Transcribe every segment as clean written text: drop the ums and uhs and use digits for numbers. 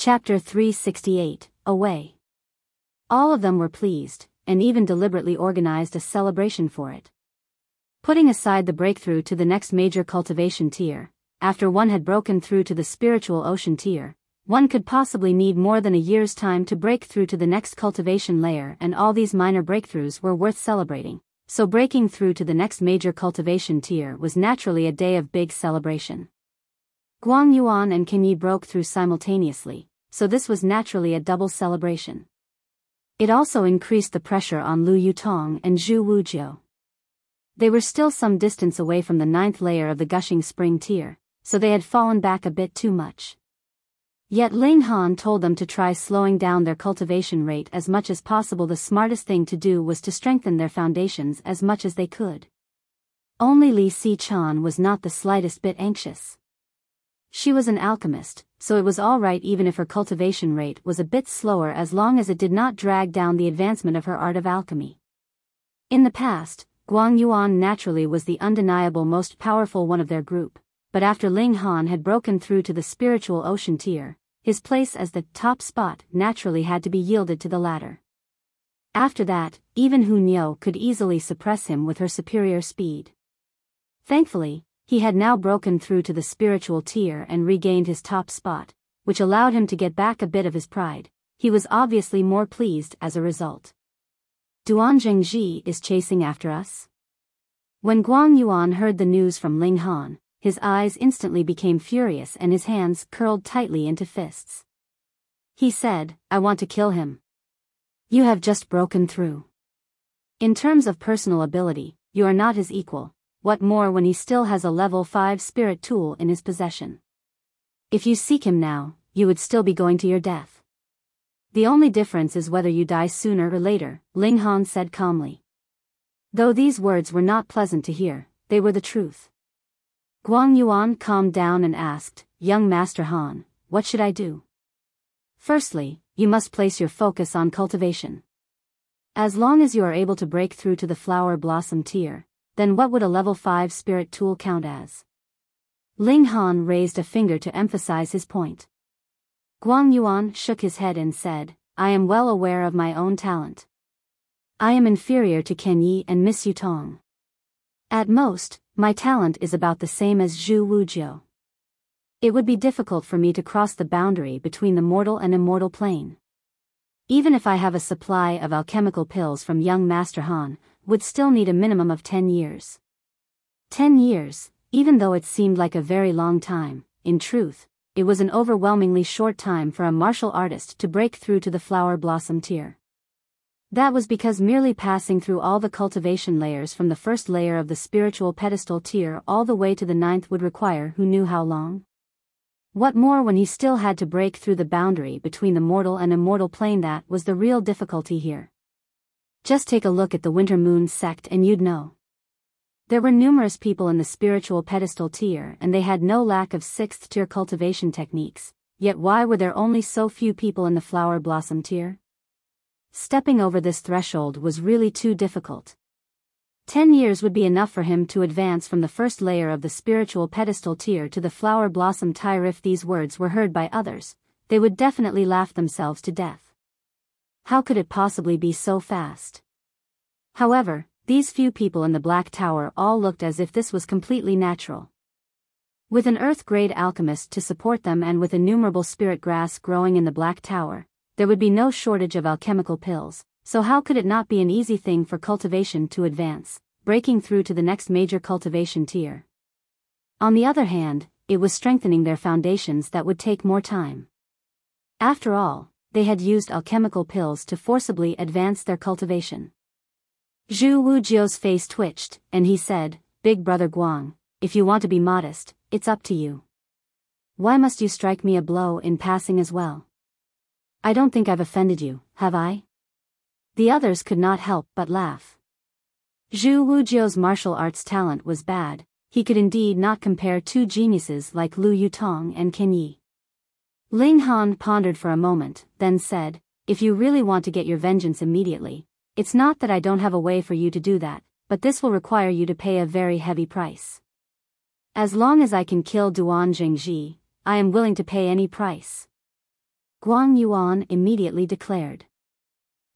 Chapter 368, Away. All of them were pleased, and even deliberately organized a celebration for it. Putting aside the breakthrough to the next major cultivation tier, after one had broken through to the spiritual ocean tier, one could possibly need more than a year's time to break through to the next cultivation layer, and all these minor breakthroughs were worth celebrating, so breaking through to the next major cultivation tier was naturally a day of big celebration. Guang Yuan and Qin Yi broke through simultaneously, so this was naturally a double celebration. It also increased the pressure on Lu Yutong and Zhu Wujiao. They were still some distance away from the 9th layer of the gushing spring tier, so they had fallen back a bit too much. Yet Ling Han told them to try slowing down their cultivation rate as much as possible. The smartest thing to do was to strengthen their foundations as much as they could. Only Li Si-chan was not the slightest bit anxious. She was an alchemist, so it was alright even if her cultivation rate was a bit slower as long as it did not drag down the advancement of her art of alchemy. In the past, Guang Yuan naturally was the undeniable most powerful one of their group, but after Ling Han had broken through to the spiritual ocean tier, his place as the top spot naturally had to be yielded to the latter. After that, even Hu Niu could easily suppress him with her superior speed. Thankfully, he had now broken through to the spiritual tier and regained his top spot, which allowed him to get back a bit of his pride. He was obviously more pleased as a result. Duan Zhengji is chasing after us? When Guang Yuan heard the news from Ling Han, his eyes instantly became furious and his hands curled tightly into fists. He said, "I want to kill him. You have just broken through. In terms of personal ability, you are not his equal. What more when he still has a level 5 spirit tool in his possession? If you seek him now, you would still be going to your death. The only difference is whether you die sooner or later," Ling Han said calmly. Though these words were not pleasant to hear, they were the truth. Guang Yuan calmed down and asked, "Young Master Han, what should I do?" "Firstly, you must place your focus on cultivation. As long as you are able to break through to the flower blossom tier, then what would a level 5 spirit tool count as?" Ling Han raised a finger to emphasize his point. Guang Yuan shook his head and said, "I am well aware of my own talent. I am inferior to Qin Yi and Miss Yutong. At most, my talent is about the same as Zhu Wujiao. It would be difficult for me to cross the boundary between the mortal and immortal plane. Even if I have a supply of alchemical pills from young Master Han, would still need a minimum of 10 years. 10 years, even though it seemed like a very long time, in truth, it was an overwhelmingly short time for a martial artist to break through to the flower blossom tier. That was because merely passing through all the cultivation layers from the first layer of the spiritual pedestal tier all the way to the 9th would require who knew how long? What more when he still had to break through the boundary between the mortal and immortal plane? That was the real difficulty here. Just take a look at the Winter Moon sect and you'd know. There were numerous people in the spiritual pedestal tier and they had no lack of 6th tier cultivation techniques, yet why were there only so few people in the flower blossom tier? Stepping over this threshold was really too difficult. 10 years would be enough for him to advance from the first layer of the spiritual pedestal tier to the flower blossom tier. If these words were heard by others, they would definitely laugh themselves to death. How could it possibly be so fast? However, these few people in the Black Tower all looked as if this was completely natural. With an earth-grade alchemist to support them and with innumerable spirit grass growing in the Black Tower, there would be no shortage of alchemical pills, so how could it not be an easy thing for cultivation to advance, breaking through to the next major cultivation tier? On the other hand, it was strengthening their foundations that would take more time. After all, they had used alchemical pills to forcibly advance their cultivation. Zhu Wujiao's face twitched, and he said, "Big brother Guang, if you want to be modest, it's up to you. Why must you strike me a blow in passing as well? I don't think I've offended you, have I?" The others could not help but laugh. Zhu Wujiao's martial arts talent was bad, he could indeed not compare two geniuses like Lu Yutong and Qin Yi. Ling Han pondered for a moment, then said, "If you really want to get your vengeance immediately, it's not that I don't have a way for you to do that, but this will require you to pay a very heavy price. As long as I can kill Duan Zhengji, I am willing to pay any price." Guang Yuan immediately declared.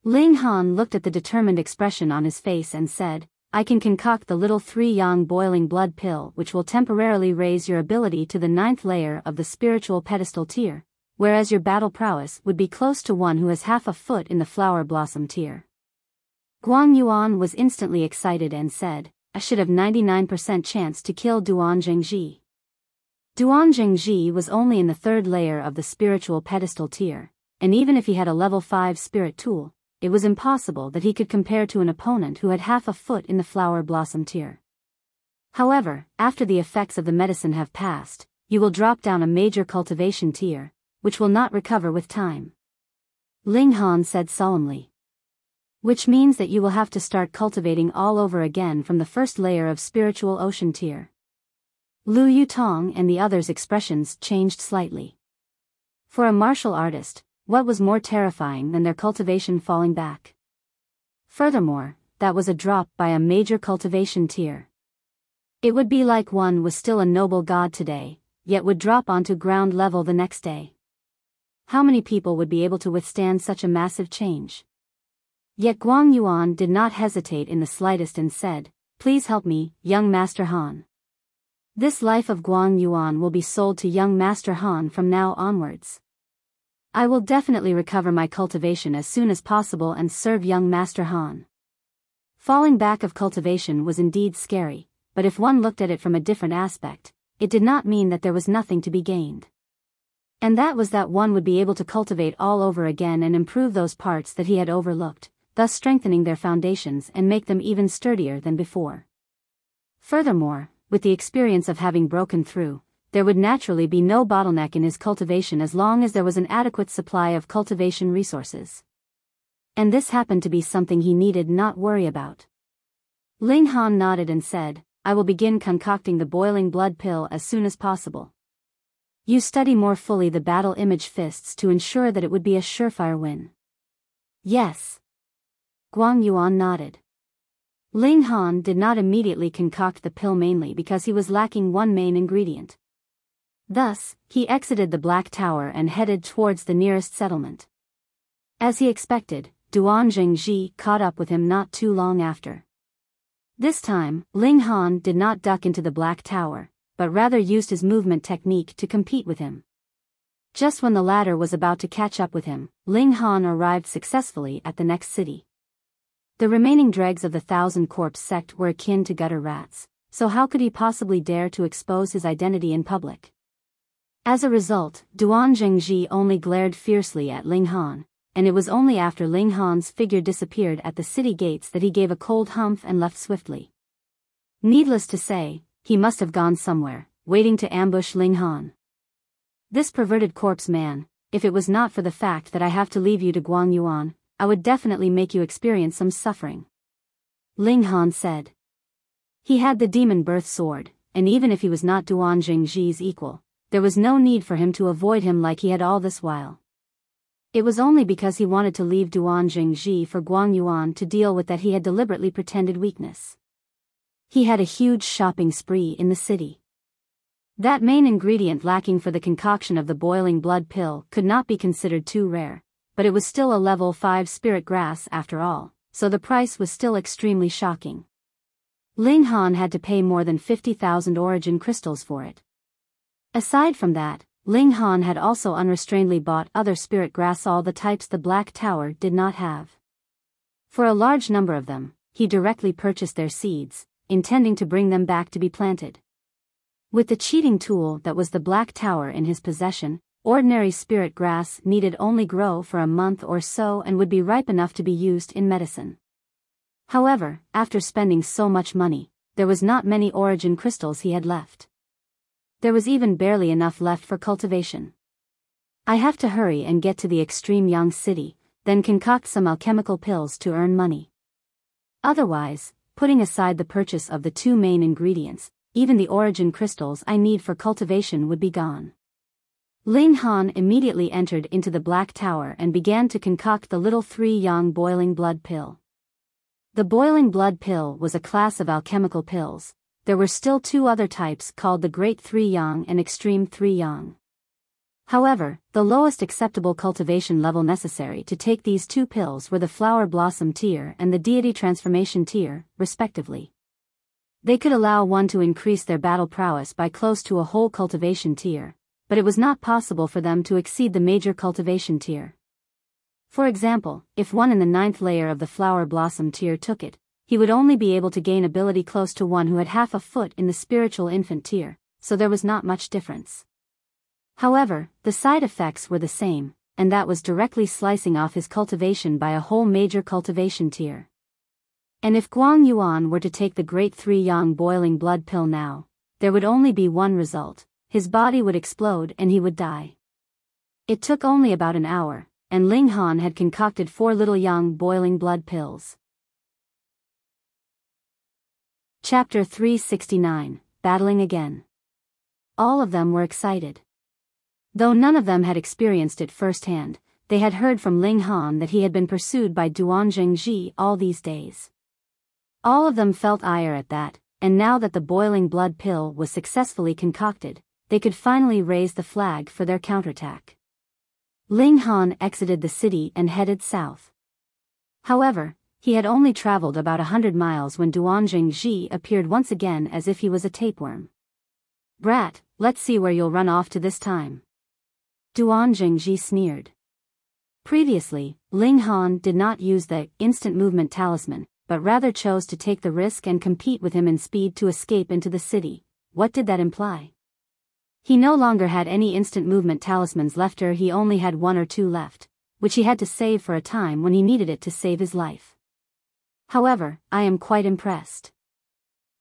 Ling Han looked at the determined expression on his face and said, I can concoct the little 3-yang boiling blood pill which will temporarily raise your ability to the 9th layer of the spiritual pedestal tier, whereas your battle prowess would be close to one who has half a foot in the flower blossom tier. Guang Yuan was instantly excited and said, I should have 99% chance to kill Duan Zhengji. Duan Zhengji was only in the 3rd layer of the spiritual pedestal tier, and even if he had a level 5 spirit tool, it was impossible that he could compare to an opponent who had half a foot in the flower blossom tier. However, after the effects of the medicine have passed, you will drop down a major cultivation tier, which will not recover with time. Ling Han said solemnly. Which means that you will have to start cultivating all over again from the 1st layer of spiritual ocean tier. Lu Yutong and the others' expressions changed slightly. For a martial artist, what was more terrifying than their cultivation falling back? Furthermore, that was a drop by a major cultivation tier. It would be like one was still a noble god today, yet would drop onto ground level the next day. How many people would be able to withstand such a massive change? Yet Guang Yuan did not hesitate in the slightest and said, Please help me, young Master Han. This life of Guang Yuan will be sold to young Master Han from now onwards. I will definitely recover my cultivation as soon as possible and serve young Master Han. Falling back of cultivation was indeed scary, but if one looked at it from a different aspect, it did not mean that there was nothing to be gained. And that was that one would be able to cultivate all over again and improve those parts that he had overlooked, thus strengthening their foundations and make them even sturdier than before. Furthermore, with the experience of having broken through, there would naturally be no bottleneck in his cultivation as long as there was an adequate supply of cultivation resources. And this happened to be something he needed not worry about. Ling Han nodded and said, I will begin concocting the boiling blood pill as soon as possible. You study more fully the battle image fists to ensure that it would be a surefire win. Yes. Guang Yuan nodded. Ling Han did not immediately concoct the pill mainly because he was lacking one main ingredient. Thus, he exited the Black Tower and headed towards the nearest settlement. As he expected, Duan Zhengji caught up with him not too long after. This time, Ling Han did not duck into the Black Tower, but rather used his movement technique to compete with him. Just when the latter was about to catch up with him, Ling Han arrived successfully at the next city. The remaining dregs of the 1,000 Corpse sect were akin to gutter rats, so how could he possibly dare to expose his identity in public? As a result, Duan Zhengji only glared fiercely at Ling Han, and it was only after Ling Han's figure disappeared at the city gates that he gave a cold humph and left swiftly. Needless to say, he must have gone somewhere, waiting to ambush Ling Han. This perverted corpse man, if it was not for the fact that I have to leave you to Guang Yuan, I would definitely make you experience some suffering. Ling Han said. He had the demon birth sword, and even if he was not Duan Zhengji's equal, there was no need for him to avoid him like he had all this while. It was only because he wanted to leave Duan Zhengji for Guang Yuan to deal with that he had deliberately pretended weakness. He had a huge shopping spree in the city. That main ingredient lacking for the concoction of the boiling blood pill could not be considered too rare, but it was still a level 5 spirit grass after all, so the price was still extremely shocking. Ling Han had to pay more than 50,000 origin crystals for it. Aside from that, Ling Han had also unrestrainedly bought other spirit grass, all the types the Black Tower did not have. For a large number of them, he directly purchased their seeds, intending to bring them back to be planted. With the cheating tool that was the Black Tower in his possession, ordinary spirit grass needed only grow for a month or so and would be ripe enough to be used in medicine. However, after spending so much money, there was not many origin crystals he had left. There was even barely enough left for cultivation. I have to hurry and get to the extreme Yang city, then concoct some alchemical pills to earn money. Otherwise, putting aside the purchase of the 2 main ingredients, even the origin crystals I need for cultivation would be gone. Ling Han immediately entered into the Black Tower and began to concoct the little 3-yang boiling blood pill. The boiling blood pill was a class of alchemical pills. There were still 2 other types called the Great 3-yang and Extreme 3-yang. However, the lowest acceptable cultivation level necessary to take these two pills were the Flower Blossom tier and the Deity Transformation tier, respectively. They could allow one to increase their battle prowess by close to a whole cultivation tier, but it was not possible for them to exceed the major cultivation tier. For example, if one in the 9th layer of the Flower Blossom tier took it, he would only be able to gain ability close to one who had half a foot in the Spiritual Infant tier, so there was not much difference. However, the side effects were the same, and that was directly slicing off his cultivation by a whole major cultivation tier. And if Guang Yuan were to take the Great 3 Yang boiling blood pill now, there would only be one result: his body would explode and he would die. It took only about an hour, and Ling Han had concocted 4 little Yang boiling blood pills. Chapter 369, Battling Again. All of them were excited. Though none of them had experienced it firsthand, they had heard from Ling Han that he had been pursued by Duan Zheng all these days. All of them felt ire at that, and now that the boiling blood pill was successfully concocted, they could finally raise the flag for their counterattack. Ling Han exited the city and headed south. However, he had only traveled about 100 miles when Duan Zheng appeared once again as if he was a tapeworm. "Brat, let's see where you'll run off to this time." Duan Zheng sneered. Previously, Ling Han did not use the instant movement talisman, but rather chose to take the risk and compete with him in speed to escape into the city. What did that imply? He no longer had any instant movement talismans left, or he only had 1 or 2 left, which he had to save for a time when he needed it to save his life. However, I am quite impressed.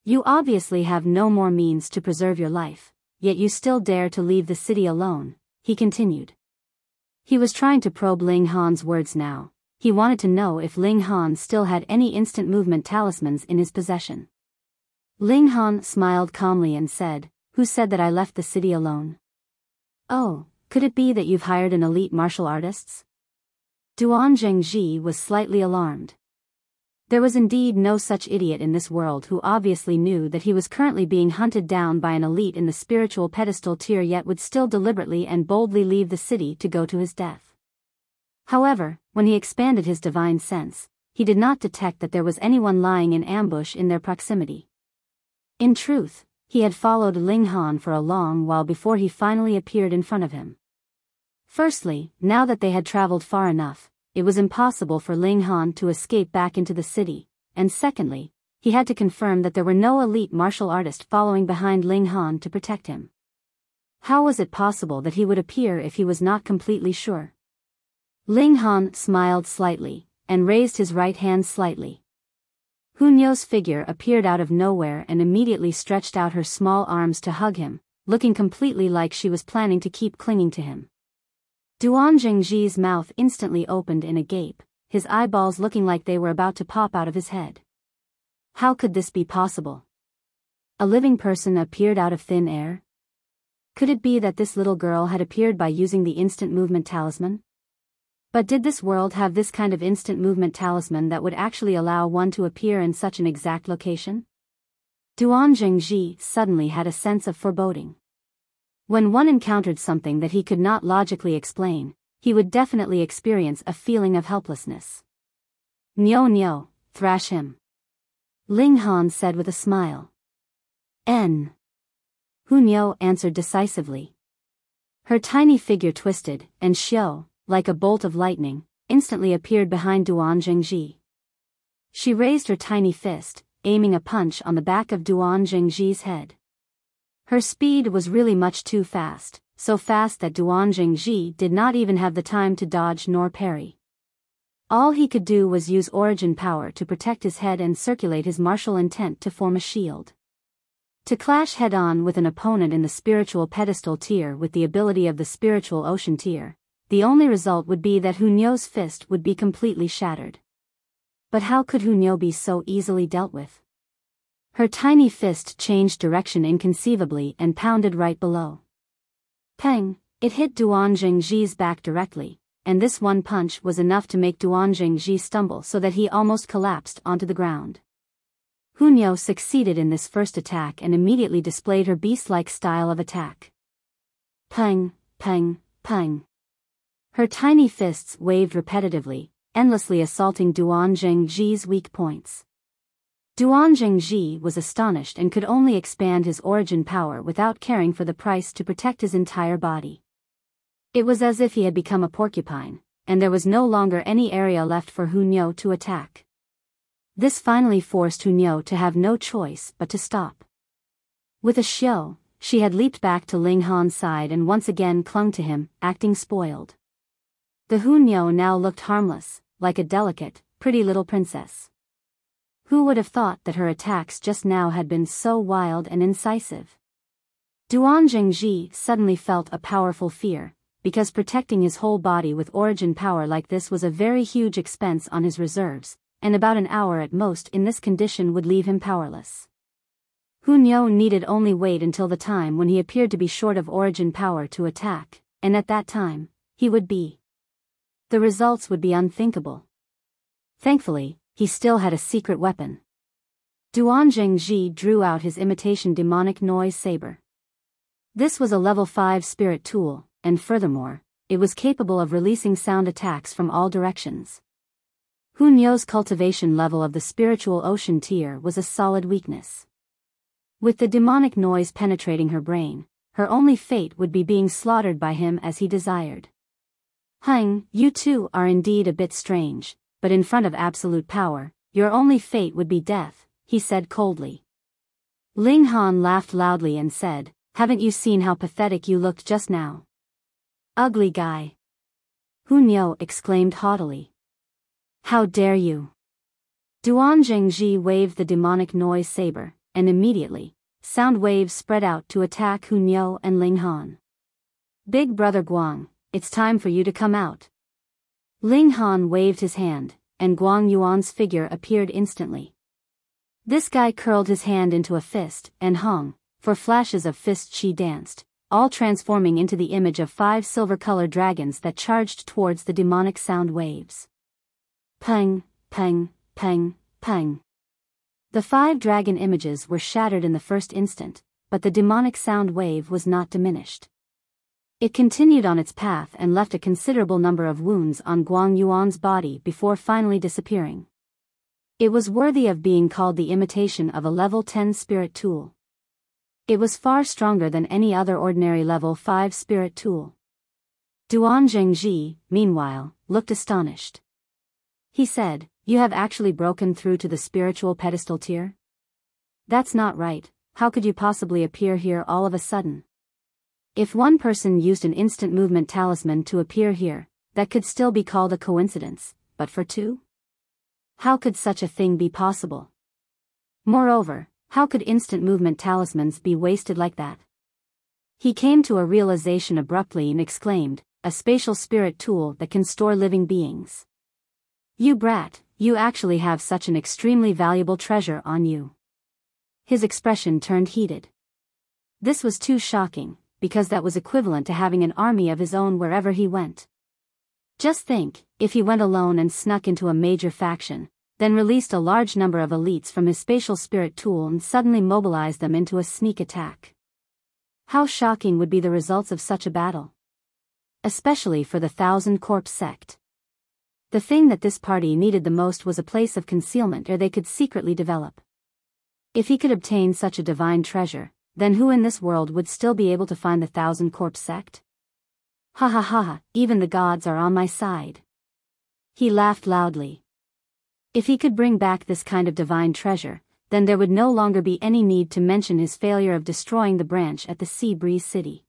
You obviously have no more means to preserve your life, yet you still dare to leave the city alone, he continued. He was trying to probe Ling Han's words now. He wanted to know if Ling Han still had any instant movement talismans in his possession. Ling Han smiled calmly and said, "Who said that I left the city alone? Oh, could it be that you've hired an elite martial artists?" Duan Zheng was slightly alarmed. There was indeed no such idiot in this world who obviously knew that he was currently being hunted down by an elite in the spiritual pedestal tier, yet would still deliberately and boldly leave the city to go to his death. However, when he expanded his divine sense, he did not detect that there was anyone lying in ambush in their proximity. In truth, he had followed Ling Han for a long while before he finally appeared in front of him. Firstly, now that they had traveled far enough, it was impossible for Ling Han to escape back into the city, and secondly, he had to confirm that there were no elite martial artist following behind Ling Han to protect him. How was it possible that he would appear if he was not completely sure? Ling Han smiled slightly, and raised his right hand slightly. Hunyo's figure appeared out of nowhere and immediately stretched out her small arms to hug him, looking completely like she was planning to keep clinging to him. Duan Zheng's mouth instantly opened in a gape, his eyeballs looking like they were about to pop out of his head. How could this be possible? A living person appeared out of thin air? Could it be that this little girl had appeared by using the instant movement talisman? But did this world have this kind of instant movement talisman that would actually allow one to appear in such an exact location? Duan Zheng suddenly had a sense of foreboding. When one encountered something that he could not logically explain, he would definitely experience a feeling of helplessness. "Nyo, thrash him," Ling Han said with a smile. "N." Hunyo answered decisively. Her tiny figure twisted, and Xiao, like a bolt of lightning, instantly appeared behind Duan Zheng. She raised her tiny fist, aiming a punch on the back of Duan Zheng's head. Her speed was really much too fast, so fast that Duan Zheng did not even have the time to dodge nor parry. All he could do was use origin power to protect his head and circulate his martial intent to form a shield. To clash head-on with an opponent in the spiritual pedestal tier with the ability of the spiritual ocean tier, the only result would be that Hunyo's fist would be completely shattered. But how could Hunyo be so easily dealt with? Her tiny fist changed direction inconceivably and pounded right below. Peng! It hit Duan Zheng's back directly, and this one punch was enough to make Duan Zheng stumble so that he almost collapsed onto the ground. Hunyo succeeded in this first attack and immediately displayed her beast-like style of attack. Peng! Peng! pang. Her tiny fists waved repetitively, endlessly assaulting Duan Zhengji's weak points. Duan Zhengji was astonished and could only expand his origin power without caring for the price to protect his entire body. It was as if he had become a porcupine, and there was no longer any area left for Hunyo to attack. This finally forced Hunyo to have no choice but to stop. With a xiao, she had leaped back to Ling Han's side and once again clung to him, acting spoiled. The Hunyo now looked harmless, like a delicate, pretty little princess. Who would have thought that her attacks just now had been so wild and incisive? Duan Zhengji suddenly felt a powerful fear, because protecting his whole body with origin power like this was a very huge expense on his reserves, and about an hour at most in this condition would leave him powerless. Hunyo needed only wait until the time when he appeared to be short of origin power to attack, and at that time, he would be. The results would be unthinkable. Thankfully, he still had a secret weapon. Duan Zhengji drew out his imitation demonic noise saber. This was a level 5 spirit tool, and furthermore, it was capable of releasing sound attacks from all directions. Hunyo's cultivation level of the spiritual ocean tier was a solid weakness. With the demonic noise penetrating her brain, her only fate would be being slaughtered by him as he desired. Heng, you two are indeed a bit strange, but in front of absolute power, your only fate would be death, he said coldly. Ling Han laughed loudly and said, haven't you seen how pathetic you looked just now? Ugly guy. Hunyo exclaimed haughtily. How dare you? Duan Zhengji waved the demonic noise saber, and immediately, sound waves spread out to attack Hunyo and Ling Han. Big brother Guang, it's time for you to come out. Ling Han waved his hand, and Guang Yuan's figure appeared instantly. This guy curled his hand into a fist and hung, for flashes of fist she danced, all transforming into the image of 5 silver-colored dragons that charged towards the demonic sound waves. Peng, peng, peng, peng. The 5 dragon images were shattered in the first instant, but the demonic sound wave was not diminished. It continued on its path and left a considerable number of wounds on Guang Yuan's body before finally disappearing. It was worthy of being called the imitation of a level 10 spirit tool. It was far stronger than any other ordinary level 5 spirit tool. Duan Zhengji, meanwhile, looked astonished. He said, you have actually broken through to the spiritual pedestal tier? That's not right, how could you possibly appear here all of a sudden? If one person used an instant movement talisman to appear here, that could still be called a coincidence, but for 2? How could such a thing be possible? Moreover, how could instant movement talismans be wasted like that? He came to a realization abruptly and exclaimed, a spatial spirit tool that can store living beings. You brat, you actually have such an extremely valuable treasure on you. His expression turned heated. This was too shocking, because that was equivalent to having an army of his own wherever he went. Just think, if he went alone and snuck into a major faction, then released a large number of elites from his spatial spirit tool and suddenly mobilized them into a sneak attack. How shocking would be the results of such a battle? Especially for the Thousand Corpse sect. The thing that this party needed the most was a place of concealment where they could secretly develop. If he could obtain such a divine treasure, then who in this world would still be able to find the Thousand Corpse sect? Ha ha ha ha, even the gods are on my side. He laughed loudly. If he could bring back this kind of divine treasure, then there would no longer be any need to mention his failure of destroying the branch at the Sea Breeze City.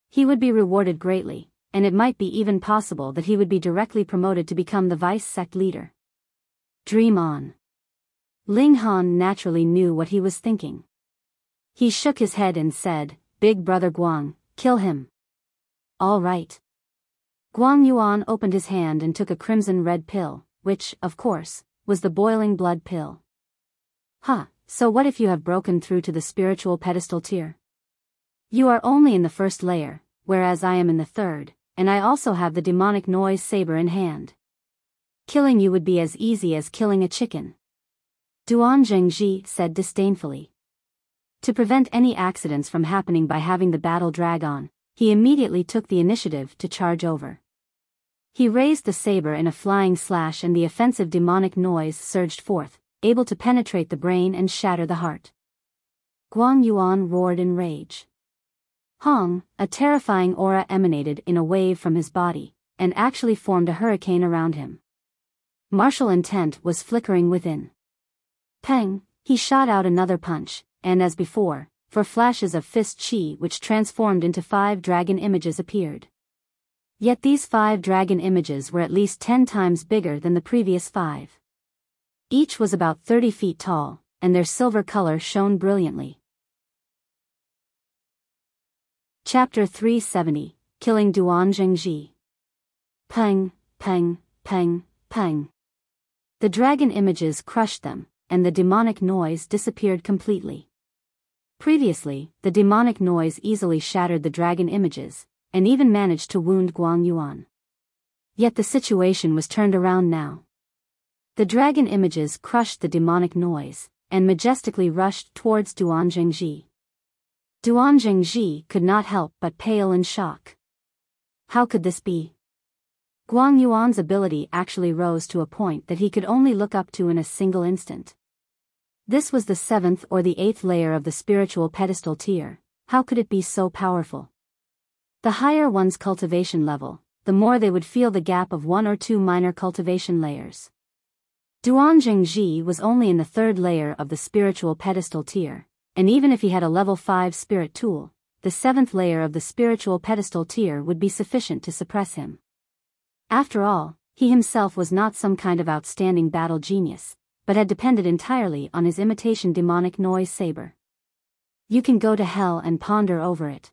He would be rewarded greatly, and it might be even possible that he would be directly promoted to become the vice sect leader. Dream on. Ling Han naturally knew what he was thinking. He shook his head and said, Big brother Guang, kill him. All right. Guang Yuan opened his hand and took a crimson red pill, which, of course, was the boiling blood pill. So what if you have broken through to the spiritual pedestal tier? You are only in the first layer, whereas I am in the third, and I also have the demonic noise saber in hand. Killing you would be as easy as killing a chicken. Duan Zhengji said disdainfully. To prevent any accidents from happening by having the battle drag on, he immediately took the initiative to charge over. He raised the saber in a flying slash and the offensive demonic noise surged forth, able to penetrate the brain and shatter the heart. Guang Yuan roared in rage. Hong, a terrifying aura emanated in a wave from his body, and actually formed a hurricane around him. Martial intent was flickering within. Peng, he shot out another punch, and as before, for flashes of fist chi which transformed into 5 dragon images appeared. Yet these 5 dragon images were at least 10 times bigger than the previous 5. Each was about 30 feet tall, and their silver color shone brilliantly. Chapter 370, Killing Duan Zhengji. Peng, peng, peng, peng. The dragon images crushed them, and the demonic noise disappeared completely. Previously, the demonic noise easily shattered the dragon images, and even managed to wound Guang Yuan. Yet the situation was turned around now. The dragon images crushed the demonic noise, and majestically rushed towards Duan Zhengji. Duan Zhengji could not help but pale in shock. How could this be? Guang Yuan's ability actually rose to a point that he could only look up to in a single instant. This was the 7th or the 8th layer of the spiritual pedestal tier. How could it be so powerful? The higher one's cultivation level, the more they would feel the gap of 1 or 2 minor cultivation layers. Duan Zhengji was only in the 3rd layer of the spiritual pedestal tier, and even if he had a level 5 spirit tool, the 7th layer of the spiritual pedestal tier would be sufficient to suppress him. After all, he himself was not some kind of outstanding battle genius, but had depended entirely on his imitation demonic noise saber. You can go to hell and ponder over it.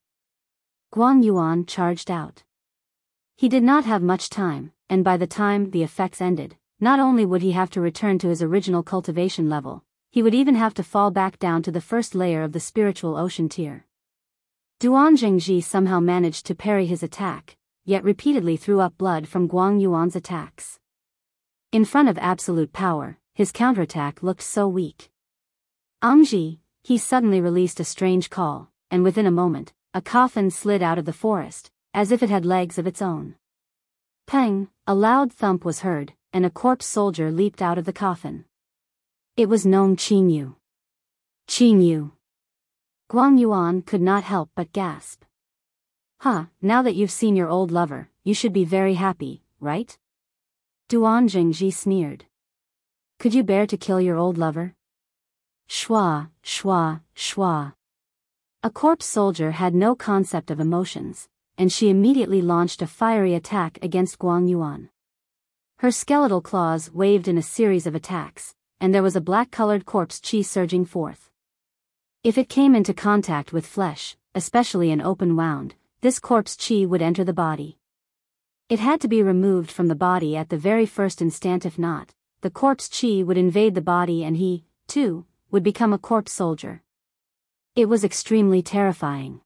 Guang Yuan charged out. He did not have much time, and by the time the effects ended, not only would he have to return to his original cultivation level, he would even have to fall back down to the 1st layer of the spiritual ocean tier. Duan Zhengji somehow managed to parry his attack, yet repeatedly threw up blood from Guang Yuan's attacks. In front of absolute power, his counterattack looked so weak. Angji, he suddenly released a strange call, and within a moment, a coffin slid out of the forest, as if it had legs of its own. Peng, a loud thump was heard, and a corpse soldier leaped out of the coffin. It was Nong Qingyu. Qingyu. Guang Yuan could not help but gasp. Now that you've seen your old lover, you should be very happy, right? Duan Zhengji sneered. Could you bear to kill your old lover? Shua, shua, shua. A corpse soldier had no concept of emotions, and she immediately launched a fiery attack against Guang Yuan. Her skeletal claws waved in a series of attacks, and there was a black-colored corpse chi surging forth. If it came into contact with flesh, especially an open wound, this corpse chi would enter the body. It had to be removed from the body at the very first instant. If not, the corpse chi would invade the body and he, too, would become a corpse soldier. It was extremely terrifying.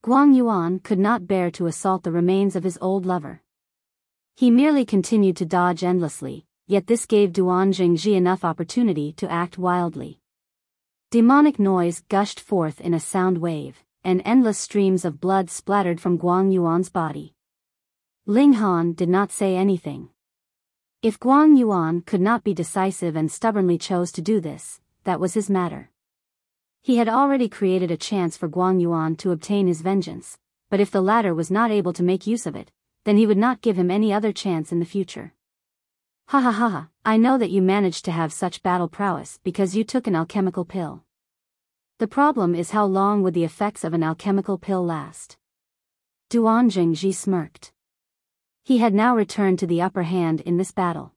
Guang Yuan could not bear to assault the remains of his old lover. He merely continued to dodge endlessly, yet this gave Duan Zhengji enough opportunity to act wildly. Demonic noise gushed forth in a sound wave, and endless streams of blood splattered from Guang Yuan's body. Ling Han did not say anything. If Guang Yuan could not be decisive and stubbornly chose to do this, that was his matter. He had already created a chance for Guang Yuan to obtain his vengeance, but if the latter was not able to make use of it, then he would not give him any other chance in the future. Ha ha ha ha, I know that you managed to have such battle prowess because you took an alchemical pill. The problem is how long would the effects of an alchemical pill last? Duan Zhengji smirked. He had now returned to the upper hand in this battle.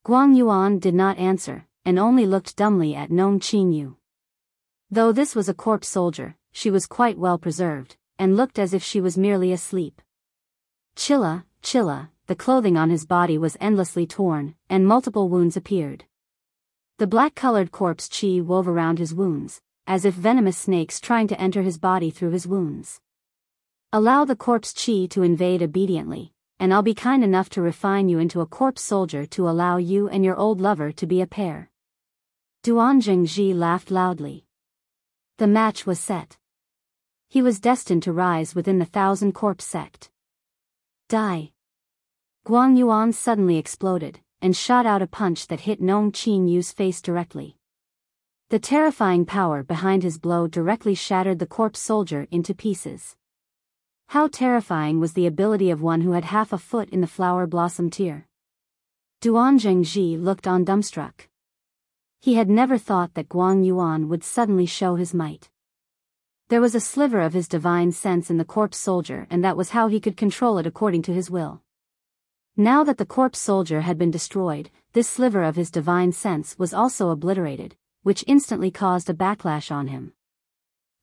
Guang Yuan did not answer, and only looked dumbly at Nong Qingyu. Though this was a corpse soldier, she was quite well preserved, and looked as if she was merely asleep. Chilla, the clothing on his body was endlessly torn, and multiple wounds appeared. The black-colored corpse chi wove around his wounds, as if venomous snakes trying to enter his body through his wounds. Allow the corpse chi to invade obediently, and I'll be kind enough to refine you into a corpse soldier to allow you and your old lover to be a pair. Duan Zhengji laughed loudly. The match was set. He was destined to rise within the Thousand Corpse sect. Die! Guang Yuan suddenly exploded, and shot out a punch that hit Nong Qin Yu's face directly. The terrifying power behind his blow directly shattered the corpse soldier into pieces. How terrifying was the ability of one who had half a foot in the flower blossom tier. Duan Zhengji looked on dumbstruck. He had never thought that Guang Yuan would suddenly show his might. There was a sliver of his divine sense in the corpse soldier, and that was how he could control it according to his will. Now that the corpse soldier had been destroyed, this sliver of his divine sense was also obliterated, which instantly caused a backlash on him.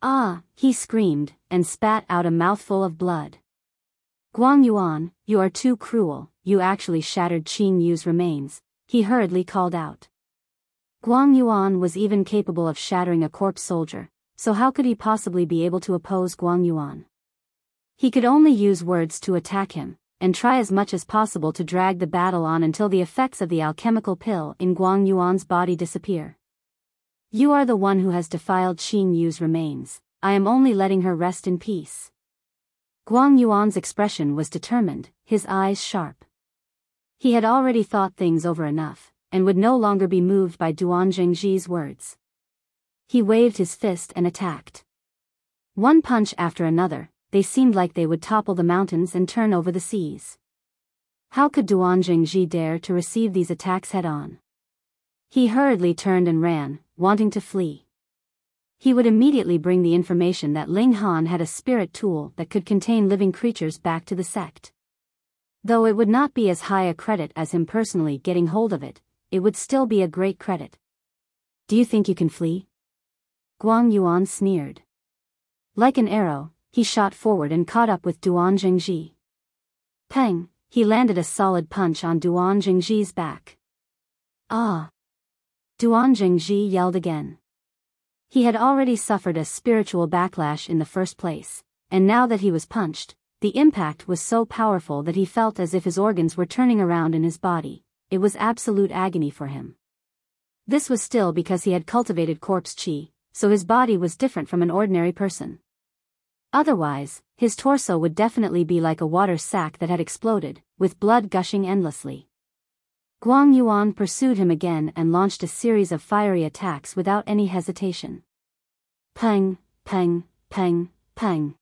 Ah! He screamed, and spat out a mouthful of blood. Guang Yuan, you are too cruel, you actually shattered Qin Yu's remains, he hurriedly called out. Guang Yuan was even capable of shattering a corpse soldier, so how could he possibly be able to oppose Guang Yuan? He could only use words to attack him, and try as much as possible to drag the battle on until the effects of the alchemical pill in Guang Yuan's body disappear. You are the one who has defiled Qin Yu's remains, I am only letting her rest in peace. Guang Yuan's expression was determined, his eyes sharp. He had already thought things over enough, and would no longer be moved by Duan Zhengji's words. He waved his fist and attacked. One punch after another, they seemed like they would topple the mountains and turn over the seas. How could Duan Zhengji dare to receive these attacks head-on? He hurriedly turned and ran, wanting to flee. He would immediately bring the information that Ling Han had a spirit tool that could contain living creatures back to the sect. Though it would not be as high a credit as him personally getting hold of it, it would still be a great credit. Do you think you can flee? Guang Yuan sneered. Like an arrow, he shot forward and caught up with Duan Zhengji. Peng! He landed a solid punch on Duan Zhengji's back. Ah! Duan Zhengji yelled again. He had already suffered a spiritual backlash in the first place, and now that he was punched, the impact was so powerful that he felt as if his organs were turning around in his body. It was absolute agony for him. This was still because he had cultivated corpse chi, so his body was different from an ordinary person. Otherwise, his torso would definitely be like a water sack that had exploded, with blood gushing endlessly. Guang Yuan pursued him again and launched a series of fiery attacks without any hesitation. Peng, peng, peng, peng.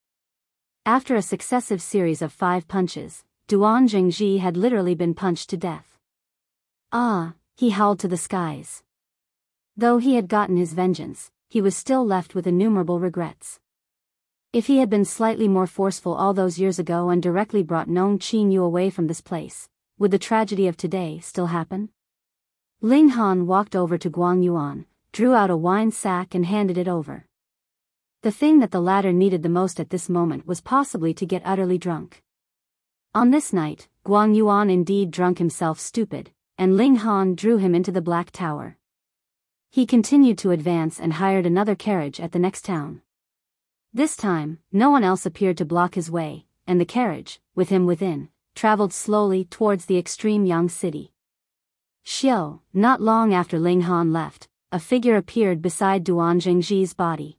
After a successive series of 5 punches, Duan Zhengji had literally been punched to death. Ah! He howled to the skies. Though he had gotten his vengeance, he was still left with innumerable regrets. If he had been slightly more forceful all those years ago and directly brought Nong Qin Yu away from this place, would the tragedy of today still happen? Ling Han walked over to Guang Yuan, drew out a wine sack and handed it over. The thing that the latter needed the most at this moment was possibly to get utterly drunk. On this night, Guang Yuan indeed drunk himself stupid, and Ling Han drew him into the Black Tower. He continued to advance and hired another carriage at the next town. This time, no one else appeared to block his way, and the carriage, with him within, traveled slowly towards the extreme Yang city. Xiao, not long after Ling Han left, a figure appeared beside Duan Zhengji's body.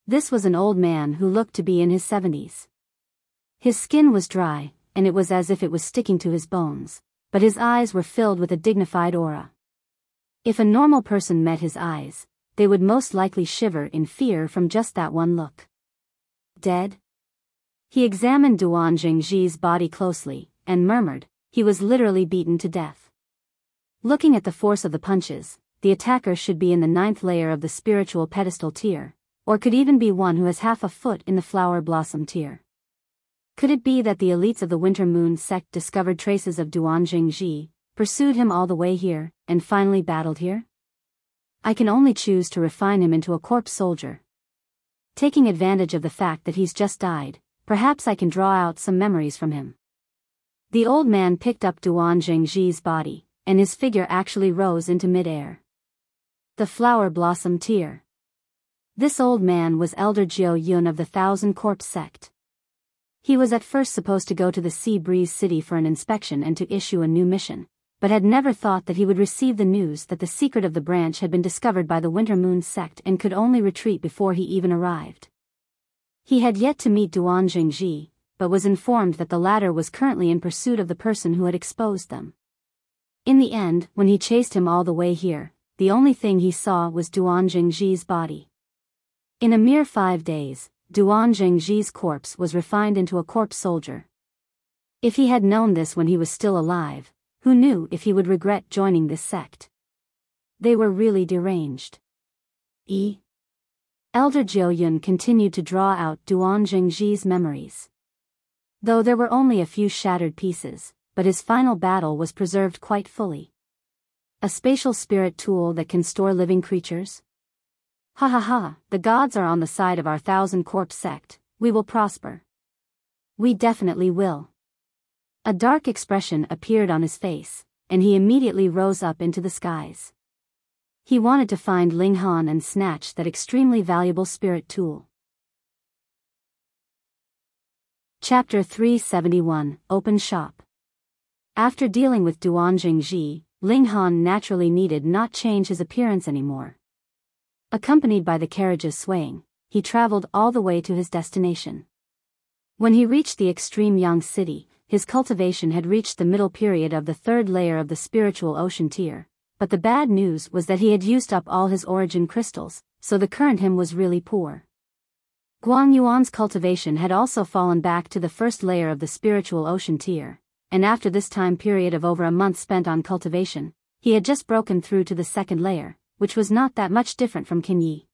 This was an old man who looked to be in his 70s. His skin was dry, and it was as if it was sticking to his bones, but his eyes were filled with a dignified aura. If a normal person met his eyes, they would most likely shiver in fear from just that one look. Dead? He examined Duan Zhengji's body closely, and murmured, he was literally beaten to death. Looking at the force of the punches, the attacker should be in the 9th layer of the spiritual pedestal tier, or could even be one who has half a foot in the flower blossom tier. Could it be that the elites of the Winter Moon sect discovered traces of Duan Zhengji, pursued him all the way here, and finally battled here? I can only choose to refine him into a corpse soldier. Taking advantage of the fact that he's just died, perhaps I can draw out some memories from him. The old man picked up Duan Zhengji's body, and his figure actually rose into mid-air. The flower blossom tier. This old man was Elder Jiao Yun of the Thousand Corpse sect. He was at first supposed to go to the Sea Breeze City for an inspection and to issue a new mission, but had never thought that he would receive the news that the secret of the branch had been discovered by the Winter Moon sect and could only retreat before he even arrived. He had yet to meet Duan Zhengji, but was informed that the latter was currently in pursuit of the person who had exposed them. In the end, when he chased him all the way here, the only thing he saw was Duan Zhengji's body. In a mere 5 days, Duan Zhengji's corpse was refined into a corpse soldier. If he had known this when he was still alive, who knew if he would regret joining this sect? They were really deranged. Elder Jiao Yun continued to draw out Duan Zhengji's memories. Though there were only a few shattered pieces, but his final battle was preserved quite fully. A spatial spirit tool that can store living creatures? Ha ha ha, the gods are on the side of our 1,000-corpse sect, we will prosper. We definitely will. A dark expression appeared on his face, and he immediately rose up into the skies. He wanted to find Ling Han and snatch that extremely valuable spirit tool. Chapter 371, Open Shop. After dealing with Duan Zhengji, Ling Han naturally needed not change his appearance anymore. Accompanied by the carriages swaying, he traveled all the way to his destination. When he reached the extreme Yang city, his cultivation had reached the middle period of the 3rd layer of the spiritual ocean tier, but the bad news was that he had used up all his origin crystals, so the current him was really poor. Guang Yuan's cultivation had also fallen back to the 1st layer of the spiritual ocean tier, and after this time period of over a month spent on cultivation, he had just broken through to the 2nd layer, which was not that much different from Qinyi.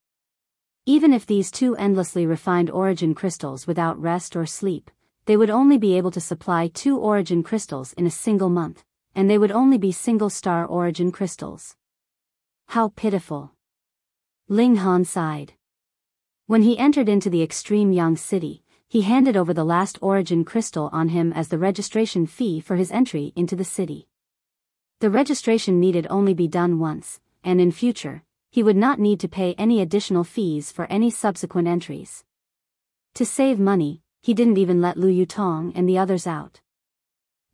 Even if these two endlessly refined origin crystals without rest or sleep, they would only be able to supply 2 origin crystals in a single month, and they would only be single-star origin crystals. How pitiful. Ling Han sighed. When he entered into the extreme Yang city, he handed over the last origin crystal on him as the registration fee for his entry into the city. The registration needed only be done once, and in future, he would not need to pay any additional fees for any subsequent entries. To save money, he didn't even let Lu Yutong and the others out.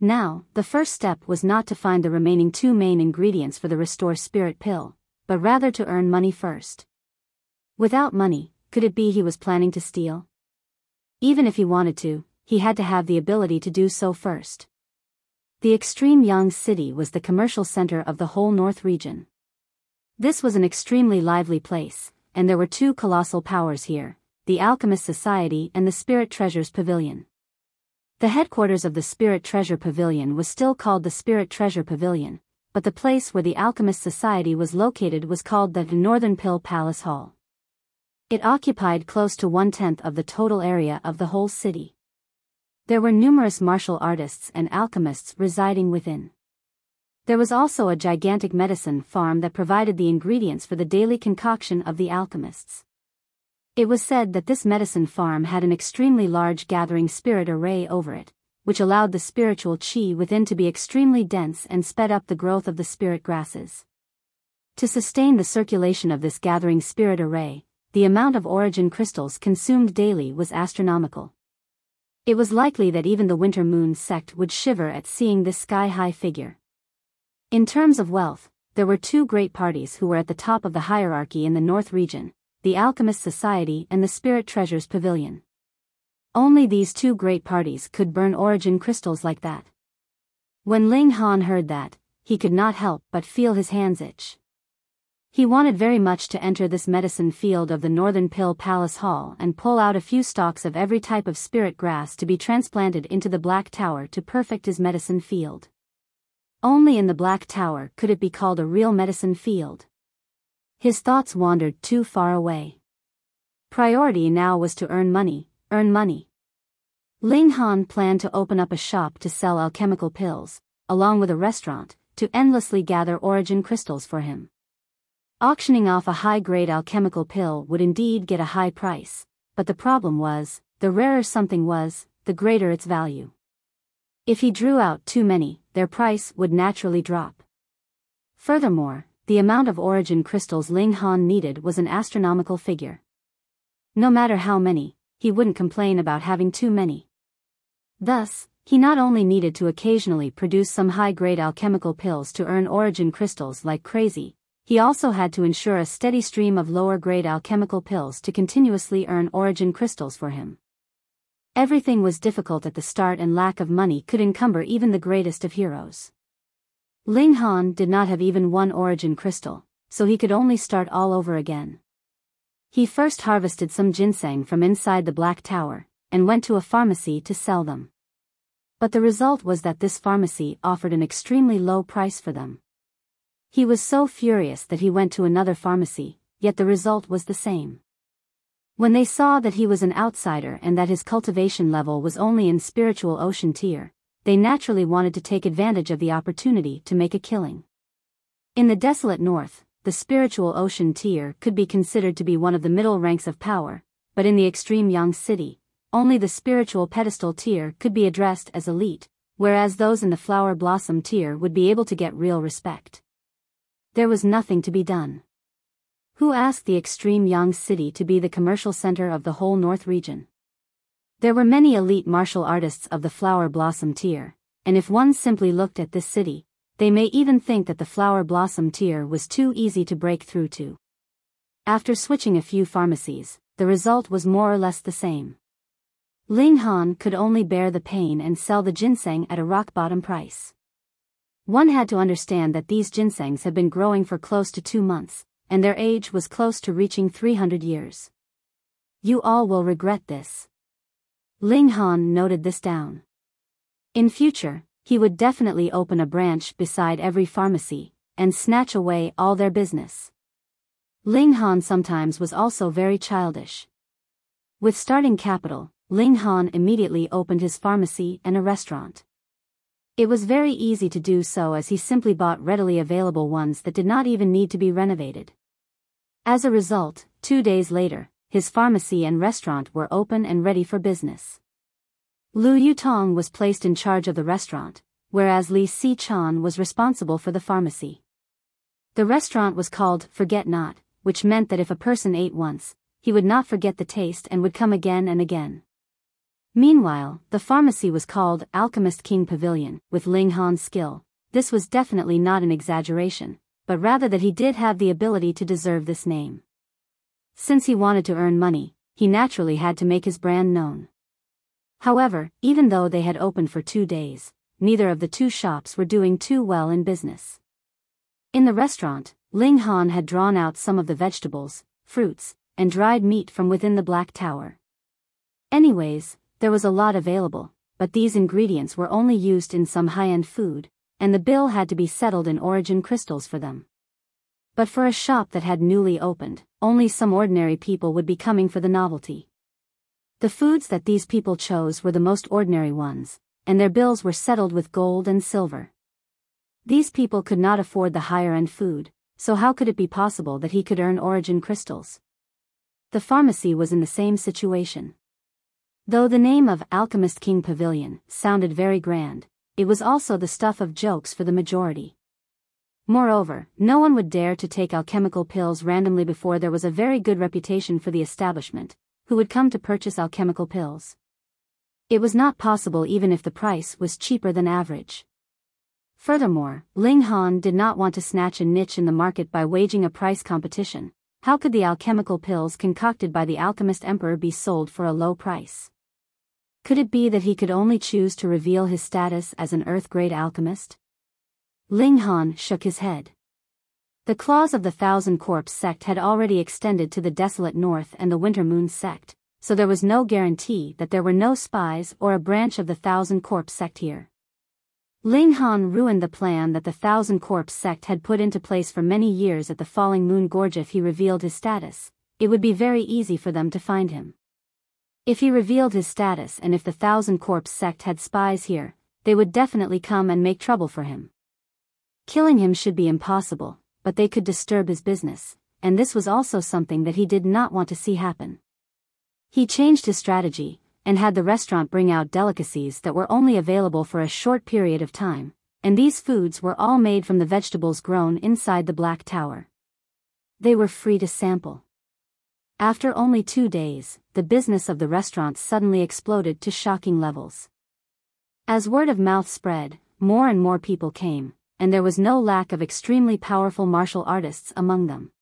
Now, the first step was not to find the remaining 2 main ingredients for the Restore Spirit pill, but rather to earn money first. Without money, could it be he was planning to steal? Even if he wanted to, he had to have the ability to do so first. The extreme Yang city was the commercial center of the whole North region. This was an extremely lively place, and there were 2 colossal powers here, the Alchemist Society and the Spirit Treasures Pavilion. The headquarters of the Spirit Treasure Pavilion was still called the Spirit Treasure Pavilion, but the place where the Alchemist Society was located was called the Northern Pill Palace Hall. It occupied close to 1/10 of the total area of the whole city. There were numerous martial artists and alchemists residing within. There was also a gigantic medicine farm that provided the ingredients for the daily concoction of the alchemists. It was said that this medicine farm had an extremely large gathering spirit array over it, which allowed the spiritual qi within to be extremely dense and sped up the growth of the spirit grasses. To sustain the circulation of this gathering spirit array, the amount of origin crystals consumed daily was astronomical. It was likely that even the Winter Moon sect would shiver at seeing this sky-high figure. In terms of wealth, there were 2 great parties who were at the top of the hierarchy in the North region, the Alchemist Society and the Spirit Treasures Pavilion. Only these 2 great parties could burn origin crystals like that. When Ling Han heard that, he could not help but feel his hands itch. He wanted very much to enter this medicine field of the Northern Pill Palace Hall and pull out a few stalks of every type of spirit grass to be transplanted into the Black Tower to perfect his medicine field. Only in the Black Tower could it be called a real medicine field. His thoughts wandered too far away. Priority now was to earn money, earn money. Ling Han planned to open up a shop to sell alchemical pills, along with a restaurant, to endlessly gather origin crystals for him. Auctioning off a high-grade alchemical pill would indeed get a high price, but the problem was, the rarer something was, the greater its value. If he drew out too many, their price would naturally drop. Furthermore, the amount of origin crystals Ling Han needed was an astronomical figure. No matter how many, he wouldn't complain about having too many. Thus, he not only needed to occasionally produce some high-grade alchemical pills to earn origin crystals like crazy, he also had to ensure a steady stream of lower-grade alchemical pills to continuously earn origin crystals for him. Everything was difficult at the start, and lack of money could encumber even the greatest of heroes. Ling Han did not have even one origin crystal, so he could only start all over again. He first harvested some ginseng from inside the Black Tower, and went to a pharmacy to sell them. But the result was that this pharmacy offered an extremely low price for them. He was so furious that he went to another pharmacy, yet the result was the same. When they saw that he was an outsider and that his cultivation level was only in spiritual ocean tier, they naturally wanted to take advantage of the opportunity to make a killing. In the desolate north, the spiritual ocean tier could be considered to be one of the middle ranks of power, but in the extreme Yang city, only the spiritual pedestal tier could be addressed as elite, whereas those in the flower blossom tier would be able to get real respect. There was nothing to be done. Who asked the extreme Yang city to be the commercial center of the whole north region? There were many elite martial artists of the flower blossom tier, and if one simply looked at this city, they may even think that the flower blossom tier was too easy to break through to. After switching a few pharmacies, the result was more or less the same. Ling Han could only bear the pain and sell the ginseng at a rock-bottom price. One had to understand that these ginsengs had been growing for close to 2 months, and their age was close to reaching 300 years. You all will regret this. Ling Han noted this down. In future, he would definitely open a branch beside every pharmacy, and snatch away all their business. Ling Han sometimes was also very childish. With starting capital, Ling Han immediately opened his pharmacy and a restaurant. It was very easy to do so, as he simply bought readily available ones that did not even need to be renovated. As a result, 2 days later, his pharmacy and restaurant were open and ready for business. Lu Yutong was placed in charge of the restaurant, whereas Li Si-chan was responsible for the pharmacy. The restaurant was called Forget Not, which meant that if a person ate once, he would not forget the taste and would come again and again. Meanwhile, the pharmacy was called Alchemist King Pavilion. With Ling Han's skill, this was definitely not an exaggeration, but rather that he did have the ability to deserve this name. Since he wanted to earn money, he naturally had to make his brand known. However, even though they had opened for 2 days, neither of the two shops were doing too well in business. In the restaurant, Ling Han had drawn out some of the vegetables, fruits, and dried meat from within the Black Tower. Anyways, there was a lot available, but these ingredients were only used in some high-end food, and the bill had to be settled in origin crystals for them. But for a shop that had newly opened, only some ordinary people would be coming for the novelty. The foods that these people chose were the most ordinary ones, and their bills were settled with gold and silver. These people could not afford the higher-end food, so how could it be possible that he could earn origin crystals? The pharmacy was in the same situation. Though the name of Alchemist King Pavilion sounded very grand, it was also the stuff of jokes for the majority. Moreover, no one would dare to take alchemical pills randomly before there was a very good reputation for the establishment, who would come to purchase alchemical pills. It was not possible even if the price was cheaper than average. Furthermore, Ling Han did not want to snatch a niche in the market by waging a price competition. How could the alchemical pills concocted by the alchemist emperor be sold for a low price? Could it be that he could only choose to reveal his status as an earth-grade alchemist? Ling Han shook his head. The claws of the Thousand Corpse sect had already extended to the desolate north and the Winter Moon sect, so there was no guarantee that there were no spies or a branch of the Thousand Corpse sect here. Ling Han ruined the plan that the Thousand Corpse sect had put into place for many years at the Falling Moon Gorge. If he revealed his status, it would be very easy for them to find him. If he revealed his status and if the Thousand Corpse sect had spies here, they would definitely come and make trouble for him. Killing him should be impossible, but they could disturb his business, and this was also something that he did not want to see happen. He changed his strategy, and had the restaurant bring out delicacies that were only available for a short period of time, and these foods were all made from the vegetables grown inside the Black Tower. They were free to sample. After only 2 days, the business of the restaurant suddenly exploded to shocking levels. As word of mouth spread, more and more people came, and there was no lack of extremely powerful martial artists among them.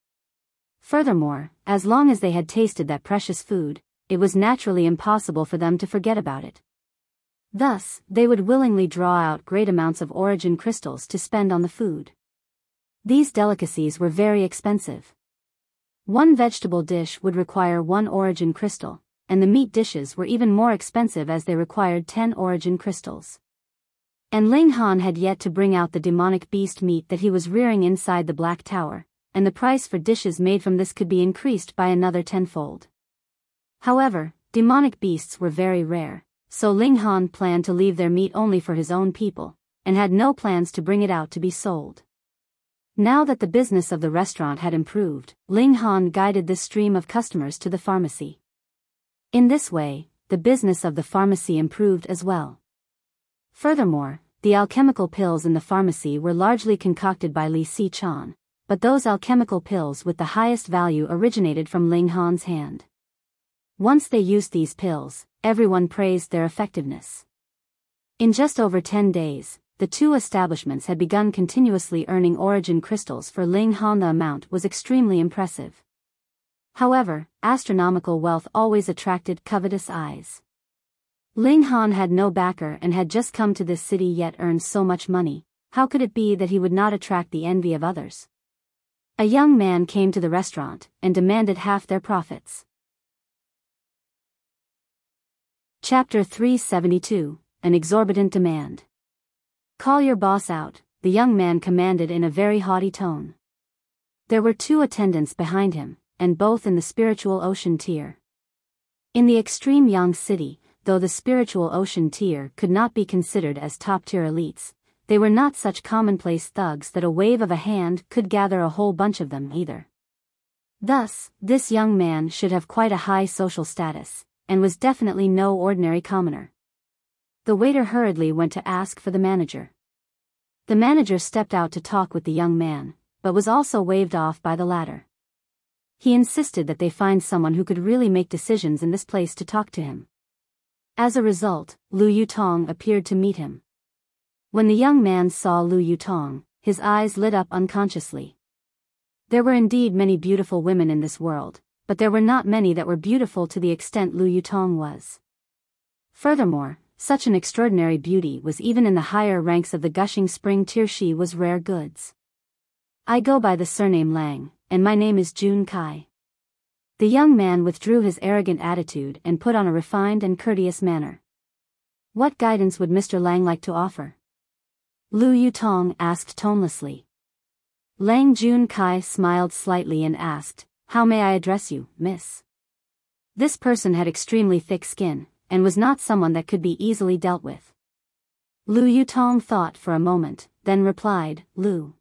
Furthermore, as long as they had tasted that precious food, it was naturally impossible for them to forget about it. Thus, they would willingly draw out great amounts of origin crystals to spend on the food. These delicacies were very expensive. One vegetable dish would require 1 origin crystal, and the meat dishes were even more expensive as they required 10 origin crystals. And Ling Han had yet to bring out the demonic beast meat that he was rearing inside the Black Tower, and the price for dishes made from this could be increased by another 10-fold. However, demonic beasts were very rare, so Ling Han planned to leave their meat only for his own people, and had no plans to bring it out to be sold. Now that the business of the restaurant had improved, Ling Han guided this stream of customers to the pharmacy. In this way, the business of the pharmacy improved as well. Furthermore, the alchemical pills in the pharmacy were largely concocted by Li Si-chan, but those alchemical pills with the highest value originated from Ling Han's hand. Once they used these pills, everyone praised their effectiveness. In just over 10 days, the 2 establishments had begun continuously earning origin crystals for Ling Han. The amount was extremely impressive. However, astronomical wealth always attracted covetous eyes. Ling Han had no backer and had just come to this city yet earned so much money. How could it be that he would not attract the envy of others? A young man came to the restaurant and demanded half their profits. Chapter 372, An Exorbitant Demand. Call your boss out, the young man commanded in a very haughty tone. There were 2 attendants behind him, and both in the spiritual ocean tier. In the extreme Yang city, though the spiritual ocean tier could not be considered as top-tier elites, they were not such commonplace thugs that a wave of a hand could gather a whole bunch of them either. Thus, this young man should have quite a high social status, and was definitely no ordinary commoner. The waiter hurriedly went to ask for the manager. The manager stepped out to talk with the young man, but was also waved off by the latter. He insisted that they find someone who could really make decisions in this place to talk to him. As a result, Lu Yutong appeared to meet him. When the young man saw Lu Yutong, his eyes lit up unconsciously. There were indeed many beautiful women in this world, but there were not many that were beautiful to the extent Lu Yutong was. Furthermore, such an extraordinary beauty was even in the higher ranks of the gushing spring tier. She was rare goods. I go by the surname Lang, and my name is Jun Kai. The young man withdrew his arrogant attitude and put on a refined and courteous manner. What guidance would Mr. Lang like to offer? Lu Yutong asked tonelessly. Lang Jun Kai smiled slightly and asked, How may I address you, miss? This person had extremely thick skin, and was not someone that could be easily dealt with. Lu Yutong thought for a moment, then replied, Lu.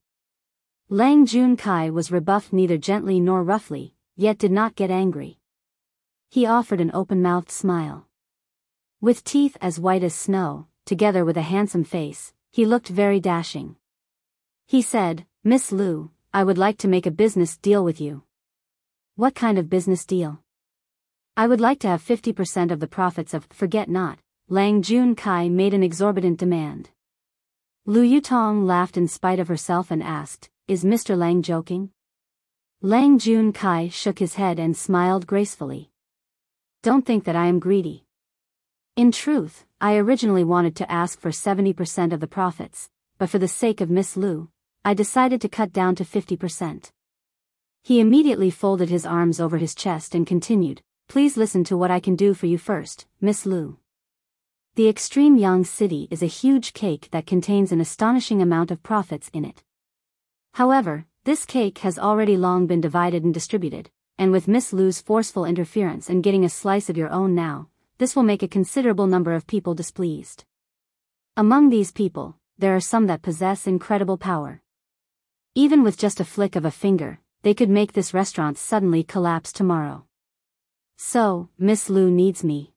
Lang Jun Kai was rebuffed neither gently nor roughly, yet did not get angry. He offered an open-mouthed smile. With teeth as white as snow, together with a handsome face, he looked very dashing. He said, Miss Lu, I would like to make a business deal with you. What kind of business deal? I would like to have 50% of the profits of Forget Not. Lang Jun Kai made an exorbitant demand. Lu Yutong laughed in spite of herself and asked, Is Mr. Lang joking? Lang Jun Kai shook his head and smiled gracefully. Don't think that I am greedy. In truth, I originally wanted to ask for 70% of the profits, but for the sake of Miss Lu, I decided to cut down to 50%. He immediately folded his arms over his chest and continued, Please listen to what I can do for you first, Miss Lu. The extreme Yang city is a huge cake that contains an astonishing amount of profits in it. However, this cake has already long been divided and distributed, and with Miss Lu's forceful interference and getting a slice of your own now, this will make a considerable number of people displeased. Among these people, there are some that possess incredible power. Even with just a flick of a finger, they could make this restaurant suddenly collapse tomorrow. So, Miss Lu needs me.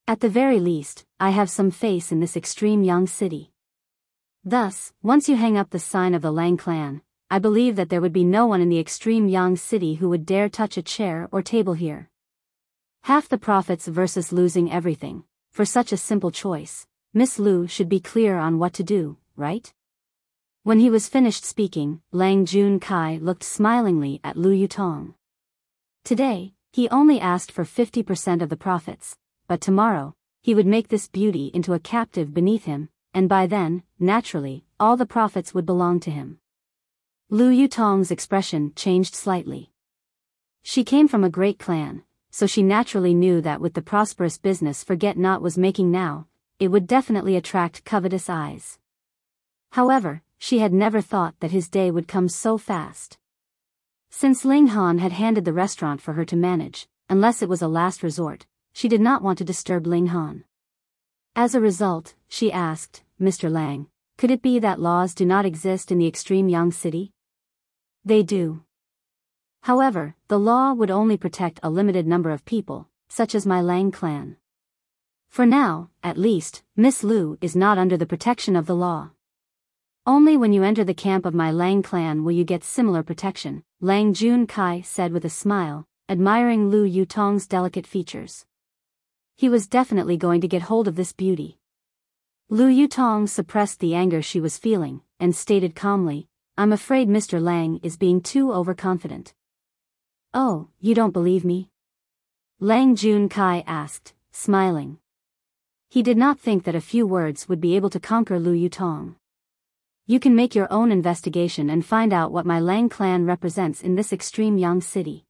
At the very least, I have some face in this extreme Yang city. Thus, once you hang up the sign of the Lang clan, I believe that there would be no one in the extreme Yang city who would dare touch a chair or table here. Half the profits versus losing everything. For such a simple choice, Miss Lu should be clear on what to do, right? When he was finished speaking, Lang Junkai looked smilingly at Lu Yutong. Today, he only asked for 50% of the profits, but tomorrow, he would make this beauty into a captive beneath him, and by then, naturally, all the profits would belong to him. Lu Yutong's expression changed slightly. She came from a great clan, so she naturally knew that with the prosperous business Forget-Not was making now, it would definitely attract covetous eyes. However, she had never thought that his day would come so fast. Since Ling Han had handed the restaurant for her to manage, unless it was a last resort, she did not want to disturb Ling Han. As a result, she asked, "Mr. Lang, could it be that laws do not exist in the extreme young city?" "They do. However, the law would only protect a limited number of people, such as my Lang clan. For now, at least, Miss Lu is not under the protection of the law. Only when you enter the camp of my Lang clan will you get similar protection," Lang Junkai said with a smile, admiring Lu Yutong's delicate features. He was definitely going to get hold of this beauty. Lu Yutong suppressed the anger she was feeling, and stated calmly, "I'm afraid Mr. Lang is being too overconfident." "Oh, you don't believe me?" Lang Junkai asked, smiling. He did not think that a few words would be able to conquer Lu Yutong. "You can make your own investigation and find out what my Lang clan represents in this extreme young city.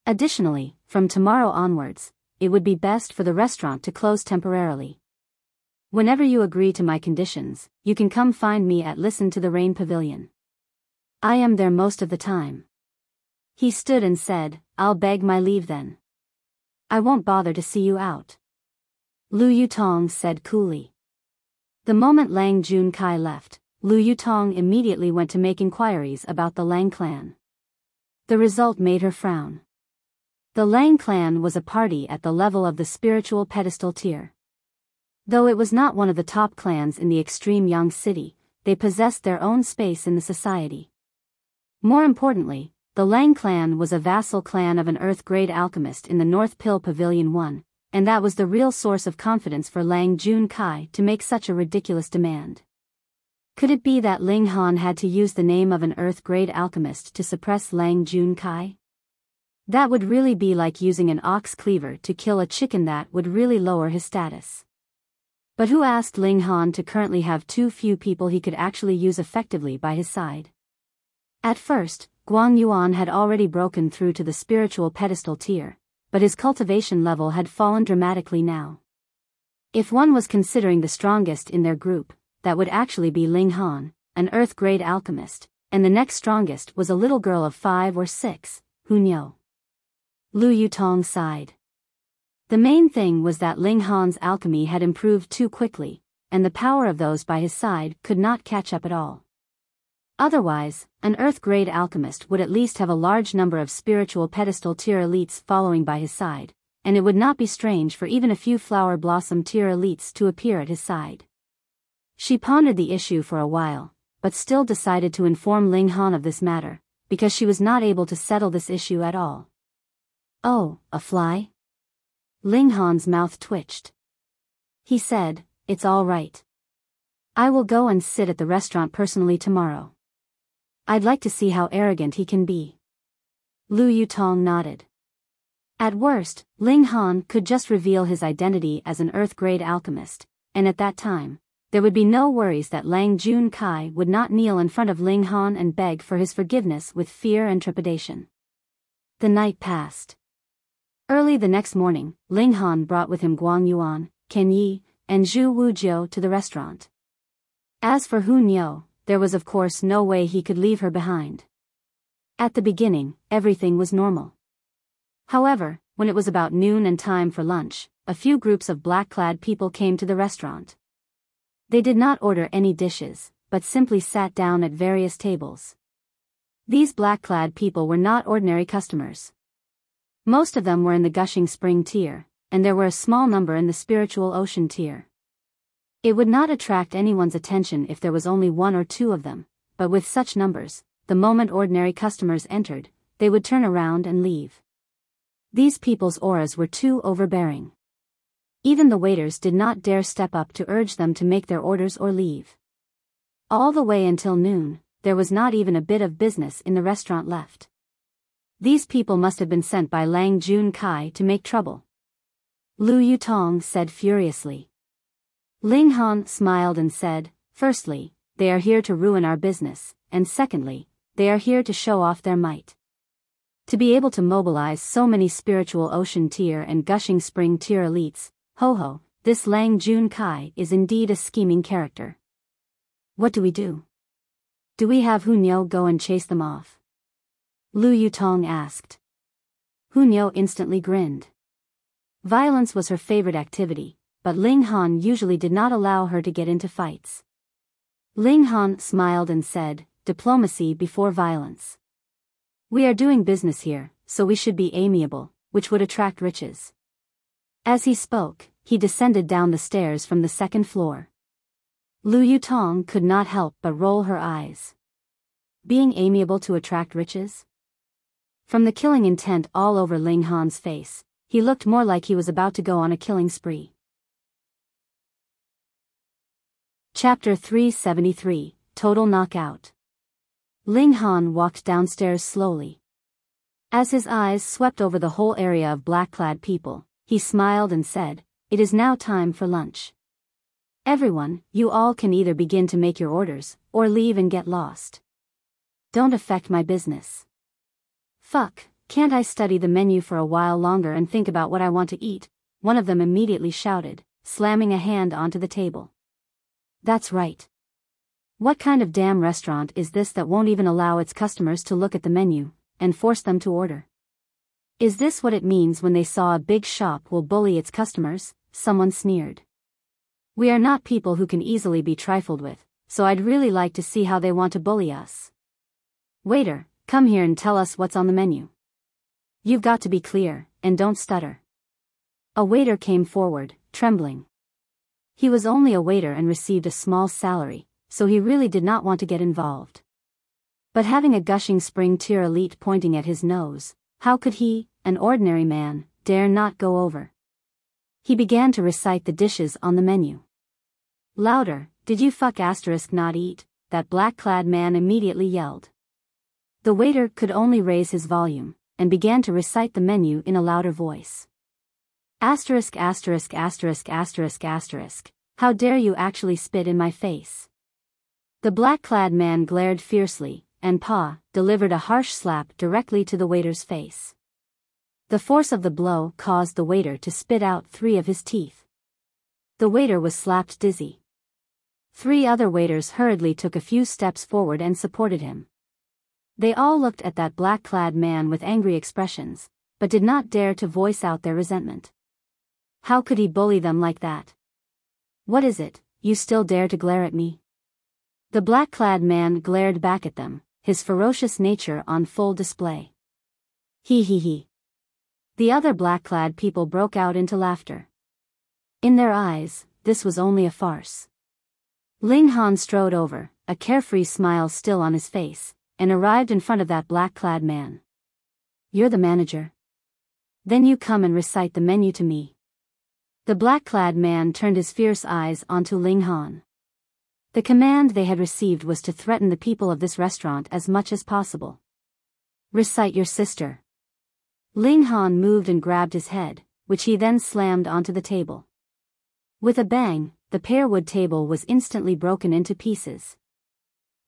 Additionally, from tomorrow onwards, it would be best for the restaurant to close temporarily. Whenever you agree to my conditions, you can come find me at Listen to the Rain Pavilion. I am there most of the time." He stood and said, "I'll beg my leave then. I won't bother to see you out," Lu Yutong said coolly. The moment Lang Junkai left, Lu Yutong immediately went to make inquiries about the Lang clan. The result made her frown. The Lang clan was a party at the level of the spiritual pedestal tier. Though it was not one of the top clans in the extreme young city, they possessed their own space in the society. More importantly, the Lang clan was a vassal clan of an Earth-grade alchemist in the North Pill Pavilion 1, and that was the real source of confidence for Lang Junkai to make such a ridiculous demand. Could it be that Ling Han had to use the name of an Earth-grade alchemist to suppress Lang Junkai? That would really be like using an ox cleaver to kill a chicken. That would really lower his status. But who asked Ling Han to currently have too few people he could actually use effectively by his side? At first, Guang Yuan had already broken through to the spiritual pedestal tier, but his cultivation level had fallen dramatically now. If one was considering the strongest in their group, that would actually be Ling Han, an Earth-grade alchemist, and the next strongest was a little girl of 5 or 6, who knew. Lu Yutong sighed. The main thing was that Ling Han's alchemy had improved too quickly, and the power of those by his side could not catch up at all. Otherwise, an Earth-grade alchemist would at least have a large number of spiritual pedestal tier elites following by his side, and it would not be strange for even a few flower blossom tier elites to appear at his side. She pondered the issue for a while, but still decided to inform Ling Han of this matter, because she was not able to settle this issue at all. "Oh, a fly?" Ling Han's mouth twitched. He said, "It's all right. I will go and sit at the restaurant personally tomorrow. I'd like to see how arrogant he can be." Lu Yutong nodded. At worst, Ling Han could just reveal his identity as an Earth-grade alchemist, and at that time, there would be no worries that Lang Junkai would not kneel in front of Ling Han and beg for his forgiveness with fear and trepidation. The night passed. Early the next morning, Ling Han brought with him Guang Yuan, Ken Yi, and Zhu Wujiao to the restaurant. As for Hu Niu, there was of course no way he could leave her behind. At the beginning, everything was normal. However, when it was about noon and time for lunch, a few groups of black-clad people came to the restaurant. They did not order any dishes, but simply sat down at various tables. These black-clad people were not ordinary customers. Most of them were in the Gushing Spring tier, and there were a small number in the Spiritual Ocean tier. It would not attract anyone's attention if there was only 1 or 2 of them, but with such numbers, the moment ordinary customers entered, they would turn around and leave. These people's auras were too overbearing. Even the waiters did not dare step up to urge them to make their orders or leave. All the way until noon, there was not even a bit of business in the restaurant left. These people must have been sent by Lang Jun Kai to make trouble. Lu Yutong said furiously. Ling Han smiled and said, firstly, they are here to ruin our business, and secondly, they are here to show off their might. To be able to mobilize so many spiritual ocean tier and gushing spring tier elites, ho, this Lang Jun Kai is indeed a scheming character. What do we do? Do we have Hunyo go and chase them off? Lu Yutong asked. Hunyo instantly grinned. Violence was her favorite activity, but Ling Han usually did not allow her to get into fights. Ling Han smiled and said, diplomacy before violence. We are doing business here, so we should be amiable, which would attract riches. As he spoke, he descended down the stairs from the second floor. Lu Yutong could not help but roll her eyes. Being amiable to attract riches? From the killing intent all over Ling Han's face, he looked more like he was about to go on a killing spree. Chapter 373, Total Knockout. Ling Han walked downstairs slowly. As his eyes swept over the whole area of black-clad people, he smiled and said, it is now time for lunch. Everyone, you all can either begin to make your orders, or leave and get lost. Don't affect my business. Fuck, can't I study the menu for a while longer and think about what I want to eat? One of them immediately shouted, slamming a hand onto the table. That's right. What kind of damn restaurant is this that won't even allow its customers to look at the menu, and force them to order? Is this what it means when they saw a big shop will bully its customers? Someone sneered. We are not people who can easily be trifled with, so I'd really like to see how they want to bully us. Waiter, come here and tell us what's on the menu. You've got to be clear, and don't stutter. A waiter came forward, trembling. He was only a waiter and received a small salary, so he really did not want to get involved. But having a gushing spring tier elite pointing at his nose, how could he, an ordinary man, dare not go over? He began to recite the dishes on the menu. Louder, did you fuck asterisk not eat? That black-clad man immediately yelled. The waiter could only raise his volume, and began to recite the menu in a louder voice. Asterisk asterisk asterisk asterisk asterisk, how dare you actually spit in my face? The black-clad man glared fiercely, and delivered a harsh slap directly to the waiter's face. The force of the blow caused the waiter to spit out 3 of his teeth. The waiter was slapped dizzy. 3 other waiters hurriedly took a few steps forward and supported him. They all looked at that black-clad man with angry expressions, but did not dare to voice out their resentment. How could he bully them like that? What is it, you still dare to glare at me? The black-clad man glared back at them, his ferocious nature on full display. He. The other black-clad people broke out into laughter. In their eyes, this was only a farce. Ling Han strode over, a carefree smile still on his face, and arrived in front of that black-clad man. You're the manager? Then you come and recite the menu to me. The black-clad man turned his fierce eyes onto Ling Han. The command they had received was to threaten the people of this restaurant as much as possible. Recite your sister. Ling Han moved and grabbed his head, which he then slammed onto the table. With a bang, the pearwood table was instantly broken into pieces.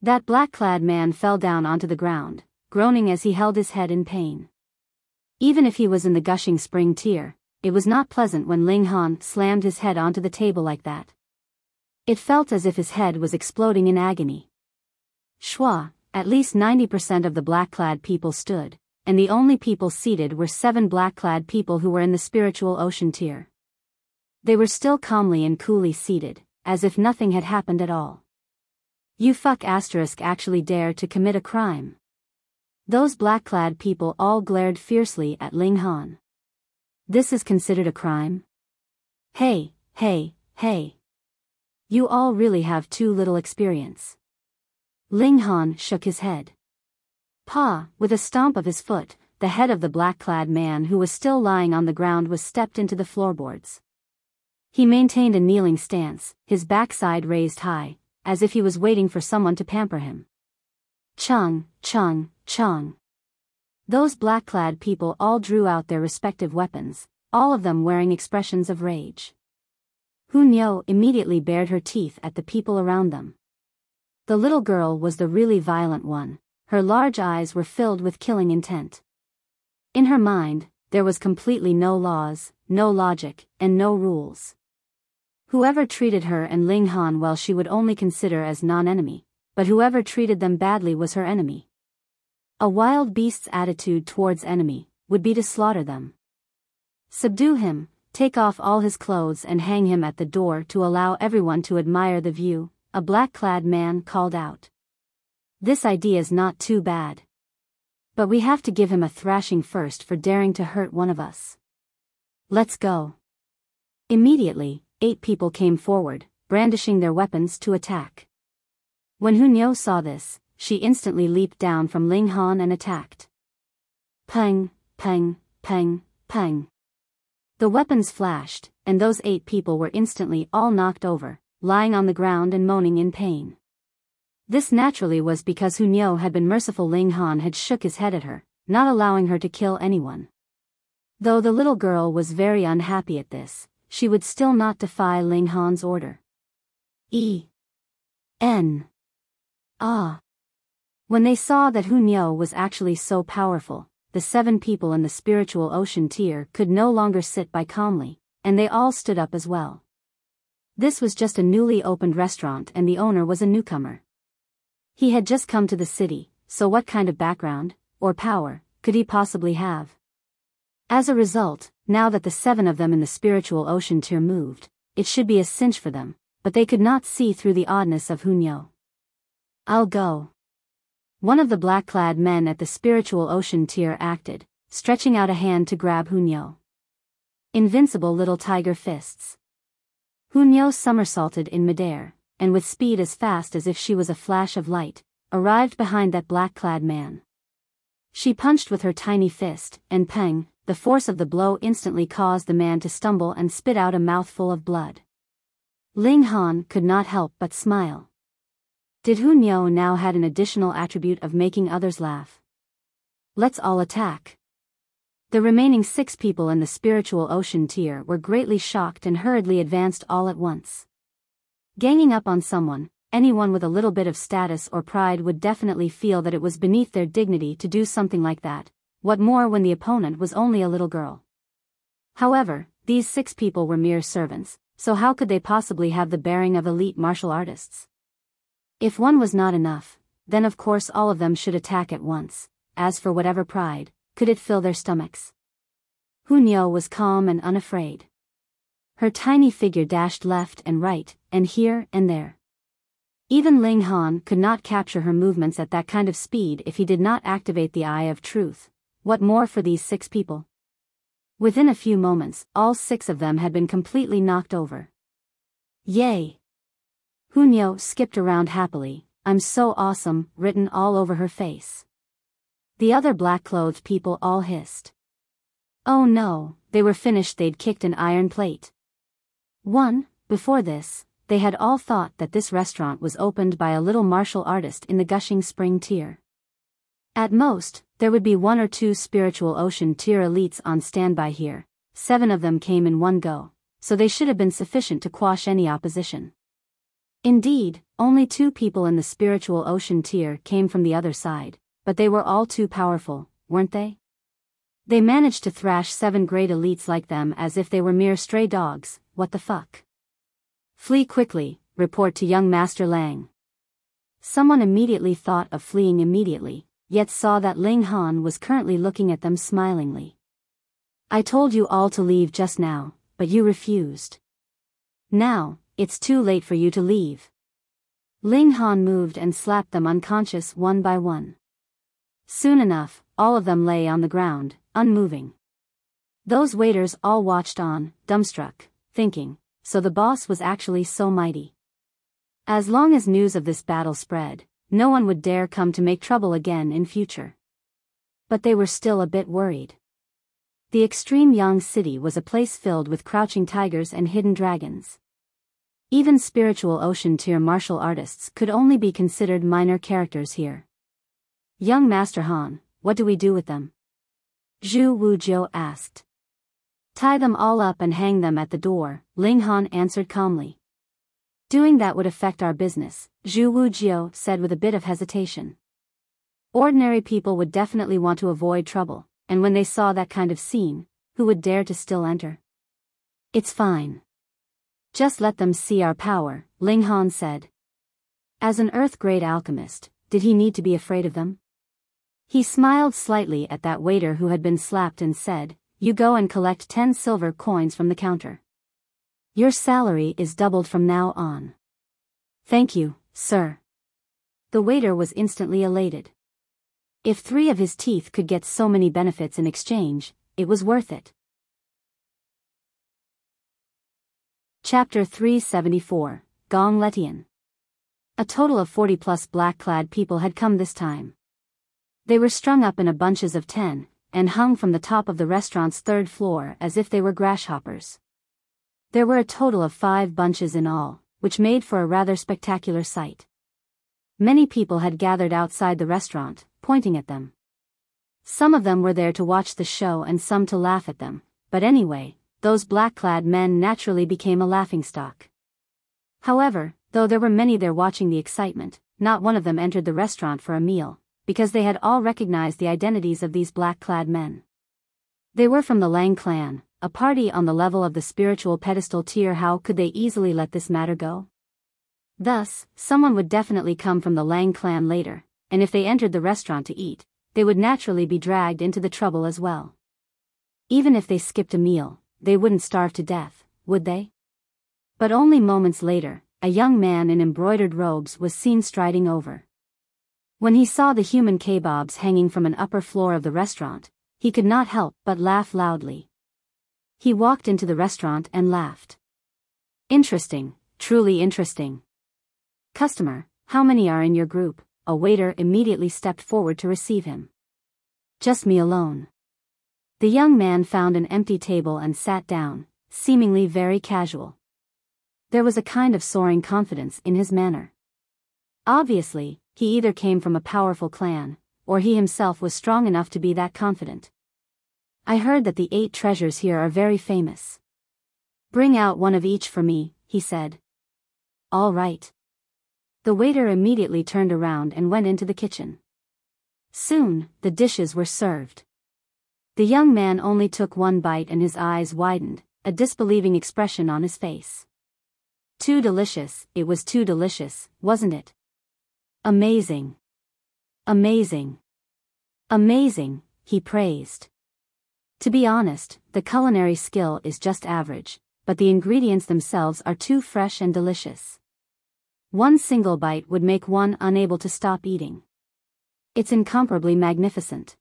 That black-clad man fell down onto the ground, groaning as he held his head in pain. Even if he was in the gushing spring tier, it was not pleasant when Ling Han slammed his head onto the table like that. It felt as if his head was exploding in agony. Schwa, at least 90% of the black-clad people stood, and the only people seated were 7 black-clad people who were in the spiritual ocean tier. They were still calmly and coolly seated, as if nothing had happened at all. You fuck asterisk actually dare to commit a crime. Those black-clad people all glared fiercely at Ling Han. This is considered a crime? Hey. You all really have too little experience. Ling Han shook his head. With a stomp of his foot, the head of the black-clad man who was still lying on the ground was stepped into the floorboards. He maintained a kneeling stance, his backside raised high, as if he was waiting for someone to pamper him. Chung, chung, chung. Those black-clad people all drew out their respective weapons, all of them wearing expressions of rage. Hu Niu immediately bared her teeth at the people around them. The little girl was the really violent one. Her large eyes were filled with killing intent. In her mind, there was completely no laws, no logic, and no rules. Whoever treated her and Ling Han well she would only consider as non-enemy, but whoever treated them badly was her enemy. A wild beast's attitude towards enemy would be to slaughter them. Subdue him, take off all his clothes and hang him at the door to allow everyone to admire the view, a black-clad man called out. This idea's not too bad. But we have to give him a thrashing first for daring to hurt one of us. Let's go. Immediately, 8 people came forward, brandishing their weapons to attack. When Hu Niu saw this, she instantly leaped down from Ling Han and attacked. Peng, peng, peng, peng. The weapons flashed, and those 8 people were instantly all knocked over, lying on the ground and moaning in pain. This naturally was because Hu Niu had been merciful. Ling Han had shook his head at her, not allowing her to kill anyone. Though the little girl was very unhappy at this, she would still not defy Ling Han's order. Ah. When they saw that Hu Niu was actually so powerful, the 7 people in the spiritual ocean tier could no longer sit by calmly, and they all stood up as well. This was just a newly opened restaurant and the owner was a newcomer. He had just come to the city, so what kind of background, or power, could he possibly have? As a result, now that the 7 of them in the spiritual ocean tier moved, it should be a cinch for them, but they could not see through the oddness of Hu Niu. I'll go. One of the black-clad men at the spiritual ocean tier acted, stretching out a hand to grab Hu Niu. Invincible little tiger fists. Hu Niu somersaulted in midair, and with speed as fast as if she was a flash of light, arrived behind that black-clad man. She punched with her tiny fist, and peng, the force of the blow instantly caused the man to stumble and spit out a mouthful of blood. Ling Han could not help but smile. Did Hu Niu now had an additional attribute of making others laugh? Let's all attack. The remaining 6 people in the spiritual ocean tier were greatly shocked and hurriedly advanced all at once. Ganging up on someone, anyone with a little bit of status or pride would definitely feel that it was beneath their dignity to do something like that, what more when the opponent was only a little girl. However, these 6 people were mere servants, so how could they possibly have the bearing of elite martial artists? If one was not enough, then of course all of them should attack at once. As for whatever pride, could it fill their stomachs? Hu Niu was calm and unafraid. Her tiny figure dashed left and right, and here and there. Even Ling Han could not capture her movements at that kind of speed if he did not activate the Eye of Truth. What more for these 6 people? Within a few moments, all 6 of them had been completely knocked over. Yay! Hu Niu skipped around happily, "I'm so awesome," written all over her face. The other black-clothed people all hissed. Oh no, they were finished. They'd kicked an iron plate. Before this, they had all thought that this restaurant was opened by a little martial artist in the gushing spring tier. At most, there would be 1 or 2 spiritual ocean tier elites on standby here. 7 of them came in one go, so they should have been sufficient to quash any opposition. Indeed, only 2 people in the spiritual ocean tier came from the other side, but they were all too powerful, weren't they? They managed to thrash 7 great elites like them as if they were mere stray dogs. What the fuck? Flee quickly, report to young Master Lang. Someone immediately thought of fleeing immediately, yet saw that Ling Han was currently looking at them smilingly. I told you all to leave just now, but you refused. Now, it's too late for you to leave. Ling Han moved and slapped them unconscious one by one. Soon enough, all of them lay on the ground, unmoving. Those waiters all watched on, dumbstruck, thinking, so the boss was actually so mighty. As long as news of this battle spread, no one would dare come to make trouble again in future. But they were still a bit worried. The extreme Yang city was a place filled with crouching tigers and hidden dragons. Even spiritual ocean tier martial artists could only be considered minor characters here. Young Master Han, what do we do with them? Zhu Wujiu asked. Tie them all up and hang them at the door, Ling Han answered calmly. Doing that would affect our business, Zhu Wujiu said with a bit of hesitation. Ordinary people would definitely want to avoid trouble, and when they saw that kind of scene, who would dare to still enter? It's fine. Just let them see our power, Ling Han said. As an Earth-grade alchemist, did he need to be afraid of them? He smiled slightly at that waiter who had been slapped and said, You go and collect 10 silver coins from the counter. Your salary is doubled from now on. Thank you, sir. The waiter was instantly elated. If 3 of his teeth could get so many benefits in exchange, it was worth it. Chapter 374, Gong Letian. A total of 40+ black-clad people had come this time. They were strung up in bunches of 10, and hung from the top of the restaurant's 3rd floor as if they were grasshoppers. There were a total of 5 bunches in all, which made for a rather spectacular sight. Many people had gathered outside the restaurant, pointing at them. Some of them were there to watch the show and some to laugh at them, but anyway, those black-clad men naturally became a laughingstock. However, though there were many there watching the excitement, not one of them entered the restaurant for a meal, because they had all recognized the identities of these black-clad men. They were from the Lang clan, a party on the level of the spiritual pedestal tier. How could they easily let this matter go? Thus, someone would definitely come from the Lang clan later, and if they entered the restaurant to eat, they would naturally be dragged into the trouble as well. Even if they skipped a meal, they wouldn't starve to death, would they? But only moments later, a young man in embroidered robes was seen striding over. When he saw the human kebabs hanging from an upper floor of the restaurant, he could not help but laugh loudly. He walked into the restaurant and laughed. Interesting, truly interesting. Customer, how many are in your group? A waiter immediately stepped forward to receive him. Just me alone. The young man found an empty table and sat down, seemingly very casual. There was a kind of soaring confidence in his manner. Obviously, he either came from a powerful clan, or he himself was strong enough to be that confident. I heard that the 8 treasures here are very famous. Bring out one of each for me, he said. All right. The waiter immediately turned around and went into the kitchen. Soon, the dishes were served. The young man only took one bite and his eyes widened, a disbelieving expression on his face. Too delicious, it was too delicious, wasn't it? Amazing. Amazing. Amazing, he praised. To be honest, the culinary skill is just average, but the ingredients themselves are too fresh and delicious. One single bite would make one unable to stop eating. It's incomparably magnificent.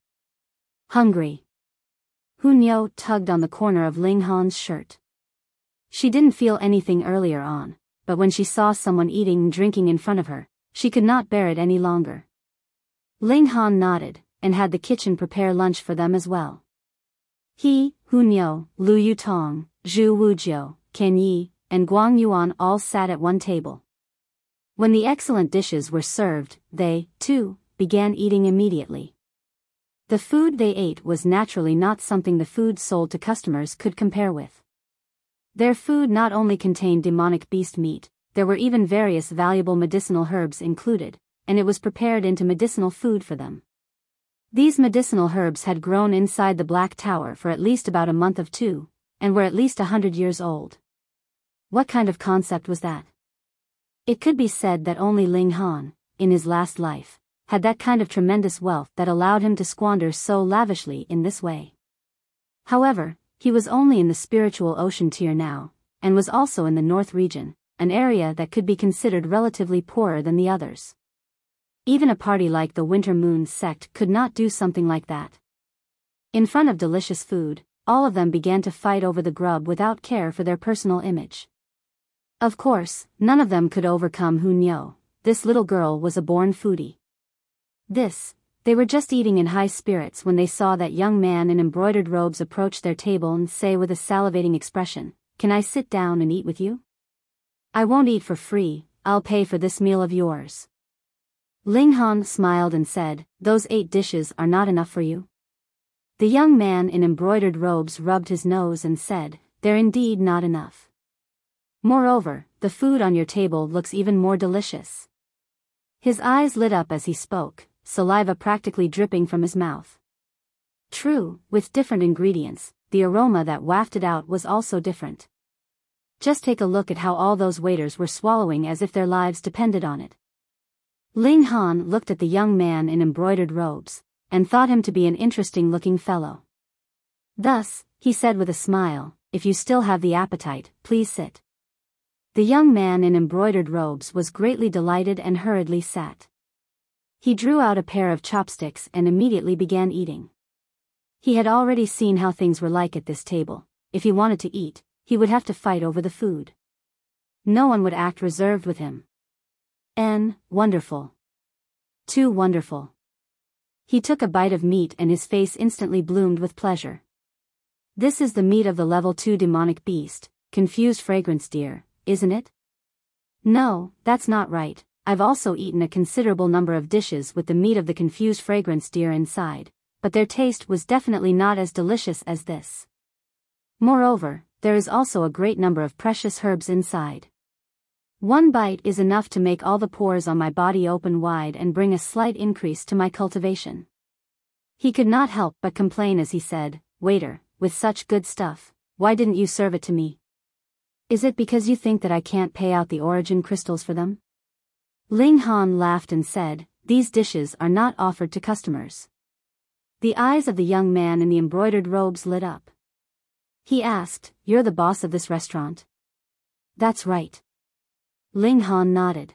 Hungry. Hunyao tugged on the corner of Ling Han's shirt. She didn't feel anything earlier on, but when she saw someone eating and drinking in front of her, she could not bear it any longer. Ling Han nodded, and had the kitchen prepare lunch for them as well. He, Hunyao, Lu Yutong, Zhu Wujiu, Ken Yi, and Guang Yuan all sat at one table. When the excellent dishes were served, they, too, began eating immediately. The food they ate was naturally not something the food sold to customers could compare with. Their food not only contained demonic beast meat, there were even various valuable medicinal herbs included, and it was prepared into medicinal food for them. These medicinal herbs had grown inside the Black Tower for at least about a month of 2, and were at least 100 years old. What kind of concept was that? It could be said that only Ling Han, in his last life, had that kind of tremendous wealth that allowed him to squander so lavishly in this way. However, he was only in the spiritual ocean tier now, and was also in the North region, an area that could be considered relatively poorer than the others. Even a party like the Winter Moon sect could not do something like that. In front of delicious food, all of them began to fight over the grub without care for their personal image. Of course, none of them could overcome Hunyao. This little girl was a born foodie. They were just eating in high spirits when they saw that young man in embroidered robes approach their table and say with a salivating expression, "Can I sit down and eat with you?" I won't eat for free, I'll pay for this meal of yours. Ling Han smiled and said, those 8 dishes are not enough for you? The young man in embroidered robes rubbed his nose and said, they're indeed not enough. Moreover, the food on your table looks even more delicious. His eyes lit up as he spoke, saliva practically dripping from his mouth. True, with different ingredients, the aroma that wafted out was also different. Just take a look at how all those waiters were swallowing as if their lives depended on it. Ling Han looked at the young man in embroidered robes, and thought him to be an interesting-looking fellow. Thus, he said with a smile, if you still have the appetite, please sit. The young man in embroidered robes was greatly delighted and hurriedly sat. He drew out a pair of chopsticks and immediately began eating. He had already seen how things were like at this table. If he wanted to eat, he would have to fight over the food. No one would act reserved with him. Wonderful. Too wonderful. He took a bite of meat and his face instantly bloomed with pleasure. This is the meat of the level 2 demonic beast, confused fragrance deer, isn't it? No, that's not right. I've also eaten a considerable number of dishes with the meat of the confused fragrance deer inside, but their taste was definitely not as delicious as this. Moreover, there is also a great number of precious herbs inside. One bite is enough to make all the pores on my body open wide and bring a slight increase to my cultivation. He could not help but complain as he said, waiter, with such good stuff, why didn't you serve it to me? Is it because you think that I can't pay out the origin crystals for them? Ling Han laughed and said, these dishes are not offered to customers. The eyes of the young man in the embroidered robes lit up. He asked, you're the boss of this restaurant? That's right. Ling Han nodded.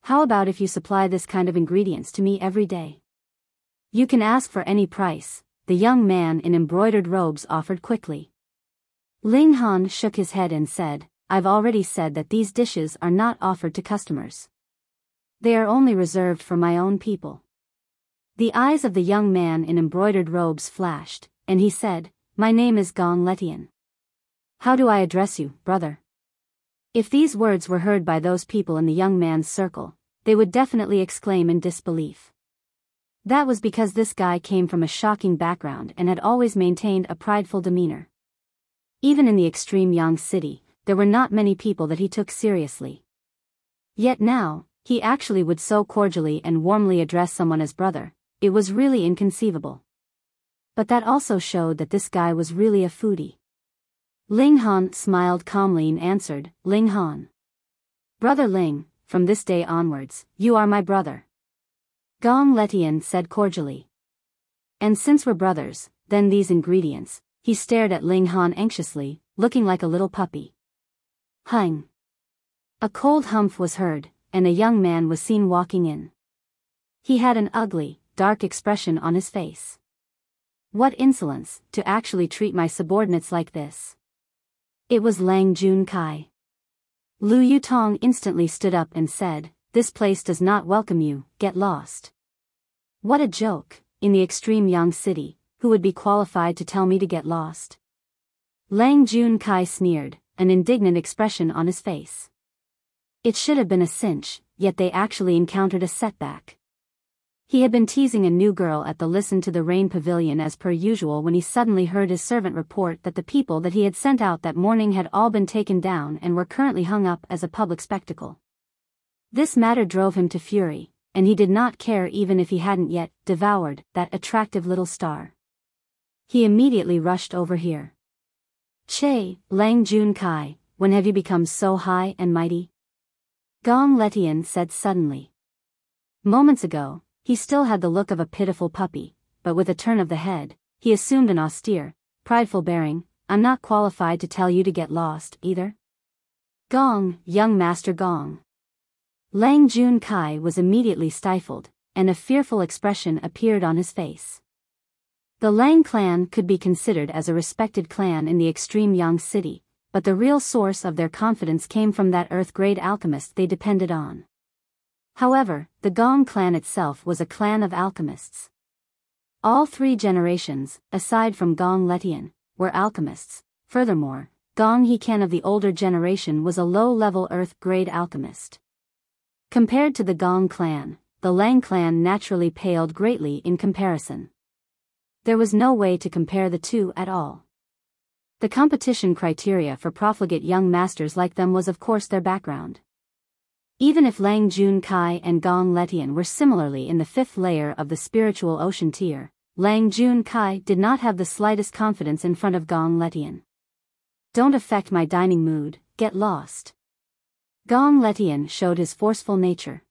How about if you supply this kind of ingredients to me every day? You can ask for any price, the young man in embroidered robes offered quickly. Ling Han shook his head and said, I've already said that these dishes are not offered to customers. They are only reserved for my own people. The eyes of the young man in embroidered robes flashed, and he said, my name is Gong Letian. How do I address you, brother? If these words were heard by those people in the young man's circle, they would definitely exclaim in disbelief. That was because this guy came from a shocking background and had always maintained a prideful demeanor. Even in the extreme young city, there were not many people that he took seriously. Yet now, he actually would so cordially and warmly address someone as brother. It was really inconceivable. But that also showed that this guy was really a foodie. Ling Han smiled calmly and answered, Ling Han. Brother Ling, from this day onwards, you are my brother. Gong Letian said cordially. And since we're brothers, then these ingredients, he stared at Ling Han anxiously, looking like a little puppy. Hung. A cold humph was heard, and a young man was seen walking in. He had an ugly, dark expression on his face. What insolence, to actually treat my subordinates like this. It was Lang Jun Kai. Lu Yutong instantly stood up and said, this place does not welcome you, get lost. What a joke, in the extreme Yang city, who would be qualified to tell me to get lost? Lang Jun Kai sneered, an indignant expression on his face. It should have been a cinch, yet they actually encountered a setback. He had been teasing a new girl at the Listen to the Rain pavilion as per usual when he suddenly heard his servant report that the people that he had sent out that morning had all been taken down and were currently hung up as a public spectacle. This matter drove him to fury, and he did not care even if he hadn't yet devoured that attractive little star. He immediately rushed over here. Che, Lang Jun Kai, when have you become so high and mighty? Gong Letian said suddenly. Moments ago, he still had the look of a pitiful puppy, but with a turn of the head, he assumed an austere, prideful bearing. I'm not qualified to tell you to get lost, either. Gong, young Master Gong. Lang Jun Kai was immediately stifled, and a fearful expression appeared on his face. The Lang clan could be considered as a respected clan in the extreme Yang city, but the real source of their confidence came from that earth-grade alchemist they depended on. However, the Gong clan itself was a clan of alchemists. All 3 generations, aside from Gong Letian, were alchemists. Furthermore, Gong Hekan of the older generation was a low-level earth-grade alchemist. Compared to the Gong clan, the Lang clan naturally paled greatly in comparison. There was no way to compare the two at all. The competition criteria for profligate young masters like them was of course their background. Even if Lang Junkai and Gong Letian were similarly in the fifth layer of the spiritual ocean tier, Lang Junkai did not have the slightest confidence in front of Gong Letian. Don't affect my dining mood, get lost. Gong Letian showed his forceful nature.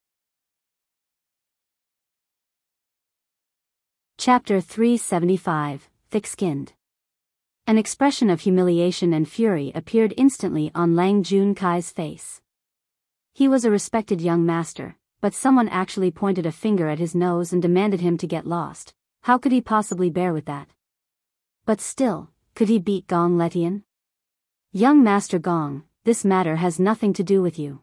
Chapter 375, Thick-Skinned. An expression of humiliation and fury appeared instantly on Lang Junkai's face. He was a respected young master, but someone actually pointed a finger at his nose and demanded him to get lost. How could he possibly bear with that? But still, could he beat Gong Letian? Young Master Gong, this matter has nothing to do with you.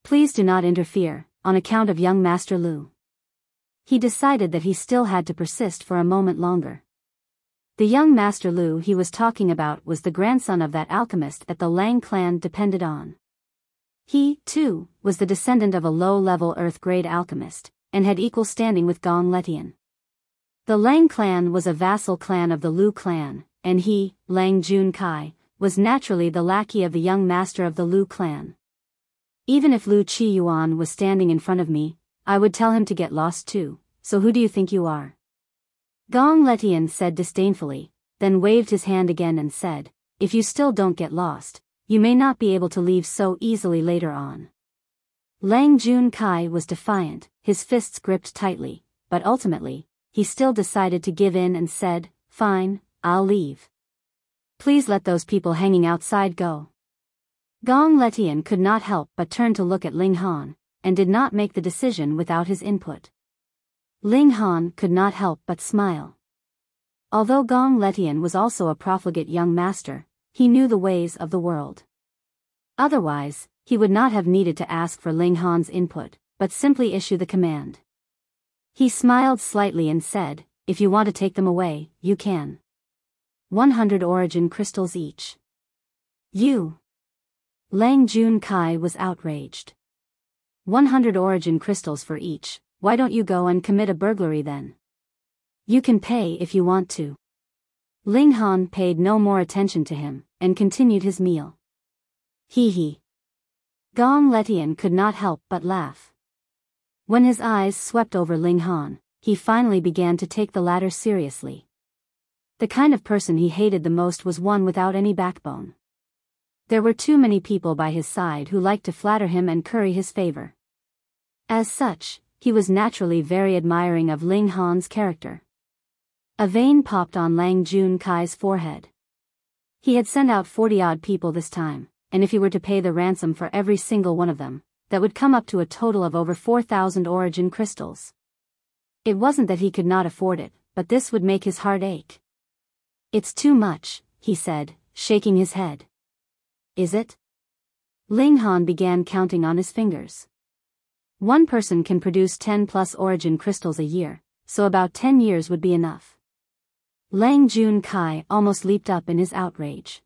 Please do not interfere, on account of young Master Lu. He decided that he still had to persist for a moment longer. The young Master Lu he was talking about was the grandson of that alchemist that the Lang clan depended on. He, too, was the descendant of a low-level earth-grade alchemist, and had equal standing with Gong Letian. The Lang clan was a vassal clan of the Lu clan, and he, Lang Junkai, was naturally the lackey of the young master of the Lu clan. Even if Lu Qiyuan was standing in front of me, I would tell him to get lost too, so who do you think you are? Gong Letian said disdainfully, then waved his hand again and said, if you still don't get lost, you may not be able to leave so easily later on. Lang Junkai was defiant, his fists gripped tightly, but ultimately, he still decided to give in and said, fine, I'll leave. Please let those people hanging outside go. Gong Letian could not help but turn to look at Ling Han, and did not make the decision without his input. Ling Han could not help but smile. Although Gong Letian was also a profligate young master, he knew the ways of the world. Otherwise, he would not have needed to ask for Ling Han's input, but simply issue the command. He smiled slightly and said, if you want to take them away, you can. 100 origin crystals each. You. Lang Junkai was outraged. 100 origin crystals for each, why don't you go and commit a burglary then? You can pay if you want to. Ling Han paid no more attention to him, and continued his meal. Hee hee. Gong Letian could not help but laugh. When his eyes swept over Ling Han, he finally began to take the latter seriously. The kind of person he hated the most was one without any backbone. There were too many people by his side who liked to flatter him and curry his favor. As such, he was naturally very admiring of Ling Han's character. A vein popped on Lang Junkai's forehead. He had sent out 40-odd people this time, and if he were to pay the ransom for every single one of them, that would come up to a total of over 4,000 origin crystals. It wasn't that he could not afford it, but this would make his heart ache. It's too much, he said, shaking his head. Is it? Ling Han began counting on his fingers. One person can produce 10+ origin crystals a year, so about 10 years would be enough. Lang Junkai almost leaped up in his outrage.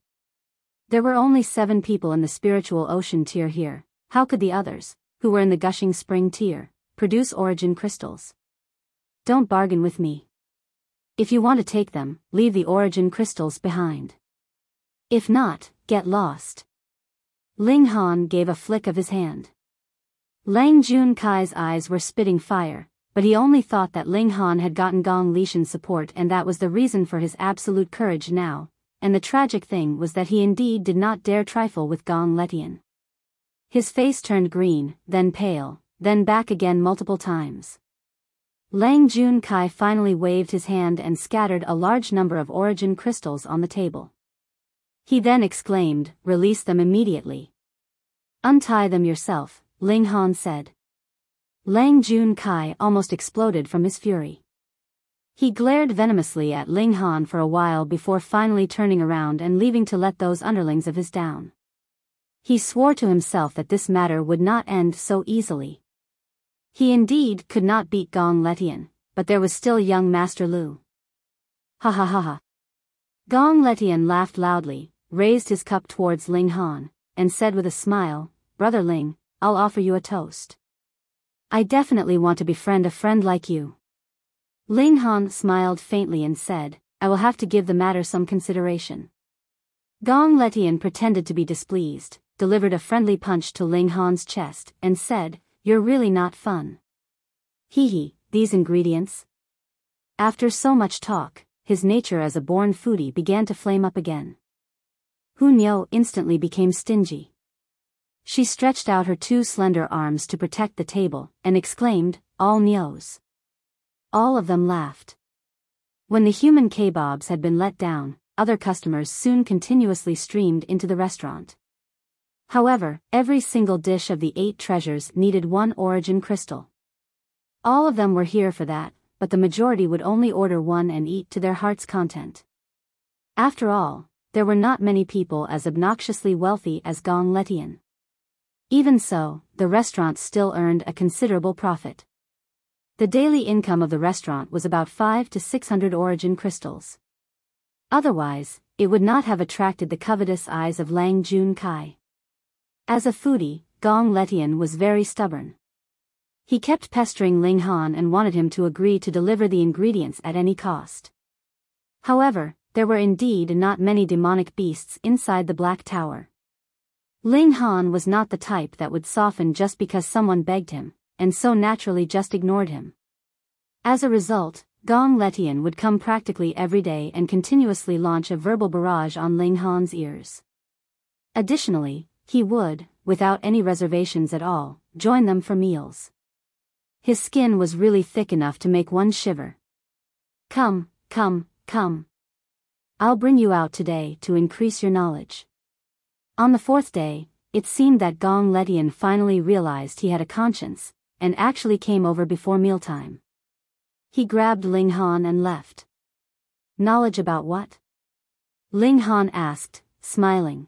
There were only 7 people in the spiritual ocean tier here, how could the others, who were in the gushing spring tier, produce origin crystals? Don't bargain with me. If you want to take them, leave the origin crystals behind. If not, get lost. Ling Han gave a flick of his hand. Lang Junkai's eyes were spitting fire, but he only thought that Ling Han had gotten Gong Letian's support and that was the reason for his absolute courage now, and the tragic thing was that he indeed did not dare trifle with Gong Letian. His face turned green, then pale, then back again multiple times. Lang Junkai finally waved his hand and scattered a large number of origin crystals on the table. He then exclaimed, release them immediately. Untie them yourself, Ling Han said. Lang Junkai almost exploded from his fury. He glared venomously at Ling Han for a while before finally turning around and leaving to let those underlings of his down. He swore to himself that this matter would not end so easily. He indeed could not beat Gong Letian, but there was still young Master Lu. Ha ha ha ha. Gong Letian laughed loudly, raised his cup towards Ling Han, and said with a smile, "Brother Ling, I'll offer you a toast. I definitely want to befriend a friend like you." Ling Han smiled faintly and said, "I will have to give the matter some consideration." Gong Letian pretended to be displeased, delivered a friendly punch to Ling Han's chest, and said, "You're really not fun. Hee, these ingredients?" After so much talk, his nature as a born foodie began to flame up again. Hu Niu instantly became stingy. She stretched out her two slender arms to protect the table, and exclaimed, "All Nius." All of them laughed. When the human kebabs had been let down, other customers soon continuously streamed into the restaurant. However, every single dish of the 8 treasures needed one origin crystal. All of them were here for that, but the majority would only order one and eat to their heart's content. After all, there were not many people as obnoxiously wealthy as Gong Letian. Even so, the restaurant still earned a considerable profit. The daily income of the restaurant was about 500 to 600 origin crystals. Otherwise, it would not have attracted the covetous eyes of Lang Jun Kai. As a foodie, Gong Letian was very stubborn. He kept pestering Ling Han and wanted him to agree to deliver the ingredients at any cost. However, there were indeed not many demonic beasts inside the Black Tower. Ling Han was not the type that would soften just because someone begged him, and so naturally just ignored him. As a result, Gong Letian would come practically every day and continuously launch a verbal barrage on Ling Han's ears. Additionally, he would, without any reservations at all, join them for meals. His skin was really thick enough to make one shiver. "Come, come, come. I'll bring you out today to increase your knowledge." On the 4th day, it seemed that Gong Letian finally realized he had a conscience, and actually came over before mealtime. He grabbed Ling Han and left. "Knowledge about what?" Ling Han asked, smiling.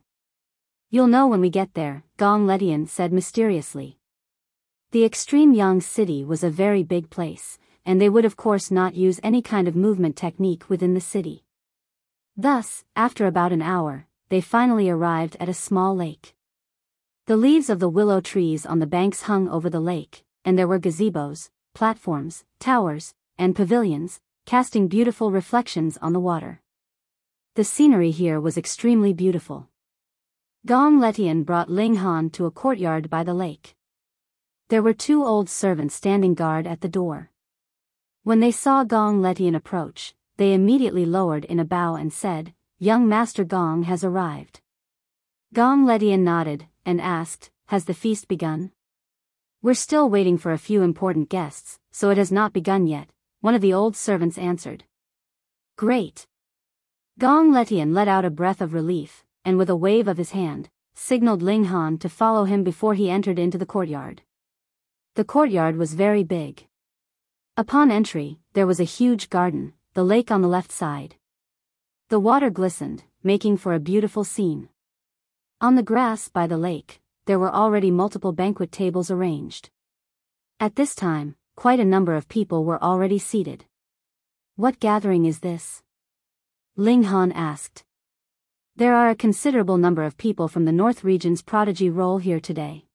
"You'll know when we get there," Gong Letian said mysteriously. The Extreme Yang City was a very big place, and they would of course not use any kind of movement technique within the city. Thus, after about an hour, they finally arrived at a small lake. The leaves of the willow trees on the banks hung over the lake, and there were gazebos, platforms, towers, and pavilions, casting beautiful reflections on the water. The scenery here was extremely beautiful. Gong Letian brought Ling Han to a courtyard by the lake. There were 2 old servants standing guard at the door. When they saw Gong Letian approach, they immediately lowered in a bow and said, "Young Master Gong has arrived." Gong Letian nodded, and asked, "Has the feast begun?" "We're still waiting for a few important guests, so it has not begun yet," one of the old servants answered. "Great." Gong Letian let out a breath of relief, and with a wave of his hand, signaled Ling Han to follow him before he entered into the courtyard. The courtyard was very big. Upon entry, there was a huge garden, the lake on the left side. The water glistened, making for a beautiful scene. On the grass by the lake, there were already multiple banquet tables arranged. At this time, quite a number of people were already seated. "What gathering is this?" Ling Han asked. "There are a considerable number of people from the North region's Prodigy role here today.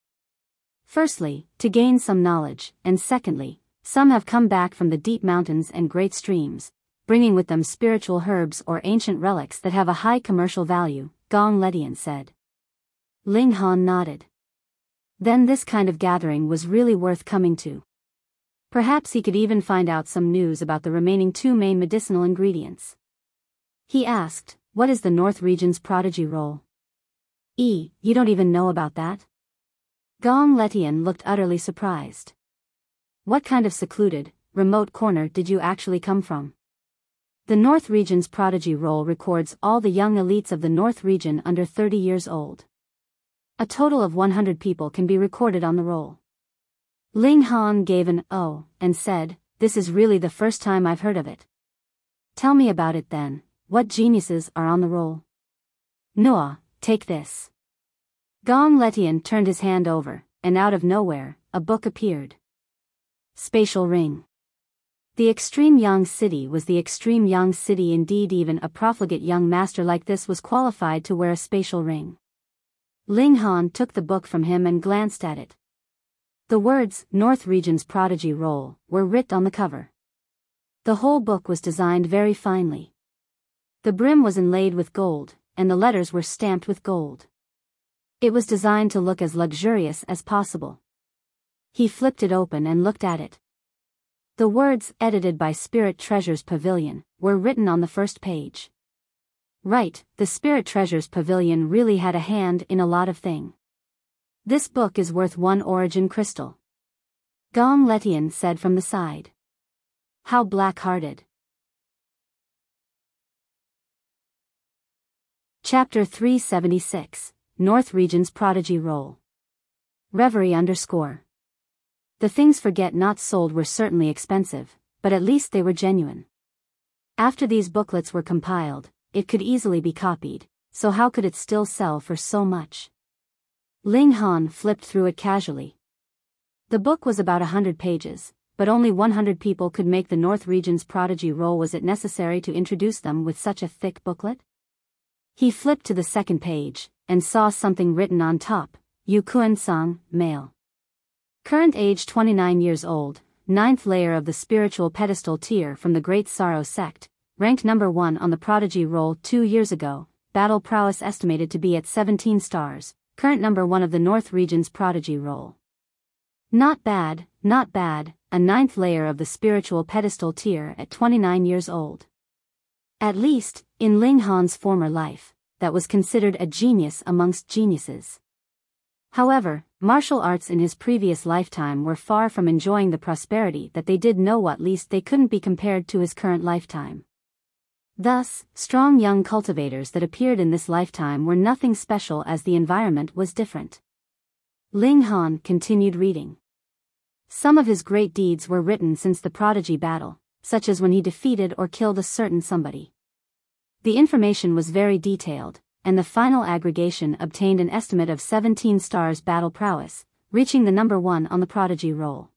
Firstly, to gain some knowledge, and secondly, some have come back from the deep mountains and great streams, bringing with them spiritual herbs or ancient relics that have a high commercial value," Gong Letian said. Ling Han nodded. Then this kind of gathering was really worth coming to. Perhaps he could even find out some news about the remaining 2 main medicinal ingredients. He asked, "What is the North region's Prodigy role?" You don't even know about that?" Gong Letian looked utterly surprised. "What kind of secluded, remote corner did you actually come from?" The North region's Prodigy role records all the young elites of the North region under 30 years old. A total of 100 people can be recorded on the roll. Ling Han gave an "oh" and said, "This is really the first time I've heard of it." "Tell me about it then. What geniuses are on the roll?" "Noah, take this." Gong Letian turned his hand over, and out of nowhere, a book appeared. Spatial Ring. The extreme Yang city was the extreme Yang city indeed. Even a profligate young master like this was qualified to wear a spatial ring. Ling Han took the book from him and glanced at it. The words, North Region's Prodigy Roll, were writ on the cover. The whole book was designed very finely. The brim was inlaid with gold, and the letters were stamped with gold. It was designed to look as luxurious as possible. He flipped it open and looked at it. The words, edited by Spirit Treasures Pavilion, were written on the first page. Right, the Spirit Treasures Pavilion really had a hand in a lot of things. This book is worth 1 origin crystal. Gong Letian said from the side. How black-hearted. Chapter 376, North Region's Prodigy Roll. Reverie _ The things Forget Not sold were certainly expensive, but at least they were genuine. After these booklets were compiled, it could easily be copied, so how could it still sell for so much? Ling Han flipped through it casually. The book was about 100 pages, but only 100 people could make the North Region's Prodigy Roll. Was it necessary to introduce them with such a thick booklet? He flipped to the second page, and saw something written on top, Yu Kuan Song, male. Current age 29 years old, 9th layer of the spiritual pedestal tier from the Great Sorrow sect, ranked number 1 on the Prodigy Roll 2 years ago, battle prowess estimated to be at 17 stars, current number 1 of the North Region's Prodigy Roll. Not bad, not bad, a 9th layer of the spiritual pedestal tier at 29 years old. At least, in Ling Han's former life, that was considered a genius amongst geniuses. However, martial arts in his previous lifetime were far from enjoying the prosperity that they did know. At least they couldn't be compared to his current lifetime. Thus, strong young cultivators that appeared in this lifetime were nothing special as the environment was different. Ling Han continued reading. Some of his great deeds were written since the Prodigy battle, such as when he defeated or killed a certain somebody. The information was very detailed, and the final aggregation obtained an estimate of 17 stars battle prowess, reaching the number 1 on the Prodigy Roll.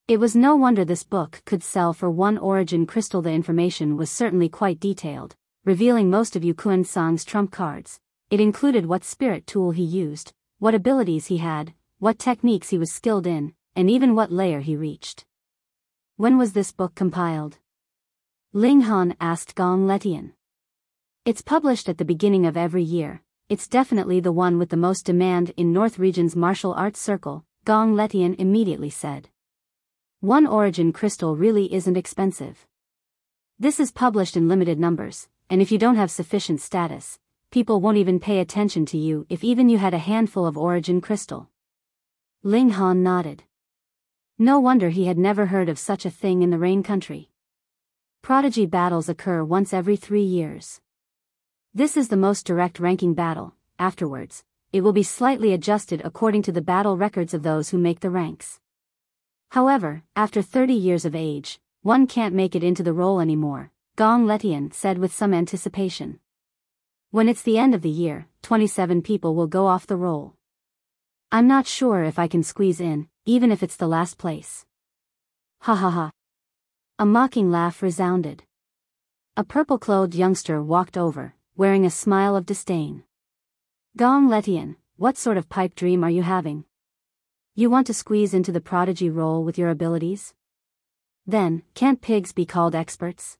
It was no wonder this book could sell for 1 origin crystal. The information was certainly quite detailed, revealing most of Yu Kuan Song's trump cards. It included what spirit tool he used, what abilities he had, what techniques he was skilled in, and even what layer he reached. When was this book compiled? Ling Han asked Gong Letian. It's published at the beginning of every year. It's definitely the one with the most demand in North Region's martial arts circle, Gong Letian immediately said. 1 origin crystal really isn't expensive. This is published in limited numbers, and if you don't have sufficient status, people won't even pay attention to you if even you had a handful of origin crystal. Ling Han nodded. No wonder he had never heard of such a thing in the Rain country. Prodigy battles occur once every 3 years. This is the most direct ranking battle. Afterwards, it will be slightly adjusted according to the battle records of those who make the ranks. However, after 30 years of age, one can't make it into the roll anymore, Gong Letian said with some anticipation. When it's the end of the year, 27 people will go off the roll. I'm not sure if I can squeeze in, even if it's the last place. Ha ha ha. A mocking laugh resounded. A purple-clothed youngster walked over, wearing a smile of disdain. Gong Letian, what sort of pipe dream are you having? You want to squeeze into the Prodigy Roll with your abilities? Then, can't pigs be called experts?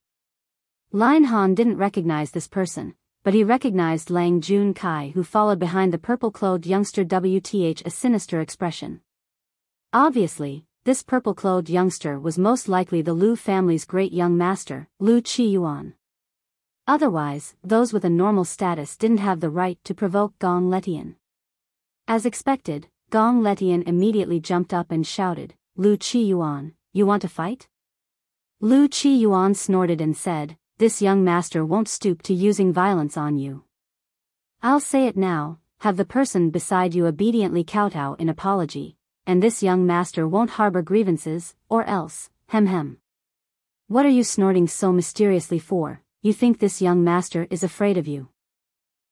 Ling Han didn't recognize this person, but he recognized Lang Jun Kai, who followed behind the purple-clothed youngster with a sinister expression. Obviously, this purple-clothed youngster was most likely the Lu family's great young master, Lu Qiyuan. Otherwise, those with a normal status didn't have the right to provoke Gong Letian. As expected, Gong Letian immediately jumped up and shouted, Lu Qiyuan, you want to fight? Lu Qiyuan snorted and said, this young master won't stoop to using violence on you. I'll say it now, have the person beside you obediently kowtow in apology, and this young master won't harbor grievances, or else, hem. What are you snorting so mysteriously for? You think this young master is afraid of you?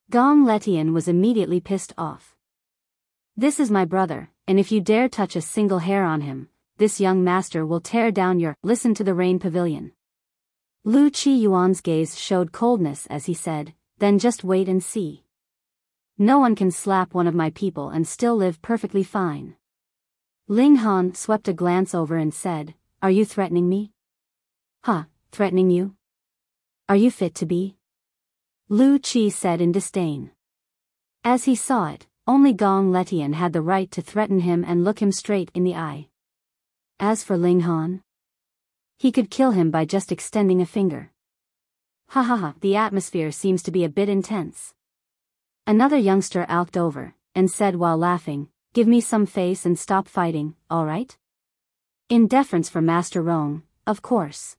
Gong Letian was immediately pissed off. This is my brother, and if you dare touch a single hair on him, this young master will tear down your Listen to the Rain pavilion. Lu Qiyuan's gaze showed coldness as he said, then just wait and see. No one can slap one of my people and still live perfectly fine. Ling Han swept a glance over and said, Are you threatening me? Huh, threatening you? Are you fit to be? Lu Qi said in disdain. As he saw it, only Gong Letian had the right to threaten him and look him straight in the eye. As for Ling Han, he could kill him by just extending a finger. Ha ha ha, the atmosphere seems to be a bit intense. Another youngster alked over, and said while laughing, Give me some face and stop fighting, alright? In deference for Master Rong, of course.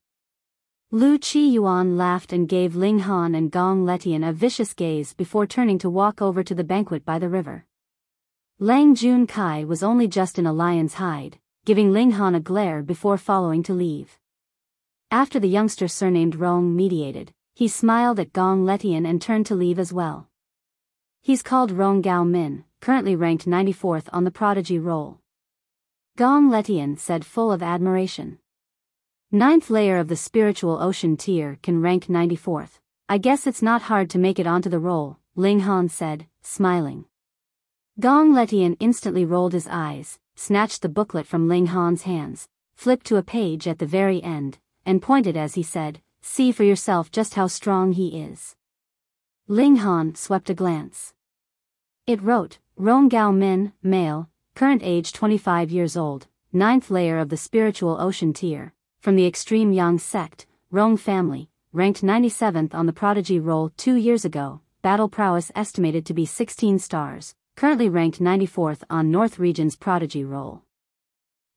Lu Qiyuan laughed and gave Ling Han and Gong Letian a vicious gaze before turning to walk over to the banquet by the river. Lang Jun Kai was only just in a lion's hide, giving Ling Han a glare before following to leave. After the youngster surnamed Rong mediated, he smiled at Gong Letian and turned to leave as well. He's called Rong Gao Min, currently ranked 94th on the Prodigy roll. Gong Letian said full of admiration. 9th layer of the spiritual ocean tier can rank 94th. I guess it's not hard to make it onto the roll, Ling Han said, smiling. Gong Letian instantly rolled his eyes, snatched the booklet from Ling Han's hands, flipped to a page at the very end, and pointed as he said, See for yourself just how strong he is. Ling Han swept a glance. It wrote, Rong Gao Min, male, current age 25 years old, 9th layer of the spiritual ocean tier, from the extreme Yang sect, Rong family, ranked 97th on the Prodigy roll 2 years ago, battle prowess estimated to be 16 stars, currently ranked 94th on North Region's Prodigy roll.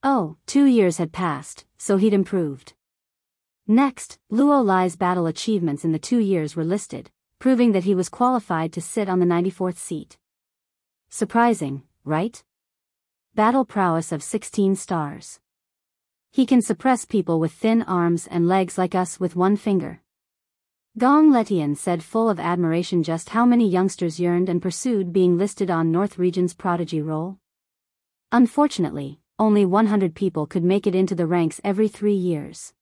Oh, 2 years had passed, so he'd improved. Next, Luo Lai's battle achievements in the 2 years were listed, proving that he was qualified to sit on the 94th seat. Surprising, right? Battle prowess of 16 stars. He can suppress people with thin arms and legs like us with one finger. Gong Letian said full of admiration just how many youngsters yearned and pursued being listed on North Region's Prodigy roll. Unfortunately, only 100 people could make it into the ranks every 3 years.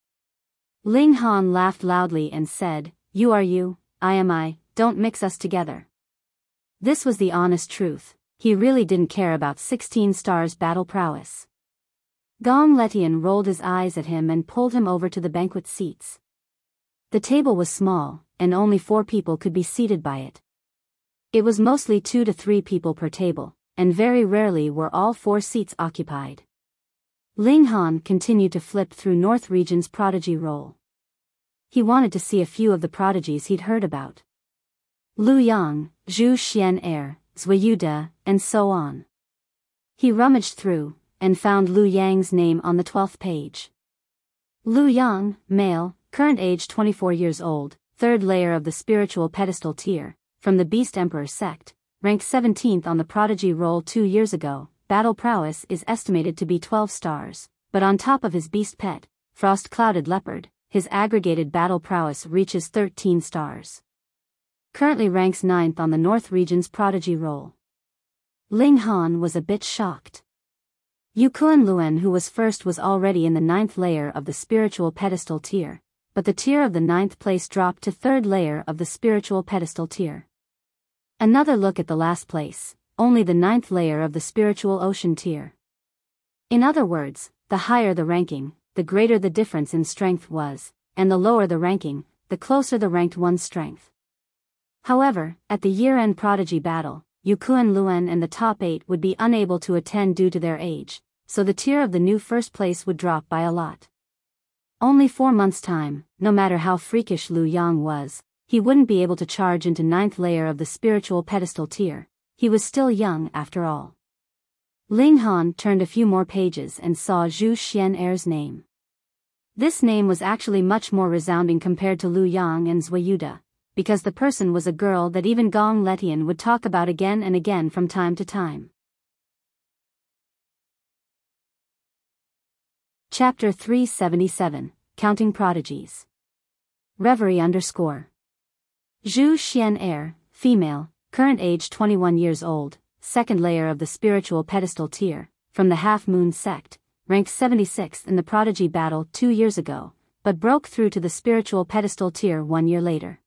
Ling Han laughed loudly and said, You are you, I am I, don't mix us together. This was the honest truth, he really didn't care about 16 stars battle prowess. Gong Letian rolled his eyes at him and pulled him over to the banquet seats. The table was small, and only 4 people could be seated by it. It was mostly 2 to 3 people per table, and very rarely were all 4 seats occupied. Ling Han continued to flip through North Region's Prodigy roll. He wanted to see a few of the prodigies he'd heard about. Lu Yang, Zhu Xuan Er, Zui De, and so on. He rummaged through, and found Lu Yang's name on the 12th page. Lu Yang, male, current age 24 years old, 3rd layer of the spiritual pedestal tier, from the Beast Emperor sect, ranked 17th on the Prodigy roll 2 years ago, battle prowess is estimated to be 12 stars, but on top of his beast pet, Frost-Clouded Leopard, his aggregated battle prowess reaches 13 stars. Currently ranks 9th on the North Region's Prodigy roll. Ling Han was a bit shocked. Yukuan Luen who was first was already in the 9th layer of the spiritual pedestal tier, but the tier of the 9th place dropped to 3rd layer of the spiritual pedestal tier. Another look at the last place, only the 9th layer of the spiritual ocean tier. In other words, the higher the ranking, the greater the difference in strength was, and the lower the ranking, the closer the ranked one's strength. However, at the year-end Prodigy battle, Yukuan Luen and the top 8 would be unable to attend due to their age, so the tier of the new first place would drop by a lot. Only 4 months' time, no matter how freakish Lu Yang was, he wouldn't be able to charge into 9th layer of the spiritual pedestal tier. He was still young after all. Ling Han turned a few more pages and saw Zhu Xuan Er's name. This name was actually much more resounding compared to Lu Yang and Zui De, because the person was a girl that even Gong Letian would talk about again and again from time to time. Chapter 377, Counting Prodigies. Reverie _ Zhu Xuan Er, female, current age 21 years old, 2nd layer of the spiritual pedestal tier, from the Half Moon sect, ranked 76th in the Prodigy battle 2 years ago, but broke through to the spiritual pedestal tier 1 year later.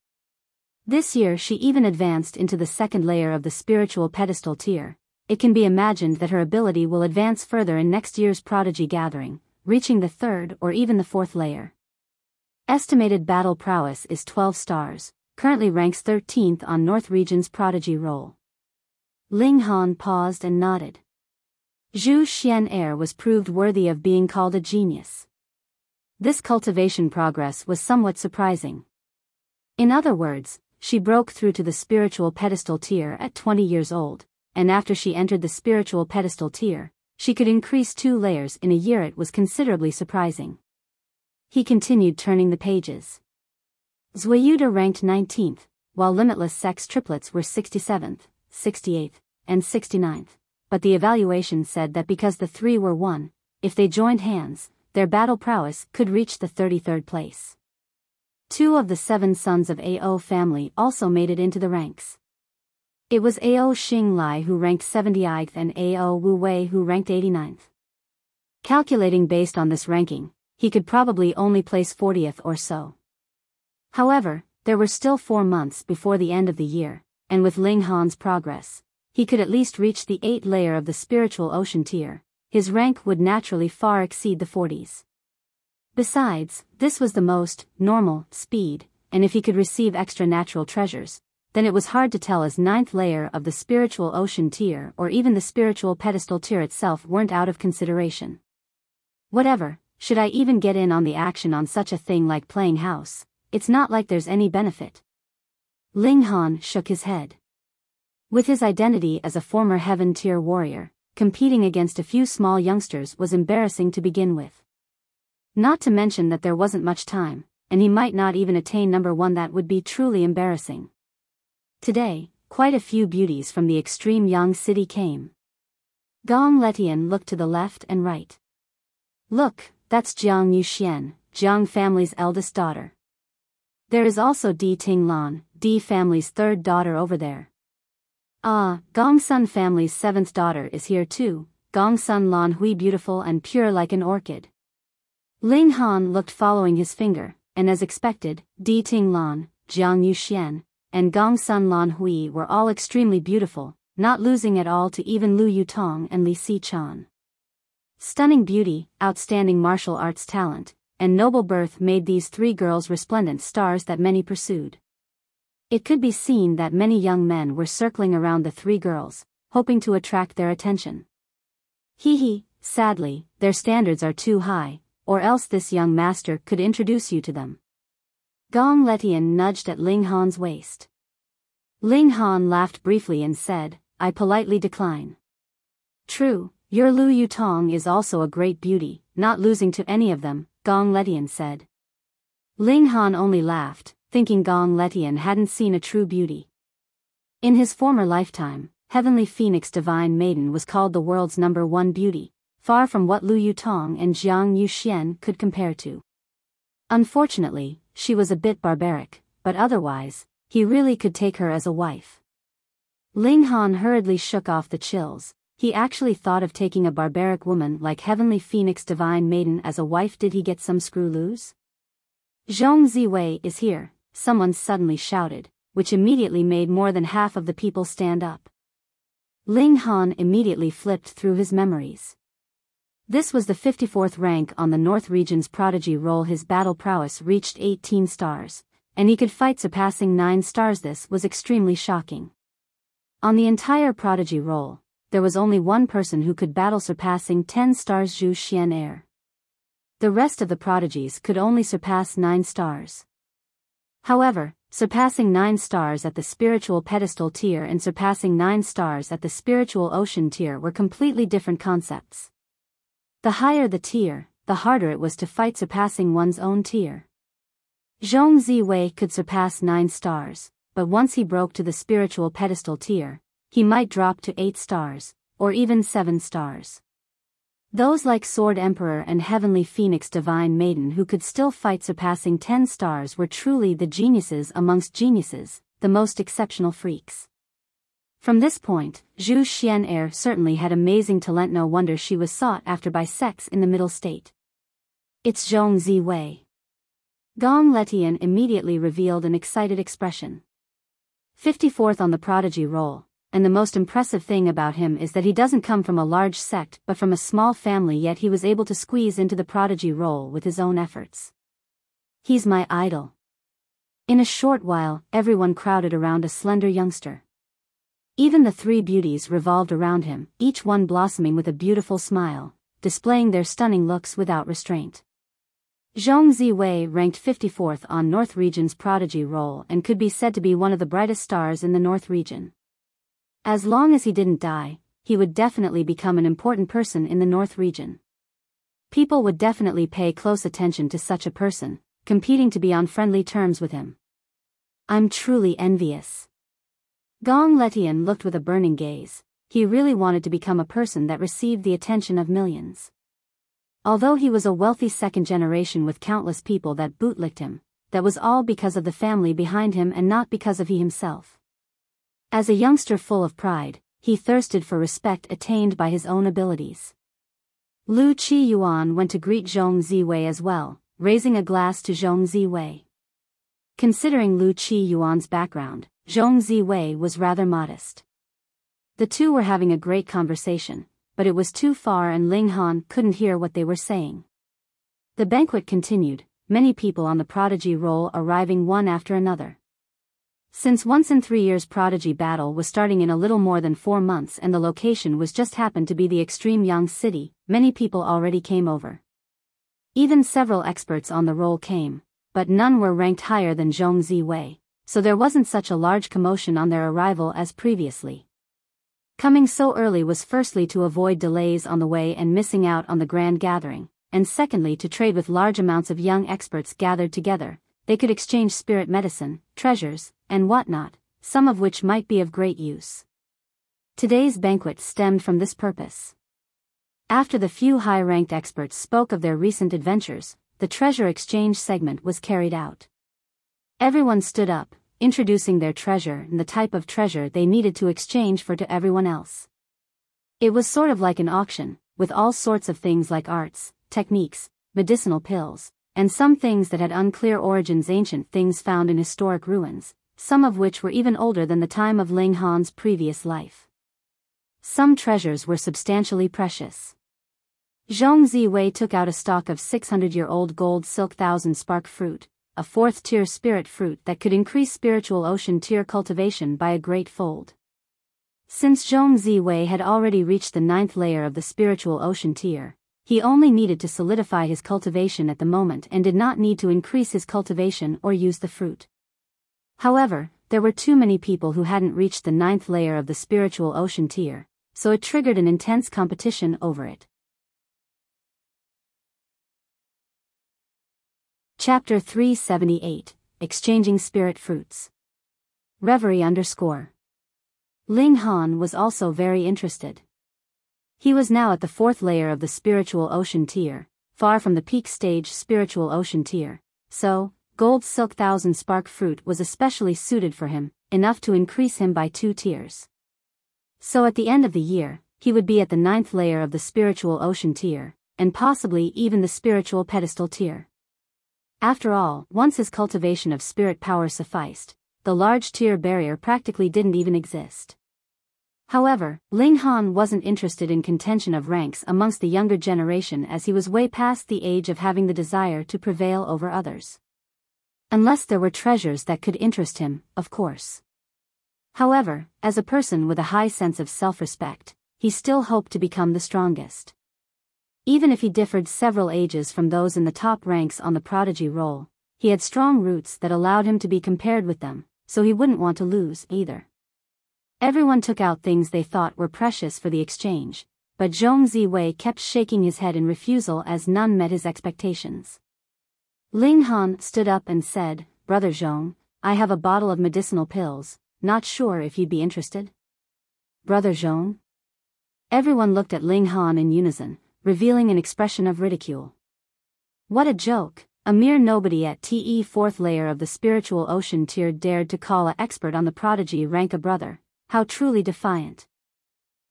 This year she even advanced into the second layer of the spiritual pedestal tier. It can be imagined that her ability will advance further in next year's Prodigy gathering, reaching the third or even the fourth layer. Estimated battle prowess is 12 stars, currently ranks 13th on North Region's Prodigy roll. Ling Han paused and nodded. Zhu Xuan Er was proved worthy of being called a genius. This cultivation progress was somewhat surprising. In other words, she broke through to the spiritual pedestal tier at 20 years old, and after she entered the spiritual pedestal tier, she could increase 2 layers in a year. It was considerably surprising. He continued turning the pages. Zwayuda ranked 19th, while limitless sex triplets were 67th, 68th, and 69th, but the evaluation said that because the 3 were one, if they joined hands, their battle prowess could reach the 33rd place. 2 of the 7 sons of Ao family also made it into the ranks. It was Ao Xinglai who ranked 70th and Ao Wu Wei who ranked 89th. Calculating based on this ranking, he could probably only place 40th or so. However, there were still 4 months before the end of the year, and with Ling Han's progress, he could at least reach the 8th layer of the spiritual ocean tier. His rank would naturally far exceed the 40s. Besides, this was the most normal speed, and if he could receive extra natural treasures, then it was hard to tell as 9th layer of the spiritual ocean tier or even the spiritual pedestal tier itself weren't out of consideration. Whatever, should I even get in on the action on such a thing like playing house? It's not like there's any benefit. Ling Han shook his head. With his identity as a former heaven tier warrior, competing against a few small youngsters was embarrassing to begin with. Not to mention that there wasn't much time, and he might not even attain number 1. That would be truly embarrassing. Today, quite a few beauties from the extreme Yang city came. Gong Letian looked to the left and right. Look, that's Jiang Yuxian, Jiang family's eldest daughter. There is also Di Tinglan, Di family's 3rd daughter over there. Ah, Gong Sun family's 7th daughter is here too, Gong Sun Lan Hui beautiful and pure like an orchid. Ling Han looked following his finger, and as expected, Di Tinglan, Jiang Yuxian, and Gong Sun Lan Hui were all extremely beautiful, not losing at all to even Lu Yutong and Li Si-chan. Stunning beauty, outstanding martial arts talent, and noble birth made these 3 girls resplendent stars that many pursued. It could be seen that many young men were circling around the 3 girls, hoping to attract their attention. Sadly, their standards are too high, or else this young master could introduce you to them. Gong Letian nudged at Ling Han's waist. Ling Han laughed briefly and said, I politely decline. True, your Lu Yutong is also a great beauty, not losing to any of them, Gong Letian said. Ling Han only laughed, thinking Gong Letian hadn't seen a true beauty. In his former lifetime, Heavenly Phoenix Divine Maiden was called the world's number 1 beauty, far from what Lu Yutong and Jiang Yuxian could compare to. Unfortunately, she was a bit barbaric, but otherwise, he really could take her as a wife. Ling Han hurriedly shook off the chills. He actually thought of taking a barbaric woman like Heavenly Phoenix Divine Maiden as a wife. Did he get some screw loose? Zhong Ziwei is here, someone suddenly shouted, which immediately made more than half of the people stand up. Ling Han immediately flipped through his memories. This was the 54th rank on the North Region's Prodigy roll. His battle prowess reached 18 stars, and he could fight surpassing 9 stars. This was extremely shocking. On the entire Prodigy roll, there was only one person who could battle surpassing 10 stars, Zhu Xuan Er. The rest of the Prodigies could only surpass 9 stars. However, surpassing 9 stars at the spiritual pedestal tier and surpassing 9 stars at the spiritual ocean tier were completely different concepts. The higher the tier, the harder it was to fight surpassing one's own tier. Zhong Ziwei could surpass 9 stars, but once he broke to the spiritual pedestal tier, he might drop to 8 stars, or even 7 stars. Those like Sword Emperor and Heavenly Phoenix Divine Maiden who could still fight surpassing 10 stars were truly the geniuses amongst geniuses, the most exceptional freaks. From this point, Zhu Xuan Er certainly had amazing talent, no wonder she was sought after by sects in the middle state. It's Zhong Ziwei. Gong Letian immediately revealed an excited expression. 54th on the Prodigy roll, and the most impressive thing about him is that he doesn't come from a large sect but from a small family, yet he was able to squeeze into the Prodigy roll with his own efforts. He's my idol. In a short while, everyone crowded around a slender youngster. Even the three beauties revolved around him, each one blossoming with a beautiful smile, displaying their stunning looks without restraint. Zhong Ziwei ranked 54th on North Region's Prodigy roll and could be said to be one of the brightest stars in the North Region. As long as he didn't die, he would definitely become an important person in the North Region. People would definitely pay close attention to such a person, competing to be on friendly terms with him. I'm truly envious. Gong Letian looked with a burning gaze. He really wanted to become a person that received the attention of millions. Although he was a wealthy second generation with countless people that bootlicked him, that was all because of the family behind him and not because of he himself. As a youngster full of pride, he thirsted for respect attained by his own abilities. Lu Qiyuan went to greet Zhong Ziwei as well, raising a glass to Zhong Ziwei. Considering Lu Qiyuan's background, Zhong Ziwei was rather modest. The two were having a great conversation, but it was too far and Ling Han couldn't hear what they were saying. The banquet continued, many people on the Prodigy roll arriving one after another. Since once in 3 years Prodigy battle was starting in a little more than 4 months and the location was just happened to be the extreme Yang city, many people already came over. Even several experts on the roll came, but none were ranked higher than Zhong Ziwei, so there wasn't such a large commotion on their arrival as previously. Coming so early was firstly to avoid delays on the way and missing out on the grand gathering, and secondly to trade with large amounts of young experts gathered together. They could exchange spirit medicine, treasures, and whatnot, some of which might be of great use. Today's banquet stemmed from this purpose. After the few high-ranked experts spoke of their recent adventures, the treasure exchange segment was carried out. Everyone stood up, introducing their treasure and the type of treasure they needed to exchange for to everyone else. It was sort of like an auction, with all sorts of things like arts, techniques, medicinal pills, and some things that had unclear origins, ancient things found in historic ruins, some of which were even older than the time of Ling Han's previous life. Some treasures were substantially precious. Zhong Ziwei took out a stock of 600-year-old gold silk thousand spark fruit, a 4th-tier spirit fruit that could increase spiritual ocean tier cultivation by a great fold. Since Zhong Ziwei had already reached the 9th layer of the spiritual ocean tier, he only needed to solidify his cultivation at the moment and did not need to increase his cultivation or use the fruit. However, there were too many people who hadn't reached the 9th layer of the spiritual ocean tier, so it triggered an intense competition over it. Chapter 378, Exchanging Spirit Fruits. Reverie _ Ling Han was also very interested. He was now at the 4th layer of the spiritual ocean tier, far from the peak stage spiritual ocean tier, so, gold silk thousand spark fruit was especially suited for him, enough to increase him by 2 tiers. So at the end of the year, he would be at the 9th layer of the spiritual ocean tier, and possibly even the spiritual pedestal tier. After all, once his cultivation of spirit power sufficed, the large tier barrier practically didn't even exist. However, Ling Han wasn't interested in contention of ranks amongst the younger generation as he was way past the age of having the desire to prevail over others. Unless there were treasures that could interest him, of course. However, as a person with a high sense of self-respect, he still hoped to become the strongest. Even if he differed several ages from those in the top ranks on the Prodigy roll, he had strong roots that allowed him to be compared with them, so he wouldn't want to lose either. Everyone took out things they thought were precious for the exchange, but Zhong Ziwei kept shaking his head in refusal as none met his expectations. Ling Han stood up and said, "Brother Zhong, I have a bottle of medicinal pills, not sure if you'd be interested." "Brother Zhong?" Everyone looked at Ling Han in unison, revealing an expression of ridicule. What a joke! A mere nobody at the 4th layer of the spiritual ocean tier dared to call an expert on the Prodigy rank a brother, how truly defiant.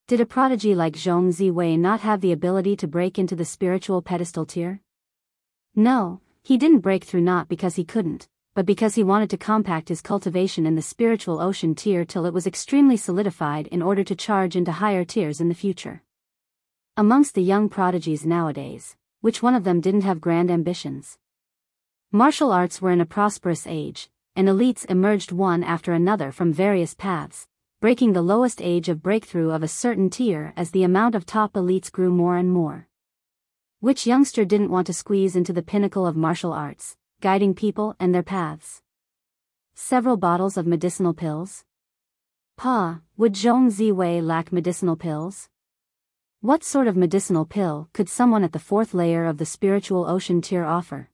Did a prodigy like Zhong Ziwei not have the ability to break into the spiritual pedestal tier? No, he didn't break through not because he couldn't, but because he wanted to compact his cultivation in the spiritual ocean tier till it was extremely solidified in order to charge into higher tiers in the future. Amongst the young prodigies nowadays, which one of them didn't have grand ambitions? Martial arts were in a prosperous age, and elites emerged one after another from various paths, breaking the lowest age of breakthrough of a certain tier as the amount of top elites grew more and more. Which youngster didn't want to squeeze into the pinnacle of martial arts, guiding people and their paths? Several bottles of medicinal pills? Would Zhong Ziwei lack medicinal pills? What sort of medicinal pill could someone at the fourth layer of the spiritual ocean tier offer?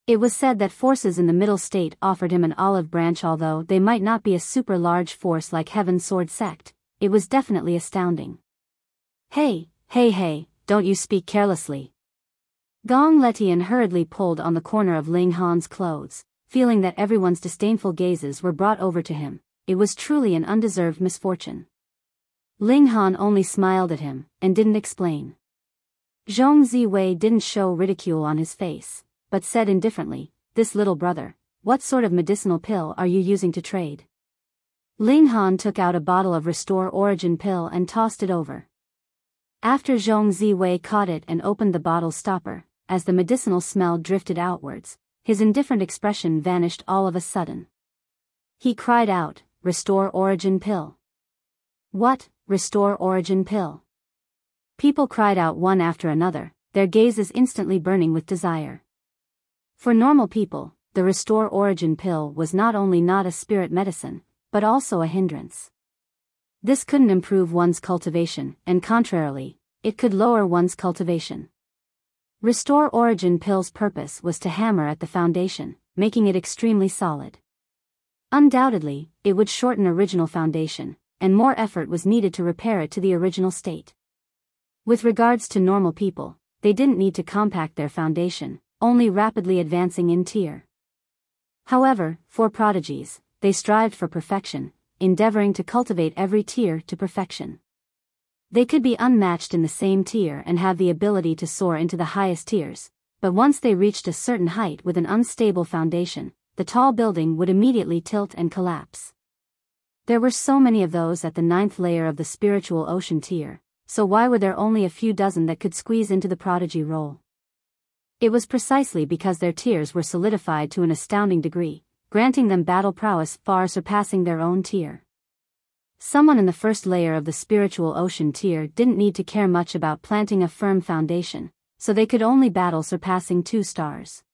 It was said that forces in the middle state offered him an olive branch. Although they might not be a super large force like Heaven's Sword sect, it was definitely astounding. Hey, don't you speak carelessly. Gong Letian hurriedly pulled on the corner of Ling Han's clothes, feeling that everyone's disdainful gazes were brought over to him. It was truly an undeserved misfortune. Ling Han only smiled at him, and didn't explain. Zhong Ziwei didn't show ridicule on his face, but said indifferently, "This little brother, what sort of medicinal pill are you using to trade?" Ling Han took out a bottle of Restore Origin pill and tossed it over. After Zhong Ziwei caught it and opened the bottle's stopper, as the medicinal smell drifted outwards, his indifferent expression vanished all of a sudden. He cried out, "Restore Origin pill." What, Restore Origin pill? People cried out one after another, their gazes instantly burning with desire. For normal people, the Restore Origin pill was not only not a spirit medicine, but also a hindrance. This couldn't improve one's cultivation, and contrarily, it could lower one's cultivation. Restore Origin pill's purpose was to hammer at the foundation, making it extremely solid. Undoubtedly, it would shorten original foundation, and more effort was needed to repair it to the original state. With regards to normal people, they didn't need to compact their foundation, only rapidly advancing in tier. However, for prodigies, they strived for perfection, endeavoring to cultivate every tier to perfection. They could be unmatched in the same tier and have the ability to soar into the highest tiers, but once they reached a certain height with an unstable foundation, the tall building would immediately tilt and collapse. There were so many of those at the 9th layer of the spiritual ocean tier, so why were there only a few dozen that could squeeze into the prodigy role? It was precisely because their tiers were solidified to an astounding degree, granting them battle prowess far surpassing their own tier. Someone in the first layer of the spiritual ocean tier didn't need to care much about planting a firm foundation, so they could only battle surpassing 2 stars.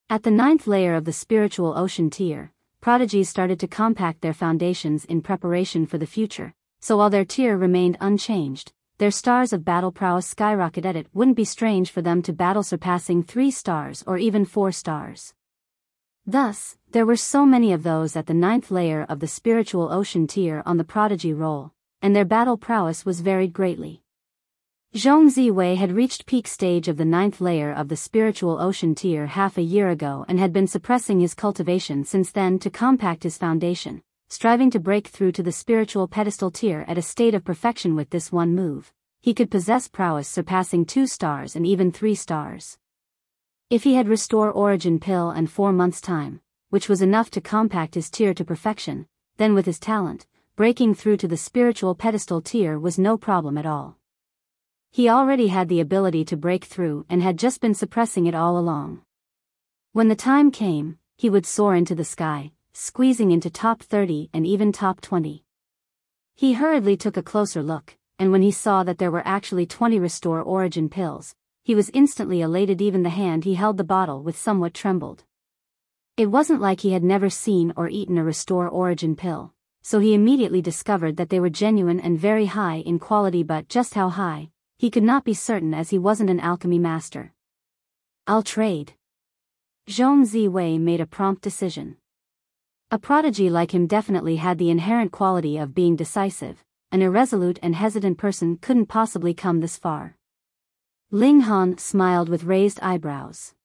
At the 9th layer of the spiritual ocean tier, prodigies started to compact their foundations in preparation for the future, so while their tier remained unchanged, their stars of battle prowess skyrocketed. It wouldn't be strange for them to battle surpassing 3 stars or even 4 stars. Thus, there were so many of those at the 9th layer of the spiritual ocean tier on the prodigy roll, and their battle prowess was varied greatly. Zhong Ziwei had reached peak stage of the 9th layer of the spiritual ocean tier half a year ago and had been suppressing his cultivation since then to compact his foundation, striving to break through to the spiritual pedestal tier at a state of perfection. With this one move, he could possess prowess surpassing 2 stars and even 3 stars. If he had Restore Origin pill and 4 months' time, which was enough to compact his tier to perfection, then with his talent, breaking through to the spiritual pedestal tier was no problem at all. He already had the ability to break through and had just been suppressing it all along. When the time came, he would soar into the sky, squeezing into top 30 and even top 20. He hurriedly took a closer look, and when he saw that there were actually 20 Restore Origin pills, he was instantly elated. Even the hand he held the bottle with somewhat trembled. It wasn't like he had never seen or eaten a Restore Origin pill, so he immediately discovered that they were genuine and very high in quality, but just how high, he could not be certain as he wasn't an alchemy master. "I'll trade." Zhong Ziwei made a prompt decision. A prodigy like him definitely had the inherent quality of being decisive. An irresolute and hesitant person couldn't possibly come this far. Ling Han smiled with raised eyebrows.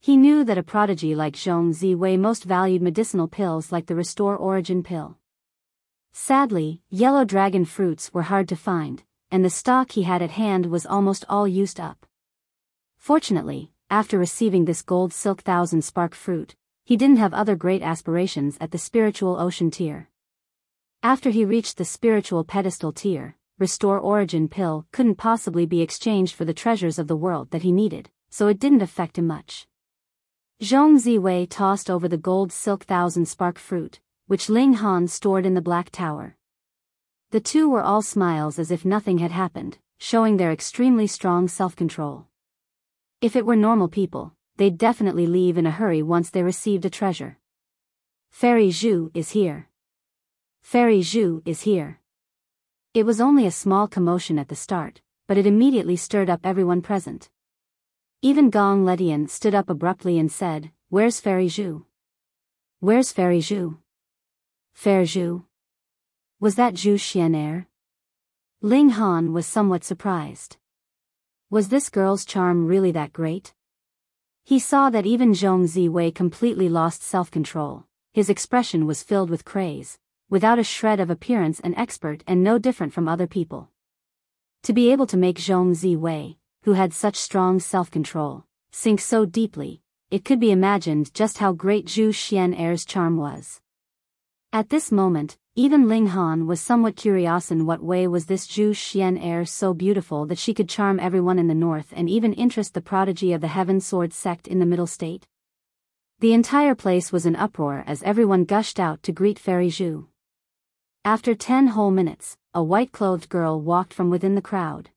He knew that a prodigy like Zhong Ziwei most valued medicinal pills like the Restore Origin pill. Sadly, yellow dragon fruits were hard to find, and the stock he had at hand was almost all used up. Fortunately, after receiving this gold silk thousand spark fruit, he didn't have other great aspirations at the spiritual ocean tier. After he reached the spiritual pedestal tier, Restore Origin pill couldn't possibly be exchanged for the treasures of the world that he needed, so it didn't affect him much. Zhong Ziwei tossed over the gold silk thousand spark fruit, which Ling Han stored in the Black Tower. The two were all smiles as if nothing had happened, showing their extremely strong self-control. If it were normal people, they'd definitely leave in a hurry once they received a treasure. Fairy Zhu is here. Fairy Zhu is here. It was only a small commotion at the start, but it immediately stirred up everyone present. Even Gong Letian stood up abruptly and said, "Where's Fairy Zhu? Where's Fairy Zhu? Fair Zhu? Was that Zhu Xuan Er?" Ling Han was somewhat surprised. Was this girl's charm really that great? He saw that even Zhong Ziwei completely lost self-control. His expression was filled with craze, without a shred of appearance, an expert and no different from other people. To be able to make Zhong Ziwei, who had such strong self-control, sink so deeply, it could be imagined just how great Zhu Xuan Er's charm was. At this moment, even Ling Han was somewhat curious in what way was this Zhu Xuan Er so beautiful that she could charm everyone in the north and even interest the prodigy of the Heaven Sword sect in the Middle State. The entire place was in uproar as everyone gushed out to greet Fairy Zhu. After 10 whole minutes, a white-clothed girl walked from within the crowd.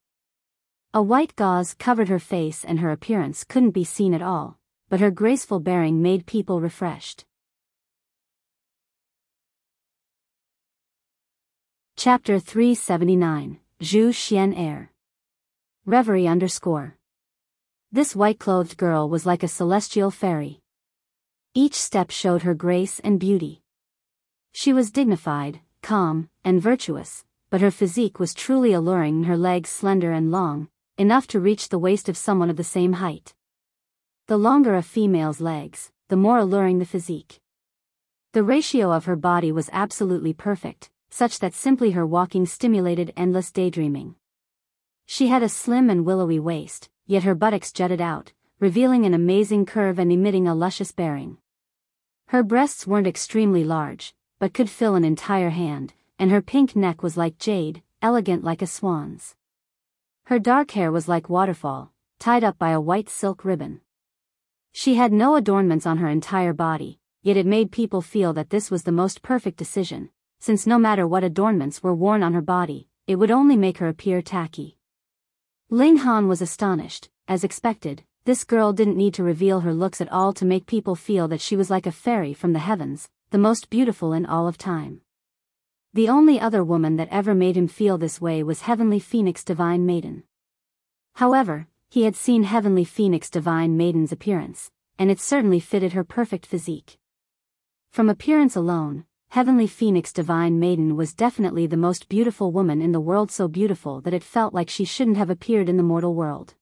A white gauze covered her face and her appearance couldn't be seen at all, but her graceful bearing made people refreshed. Chapter 379, Zhu Xuan Er. Reverie _ This white-clothed girl was like a celestial fairy. Each step showed her grace and beauty. She was dignified, calm, and virtuous, but her physique was truly alluring and her legs slender and long, enough to reach the waist of someone of the same height. The longer a female's legs, the more alluring the physique. The ratio of her body was absolutely perfect, such that simply her walking stimulated endless daydreaming. She had a slim and willowy waist, yet her buttocks jutted out, revealing an amazing curve and emitting a luscious bearing. Her breasts weren't extremely large, but could fill an entire hand, and her pink neck was like jade, elegant like a swan's. Her dark hair was like waterfall, tied up by a white silk ribbon. She had no adornments on her entire body, yet it made people feel that this was the most perfect decision, since no matter what adornments were worn on her body, it would only make her appear tacky. Ling Han was astonished. As expected, this girl didn't need to reveal her looks at all to make people feel that she was like a fairy from the heavens, the most beautiful in all of time. The only other woman that ever made him feel this way was Heavenly Phoenix Divine Maiden. However, he had seen Heavenly Phoenix Divine Maiden's appearance, and it certainly fitted her perfect physique. From appearance alone, Heavenly Phoenix Divine Maiden was definitely the most beautiful woman in the world, so beautiful that it felt like she shouldn't have appeared in the mortal world.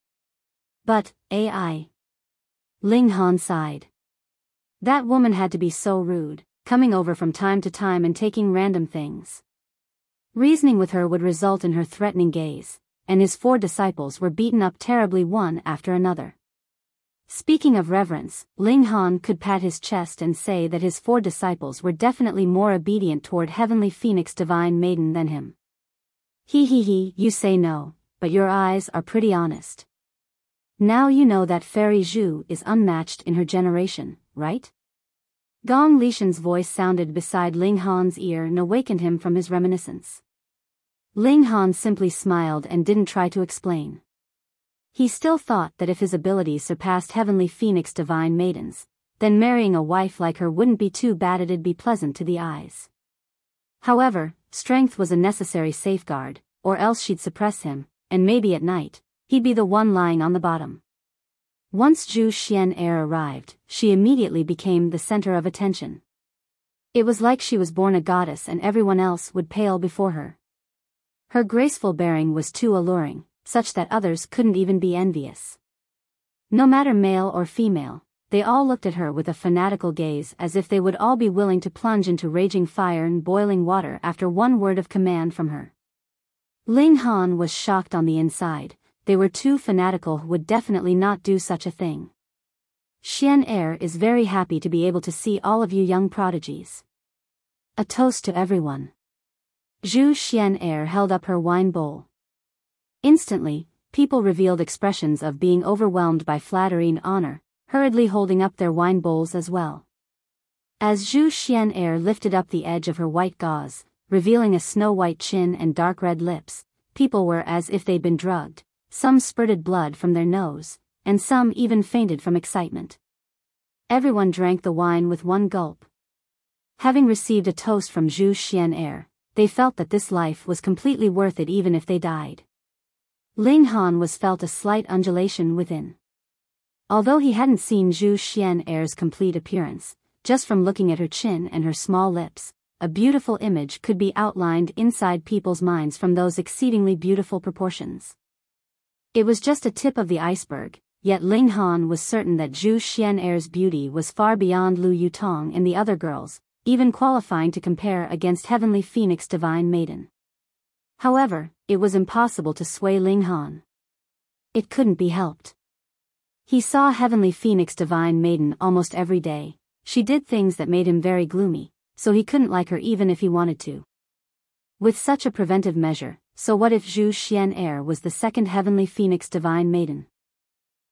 But, AI. Ling Han sighed. That woman had to be so rude, coming over from time to time and taking random things. Reasoning with her would result in her threatening gaze, and his 4 disciples were beaten up terribly one after another. Speaking of reverence, Ling Han could pat his chest and say that his 4 disciples were definitely more obedient toward Heavenly Phoenix Divine Maiden than him. He, you say no, but your eyes are pretty honest. Now you know that Fairy Zhu is unmatched in her generation, right? Gong Letian's voice sounded beside Ling Han's ear and awakened him from his reminiscence. Ling Han simply smiled and didn't try to explain. He still thought that if his abilities surpassed Heavenly Phoenix Divine Maiden's, then marrying a wife like her wouldn't be too bad, it'd be pleasant to the eyes. However, strength was a necessary safeguard, or else she'd suppress him, and maybe at night, he'd be the one lying on the bottom. Once Zhu Xuan Er arrived, she immediately became the center of attention. It was like she was born a goddess and everyone else would pale before her. Her graceful bearing was too alluring, such that others couldn't even be envious. No matter male or female, they all looked at her with a fanatical gaze as if they would all be willing to plunge into raging fire and boiling water after one word of command from her. Ling Han was shocked on the inside. They were too fanatical, who would definitely not do such a thing. Xuan Er is very happy to be able to see all of you young prodigies. A toast to everyone. Zhu Xuan Er held up her wine bowl. Instantly, people revealed expressions of being overwhelmed by flattery and honor, hurriedly holding up their wine bowls as well. As Zhu Xuan Er lifted up the edge of her white gauze, revealing a snow-white chin and dark red lips, people were as if they'd been drugged. Some spurted blood from their nose, and some even fainted from excitement. Everyone drank the wine with one gulp. Having received a toast from Zhu Xuan Er, they felt that this life was completely worth it even if they died. Ling Han was felt a slight undulation within. Although he hadn't seen Zhu Xuan Er's complete appearance, just from looking at her chin and her small lips, a beautiful image could be outlined inside people's minds from those exceedingly beautiful proportions. It was just a tip of the iceberg, yet Ling Han was certain that Zhu Xuan Er's beauty was far beyond Lu Yutong and the other girls, even qualifying to compare against Heavenly Phoenix Divine Maiden. However, it was impossible to sway Ling Han. It couldn't be helped. He saw Heavenly Phoenix Divine Maiden almost every day. She did things that made him very gloomy, so he couldn't like her even if he wanted to. With such a preventive measure, so what if Zhu Xuan Er was the second Heavenly Phoenix Divine Maiden?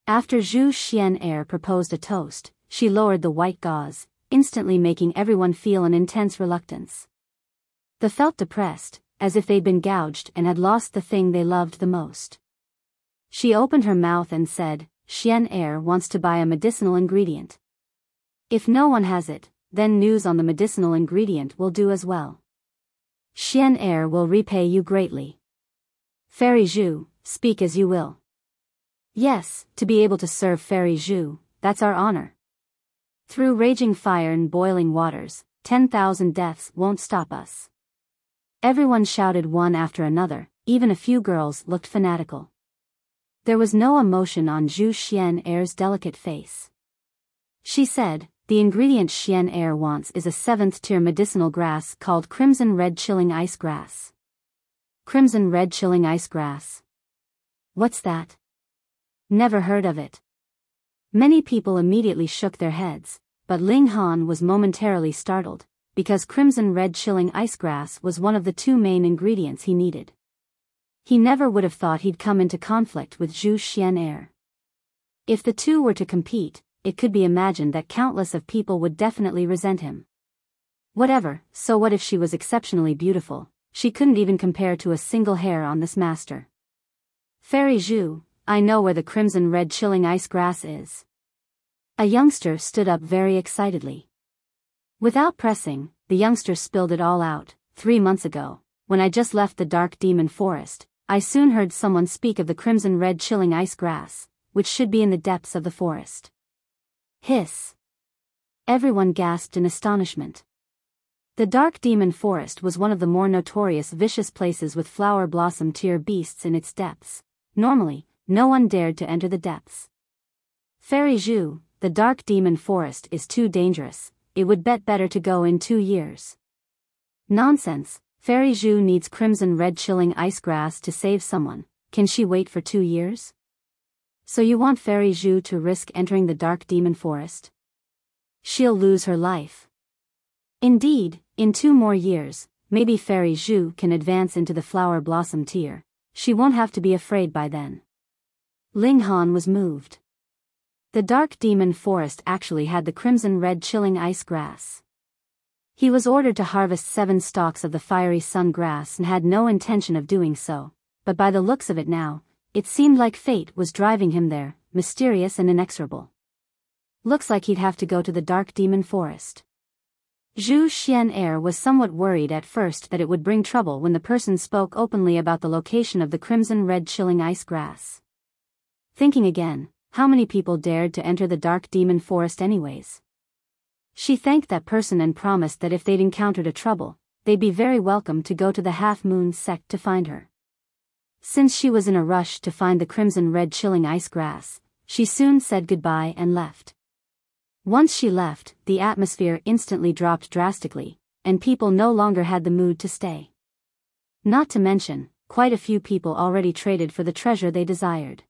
After Zhu Xuan Er proposed a toast, she lowered the white gauze, instantly making everyone feel an intense reluctance. They felt depressed, as if they'd been gouged and had lost the thing they loved the most. She opened her mouth and said, Xuan Er wants to buy a medicinal ingredient. If no one has it, then news on the medicinal ingredient will do as well. Xuan Er will repay you greatly. Fairy Zhu, speak as you will. Yes, to be able to serve Fairy Zhu, that's our honor. Through raging fire and boiling waters, 10,000 deaths won't stop us. Everyone shouted one after another, even a few girls looked fanatical. There was no emotion on Zhu Xuan Er's delicate face. She said, the ingredient Xuan Er wants is a 7th-tier medicinal grass called Crimson Red Chilling Ice Grass. Crimson Red Chilling Ice Grass. What's that? Never heard of it. Many people immediately shook their heads, but Ling Han was momentarily startled, because Crimson Red Chilling Ice Grass was one of the 2 main ingredients he needed. He never would have thought he'd come into conflict with Zhu Xuan Er. If the two were to compete, it could be imagined that countless of people would definitely resent him. Whatever, so what if she was exceptionally beautiful? She couldn't even compare to a single hair on this master. Fairy Zhu, I know where the Crimson Red Chilling Ice Grass is. A youngster stood up very excitedly. Without pressing, the youngster spilled it all out. 3 months ago, when I just left the Dark Demon Forest, I soon heard someone speak of the Crimson Red Chilling Ice Grass, which should be in the depths of the forest. Hiss. Everyone gasped in astonishment. The Dark Demon Forest was one of the more notorious vicious places with flower blossom tier beasts in its depths. Normally, no one dared to enter the depths. Fairy Zhu, the Dark Demon Forest is too dangerous, it would bet better to go in 2 years. Nonsense, Fairy Zhu needs Crimson Red Chilling Ice Grass to save someone, can she wait for 2 years? So you want Fairy Zhu to risk entering the Dark Demon Forest? She'll lose her life. Indeed, in 2 more years, maybe Fairy Zhu can advance into the Flower Blossom tier. She won't have to be afraid by then. Ling Han was moved. The Dark Demon Forest actually had the Crimson Red Chilling Ice Grass. He was ordered to harvest 7 stalks of the fiery sun grass and had no intention of doing so, but by the looks of it now, it seemed like fate was driving him there, mysterious and inexorable. Looks like he'd have to go to the Dark Demon Forest. Zhu Xuan Er was somewhat worried at first that it would bring trouble when the person spoke openly about the location of the Crimson Red Chilling Ice Grass. Thinking again, how many people dared to enter the Dark Demon Forest anyways? She thanked that person and promised that if they'd encountered a trouble, they'd be very welcome to go to the Half Moon sect to find her. Since she was in a rush to find the Crimson Red Chilling Ice Grass, she soon said goodbye and left. Once she left, the atmosphere instantly dropped drastically, and people no longer had the mood to stay. Not to mention, quite a few people already traded for the treasure they desired.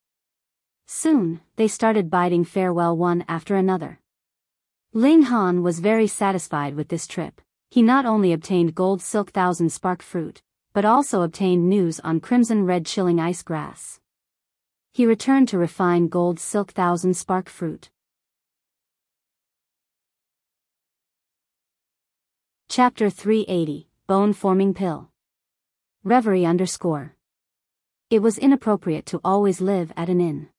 Soon, they started bidding farewell one after another. Ling Han was very satisfied with this trip. He not only obtained gold silk thousand spark fruit, but also obtained news on crimson red chilling ice grass. He returned to refine gold silk thousand spark fruit. Chapter 380, Bone Forming Pill. Reverie _ It was inappropriate to always live at an inn.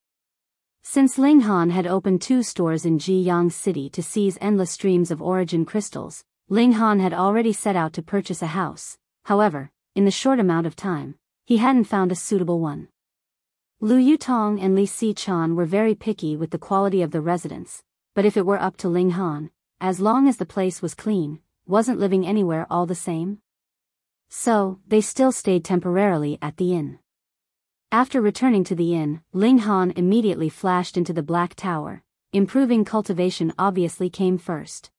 Since Ling Han had opened 2 stores in Jiyang City to seize endless streams of origin crystals, Ling Han had already set out to purchase a house. However, in the short amount of time, he hadn't found a suitable one. Lu Yutong and Li Si-chan were very picky with the quality of the residence, but if it were up to Ling Han, as long as the place was clean, wasn't living anywhere all the same? So, they still stayed temporarily at the inn. After returning to the inn, Ling Han immediately flashed into the Black Tower. Improving cultivation obviously came first.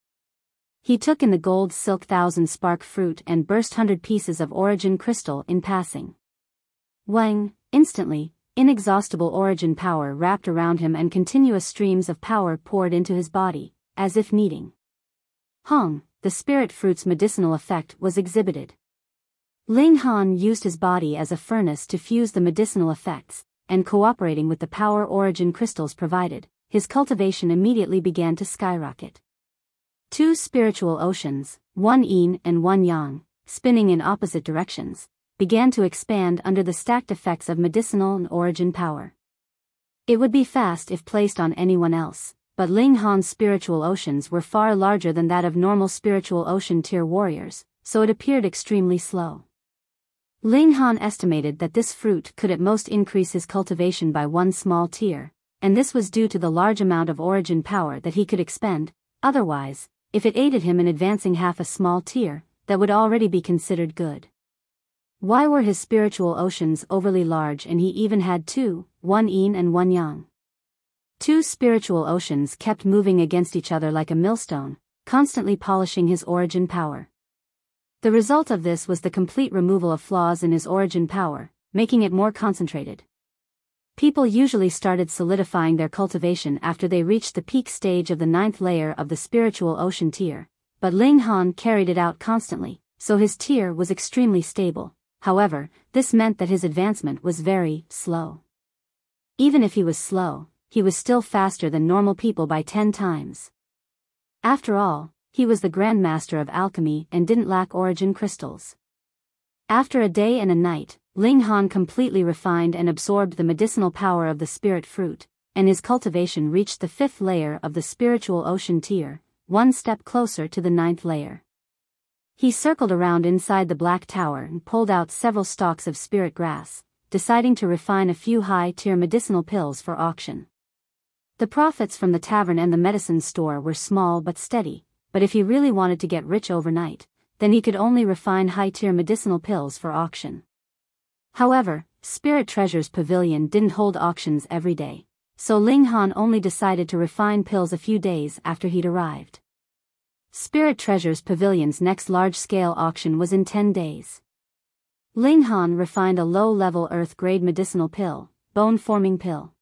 He took in the gold silk thousand spark fruit and burst 100 pieces of origin crystal in passing. Wang, instantly, inexhaustible origin power wrapped around him and continuous streams of power poured into his body, as if kneading. Hong, the spirit fruit's medicinal effect was exhibited. Ling Han used his body as a furnace to fuse the medicinal effects, and cooperating with the power origin crystals provided, his cultivation immediately began to skyrocket. 2 spiritual oceans, one yin and one yang, spinning in opposite directions, began to expand under the stacked effects of medicinal and origin power. It would be fast if placed on anyone else, but Ling Han's spiritual oceans were far larger than that of normal spiritual ocean tier warriors, so it appeared extremely slow. Ling Han estimated that this fruit could at most increase his cultivation by 1 small tier, and this was due to the large amount of origin power that he could expend. Otherwise, if it aided him in advancing half a small tier, that would already be considered good. Why were his spiritual oceans overly large and he even had 2, one yin and one yang? 2 spiritual oceans kept moving against each other like a millstone, constantly polishing his origin power. The result of this was the complete removal of flaws in his origin power, making it more concentrated. People usually started solidifying their cultivation after they reached the peak stage of the 9th layer of the spiritual ocean tier, but Ling Han carried it out constantly, so his tier was extremely stable. However, this meant that his advancement was very slow. Even if he was slow, he was still faster than normal people by 10 times. After all, he was the Grandmaster of Alchemy and didn't lack origin crystals. After a day and a night, Ling Han completely refined and absorbed the medicinal power of the spirit fruit, and his cultivation reached the 5th layer of the spiritual ocean tier, 1 step closer to the 9th layer. He circled around inside the Black Tower and pulled out several stalks of spirit grass, deciding to refine a few high-tier medicinal pills for auction. The profits from the tavern and the medicine store were small but steady, but if he really wanted to get rich overnight, then he could only refine high-tier medicinal pills for auction. However, Spirit Treasure's pavilion didn't hold auctions every day, so Ling Han only decided to refine pills a few days after he'd arrived. Spirit Treasure's pavilion's next large-scale auction was in 10 days. Ling Han refined a low-level earth-grade medicinal pill, bone-forming pill.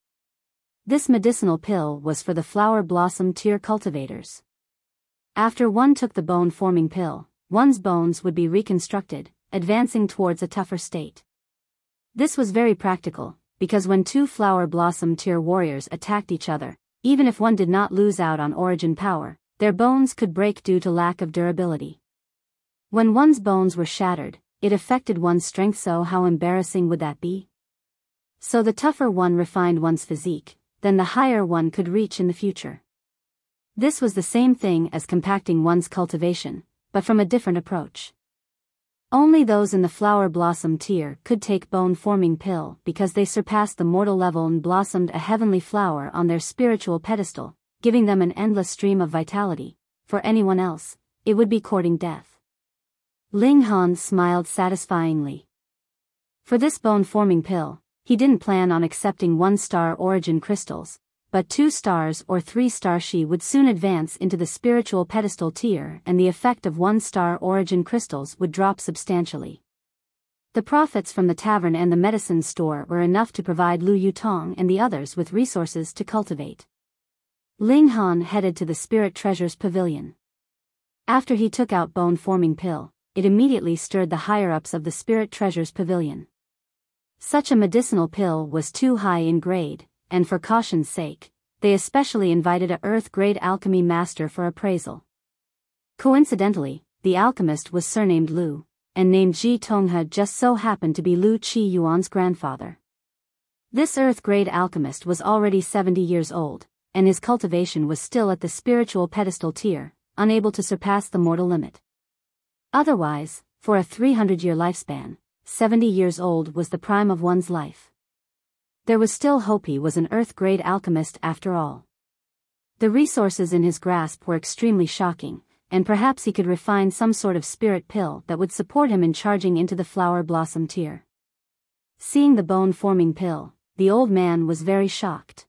This medicinal pill was for the flower blossom tier cultivators. After one took the bone-forming pill, one's bones would be reconstructed, advancing towards a tougher state. This was very practical, because when 2 flower blossom tier warriors attacked each other, even if one did not lose out on origin power, their bones could break due to lack of durability. When one's bones were shattered, it affected one's strength, so how embarrassing would that be? So the tougher one refined one's physique, then the higher one could reach in the future. This was the same thing as compacting one's cultivation, but from a different approach. Only those in the flower blossom tier could take bone-forming pill because they surpassed the mortal level and blossomed a heavenly flower on their spiritual pedestal, giving them an endless stream of vitality. For anyone else, it would be courting death. Ling Han smiled satisfyingly. For this bone-forming pill, he didn't plan on accepting 1-star origin crystals, but 2 stars or 3-star she would soon advance into the spiritual pedestal tier and the effect of 1-star origin crystals would drop substantially. The profits from the tavern and the medicine store were enough to provide Lu Yutong and the others with resources to cultivate. Ling Han headed to the Spirit Treasures Pavilion. After he took out bone-forming pill, it immediately stirred the higher-ups of the Spirit Treasures Pavilion. Such a medicinal pill was too high in grade, and for caution's sake, they especially invited a Earth-grade alchemy master for appraisal. Coincidentally, the alchemist was surnamed Lu, and named Ji Tonghe just so happened to be Lu Qi Yuan's grandfather. This Earth-grade alchemist was already 70 years old, and his cultivation was still at the spiritual pedestal tier, unable to surpass the mortal limit. Otherwise, for a 300-year lifespan, 70 years old was the prime of one's life. There was still hope he was an Earth-grade alchemist after all. The resources in his grasp were extremely shocking, and perhaps he could refine some sort of spirit pill that would support him in charging into the flower blossom tier. Seeing the bone-forming pill, the old man was very shocked.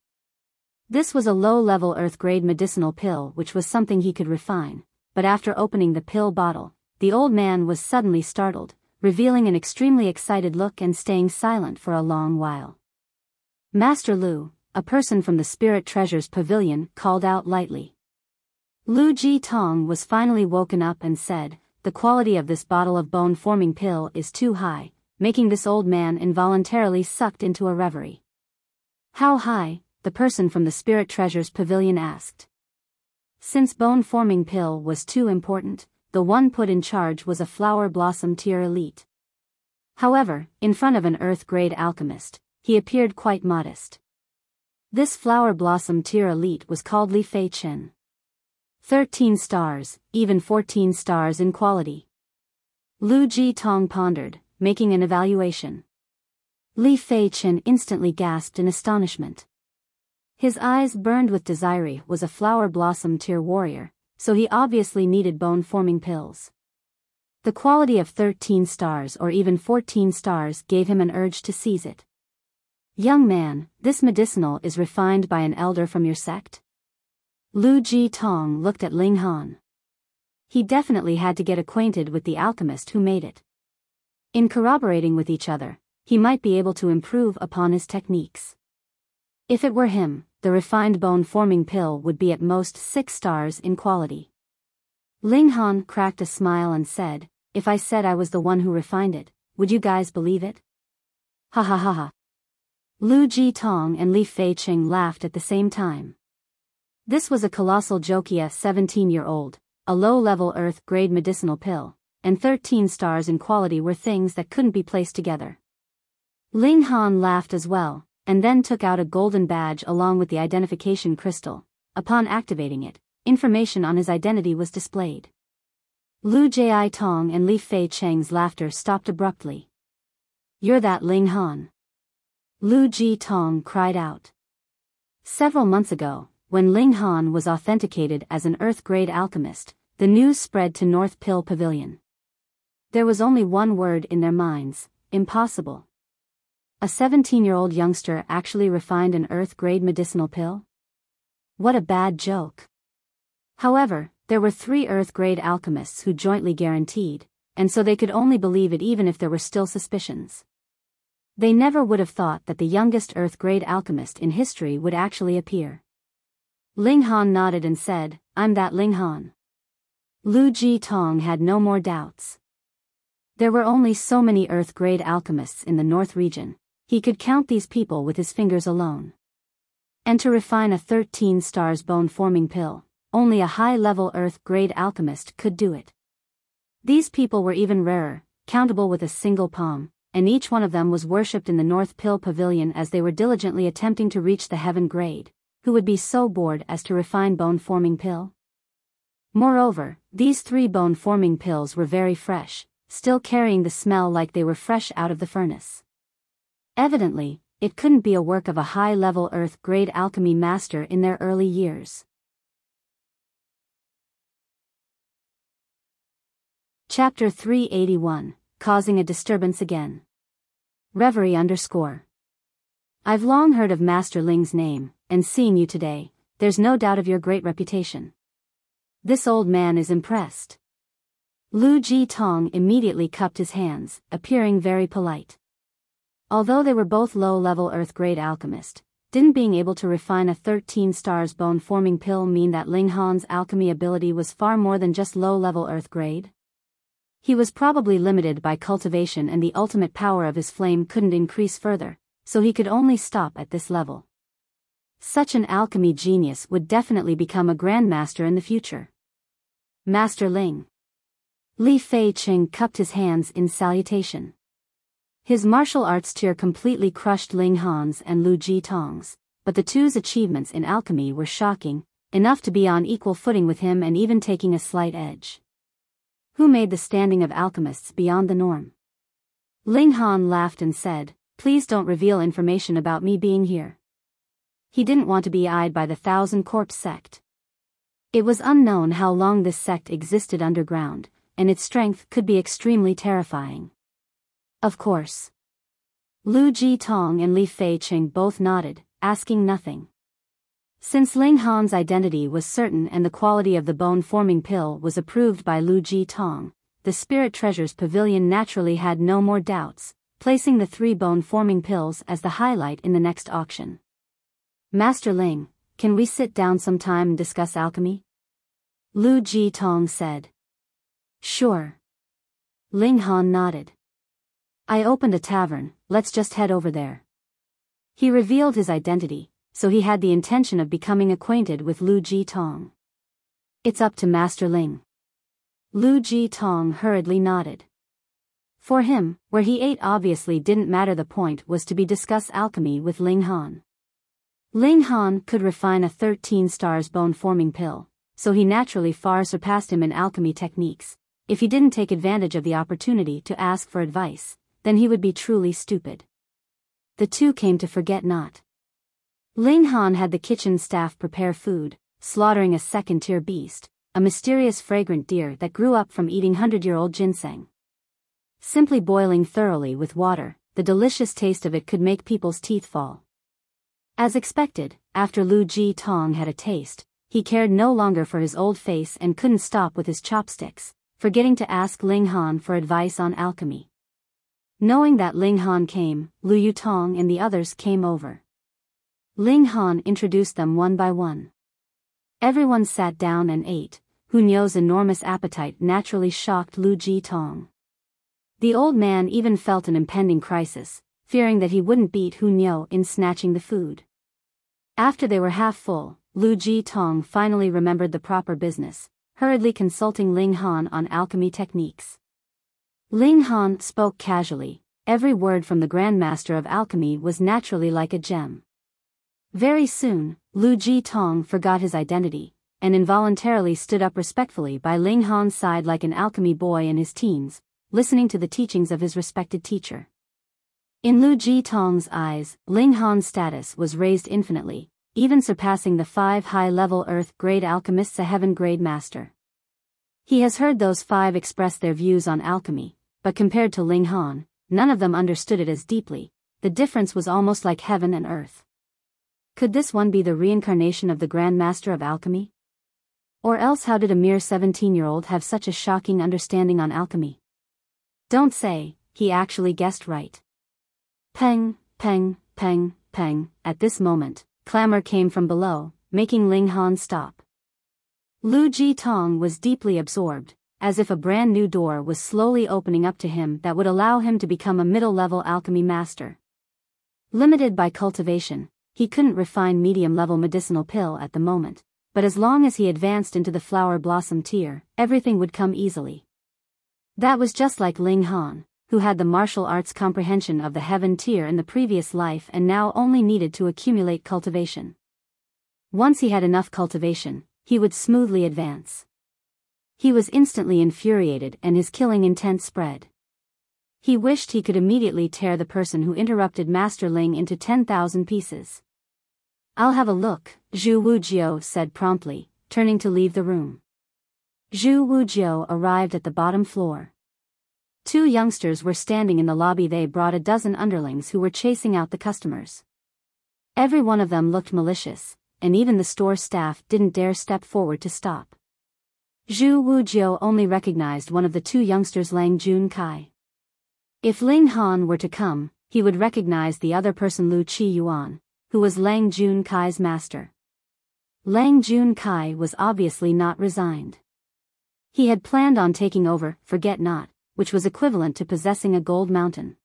This was a low-level Earth-grade medicinal pill which was something he could refine, but after opening the pill bottle, the old man was suddenly startled, revealing an extremely excited look and staying silent for a long while. Master Lu, a person from the Spirit Treasures Pavilion, called out lightly. Lu Ji Tong was finally woken up and said, "The quality of this bottle of bone-forming pill is too high," making this old man involuntarily sucked into a reverie. "How high?" the person from the Spirit Treasures Pavilion asked. Since bone-forming pill was too important, the one put in charge was a flower blossom tier elite. However, in front of an Earth-grade alchemist, he appeared quite modest. This flower blossom tier elite was called Li Fei Chen. 13 stars, even 14 stars in quality. Lu Ji Tong pondered, making an evaluation. Li Fei Chen instantly gasped in astonishment. His eyes burned with desire. He was a flower blossom tier warrior, so he obviously needed bone-forming pills. The quality of 13 stars or even 14 stars gave him an urge to seize it. "Young man, this medicinal is refined by an elder from your sect?" Lu Ji Tong looked at Ling Han. He definitely had to get acquainted with the alchemist who made it. In corroborating with each other, he might be able to improve upon his techniques. If it were him, the refined bone-forming pill would be at most 6 stars in quality. Ling Han cracked a smile and said, "If I said I was the one who refined it, would you guys believe it?" Ha ha ha ha. Lu Ji Tong and Li Fei Cheng laughed at the same time. This was a colossal joke. A 17-year-old, a low-level Earth-grade medicinal pill, and 13 stars in quality were things that couldn't be placed together. Ling Han laughed as well, and then took out a golden badge along with the identification crystal. Upon activating it, information on his identity was displayed. Lu Ji Tong and Li Fei Cheng's laughter stopped abruptly. "You're that Ling Han?" Lu Ji Tong cried out. Several months ago, when Ling Han was authenticated as an Earth-grade alchemist, the news spread to North Pill Pavilion. There was only one word in their minds: impossible. A 17-year-old youngster actually refined an Earth-grade medicinal pill? What a bad joke. However, there were 3 Earth-grade alchemists who jointly guaranteed, and so they could only believe it even if there were still suspicions. They never would have thought that the youngest Earth-grade alchemist in history would actually appear. Ling Han nodded and said, "I'm that Ling Han." Lu Ji Tong had no more doubts. There were only so many Earth-grade alchemists in the North region. He could count these people with his fingers alone. And to refine a 13 stars bone-forming pill, only a high-level Earth-grade alchemist could do it. These people were even rarer, countable with a single palm, and each one of them was worshipped in the North Pill Pavilion as they were diligently attempting to reach the heaven grade. Who would be so bored as to refine bone-forming pill? Moreover, these 3 bone-forming pills were very fresh, still carrying the smell like they were fresh out of the furnace. Evidently, it couldn't be a work of a high-level Earth-grade alchemy master in their early years. Chapter 381, Causing a Disturbance Again. Reverie _ I've long heard of Master Ling's name, and seeing you today, there's no doubt of your great reputation. This old man is impressed. Lu Jitong immediately cupped his hands, appearing very polite. Although they were both low-level Earth-grade alchemists, didn't being able to refine a 13 stars bone-forming pill mean that Ling Han's alchemy ability was far more than just low-level Earth-grade? He was probably limited by cultivation, and the ultimate power of his flame couldn't increase further, so he could only stop at this level. Such an alchemy genius would definitely become a grandmaster in the future. Master Ling. Li Feiqing cupped his hands in salutation. His martial arts tier completely crushed Ling Han's and Lu Jitong's, but the two's achievements in alchemy were shocking, enough to be on equal footing with him and even taking a slight edge. Who made the standing of alchemists beyond the norm? Ling Han laughed and said, "Please don't reveal information about me being here." He didn't want to be eyed by the Thousand Corpse sect. It was unknown how long this sect existed underground, and its strength could be extremely terrifying. Of course. Lu Jitong and Li Feiqing both nodded, asking nothing. Since Ling Han's identity was certain and the quality of the bone-forming pill was approved by Lu Jitong, the Spirit Treasures Pavilion naturally had no more doubts, placing the 3 bone-forming pills as the highlight in the next auction. Master Ling, can we sit down sometime and discuss alchemy? Lu Jitong said. Sure. Ling Han nodded. I opened a tavern, let's just head over there. He revealed his identity, so he had the intention of becoming acquainted with Lu Jitong. It's up to Master Ling. Lu Jitong hurriedly nodded. For him, where he ate obviously didn't matter, the point was to discuss alchemy with Ling Han. Ling Han could refine a 13 stars bone-forming pill, so he naturally far surpassed him in alchemy techniques. If he didn't take advantage of the opportunity to ask for advice, then he would be truly stupid. The two came to forget not. Ling Han had the kitchen staff prepare food, slaughtering a second-tier beast, a mysterious fragrant deer that grew up from eating 100-year-old ginseng. Simply boiling thoroughly with water, the delicious taste of it could make people's teeth fall. As expected, after Lu Jitong had a taste, he cared no longer for his old face and couldn't stop with his chopsticks, forgetting to ask Ling Han for advice on alchemy. Knowing that Ling Han came, Lu Yutong and the others came over. Ling Han introduced them one by one. Everyone sat down and ate. Hunyo's enormous appetite naturally shocked Lu Jitong. The old man even felt an impending crisis, fearing that he wouldn't beat Hunyo in snatching the food. After they were half full, Lu Jitong finally remembered the proper business, hurriedly consulting Ling Han on alchemy techniques. Ling Han spoke casually. Every word from the Grandmaster of Alchemy was naturally like a gem. Very soon, Lu Jitong forgot his identity, and involuntarily stood up respectfully by Ling Han's side like an alchemy boy in his teens, listening to the teachings of his respected teacher. In Lu Jitong's eyes, Ling Han's status was raised infinitely, even surpassing the 5 high-level Earth-grade alchemists a heaven-grade master. He has heard those 5 express their views on alchemy, but compared to Ling Han, none of them understood it as deeply. The difference was almost like heaven and earth. Could this one be the reincarnation of the Grand Master of Alchemy? Or else how did a mere 17-year-old have such a shocking understanding on alchemy? Don't say, he actually guessed right. Peng, peng, peng, peng. At this moment, clamor came from below, making Ling Han stop. Lu Jitong was deeply absorbed, as if a brand new door was slowly opening up to him that would allow him to become a middle-level alchemy master. Limited by cultivation, he couldn't refine medium-level medicinal pill at the moment, but as long as he advanced into the flower blossom tier, everything would come easily. That was just like Ling Han, who had the martial arts comprehension of the heaven tier in the previous life and now only needed to accumulate cultivation. Once he had enough cultivation, he would smoothly advance. He was instantly infuriated and his killing intent spread. He wished he could immediately tear the person who interrupted Master Ling into 10,000 pieces. I'll have a look, Zhu Wujiao said promptly, turning to leave the room. Zhu Wujiao arrived at the bottom floor. 2 youngsters were standing in the lobby. They brought a dozen underlings who were chasing out the customers. Every one of them looked malicious, and even the store staff didn't dare step forward to stop. Zhu Wujiao only recognized one of the two youngsters, Lang Junkai. If Ling Han were to come, he would recognize the other person, Lu Qiyuan, who was Lang Junkai's master. Lang Junkai was obviously not resigned. He had planned on taking over Forget Not, which was equivalent to possessing a gold mountain.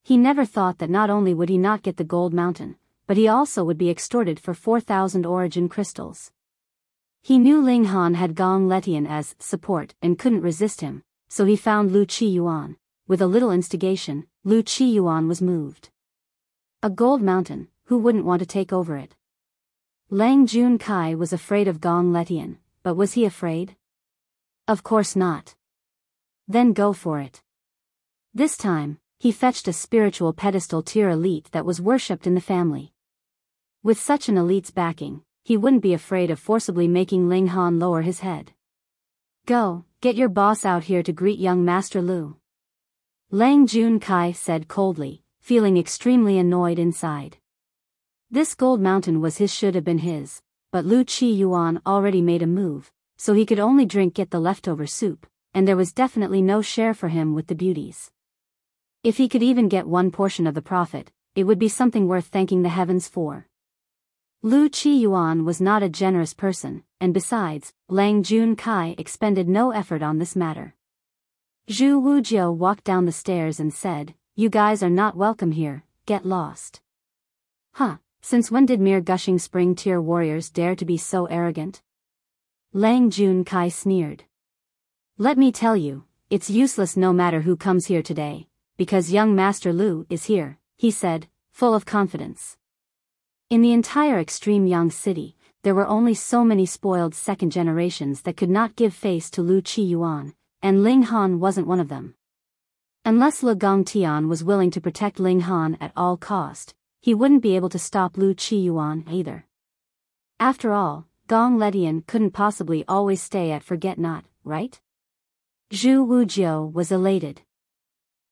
He never thought that not only would he not get the gold mountain, but he also would be extorted for 4,000 origin crystals. He knew Ling Han had Gong Letian as support and couldn't resist him, so he found Lu Qiyuan. With a little instigation, Lu Qiyuan was moved. A gold mountain, who wouldn't want to take over it? Lang Junkai was afraid of Gong Letian, but was he afraid? Of course not. Then go for it. This time, he fetched a spiritual pedestal tier elite that was worshipped in the family. With such an elite's backing, he wouldn't be afraid of forcibly making Ling Han lower his head. Go, get your boss out here to greet young Master Lu. Lang Junkai said coldly, feeling extremely annoyed inside. This gold mountain was his, should have been his, but Lu Qiyuan already made a move, so he could only get the leftover soup, and there was definitely no share for him with the beauties. If he could even get one portion of the profit, it would be something worth thanking the heavens for. Lu Qiyuan was not a generous person, and besides, Lang Junkai expended no effort on this matter. Zhu Wujiao walked down the stairs and said, "You guys are not welcome here, get lost." Huh, since when did mere gushing spring tier warriors dare to be so arrogant? Lang Junkai sneered. Let me tell you, it's useless no matter who comes here today, because young Master Lu is here, he said, full of confidence. In the entire extreme Yang city, there were only so many spoiled second generations that could not give face to Lu Qiyuan, and Ling Han wasn't one of them. Unless Le Gongtian was willing to protect Ling Han at all cost, he wouldn't be able to stop Lu Qiyuan either. After all, Gong Letian couldn't possibly always stay at Forget Not, right? Zhu Wujiao was elated.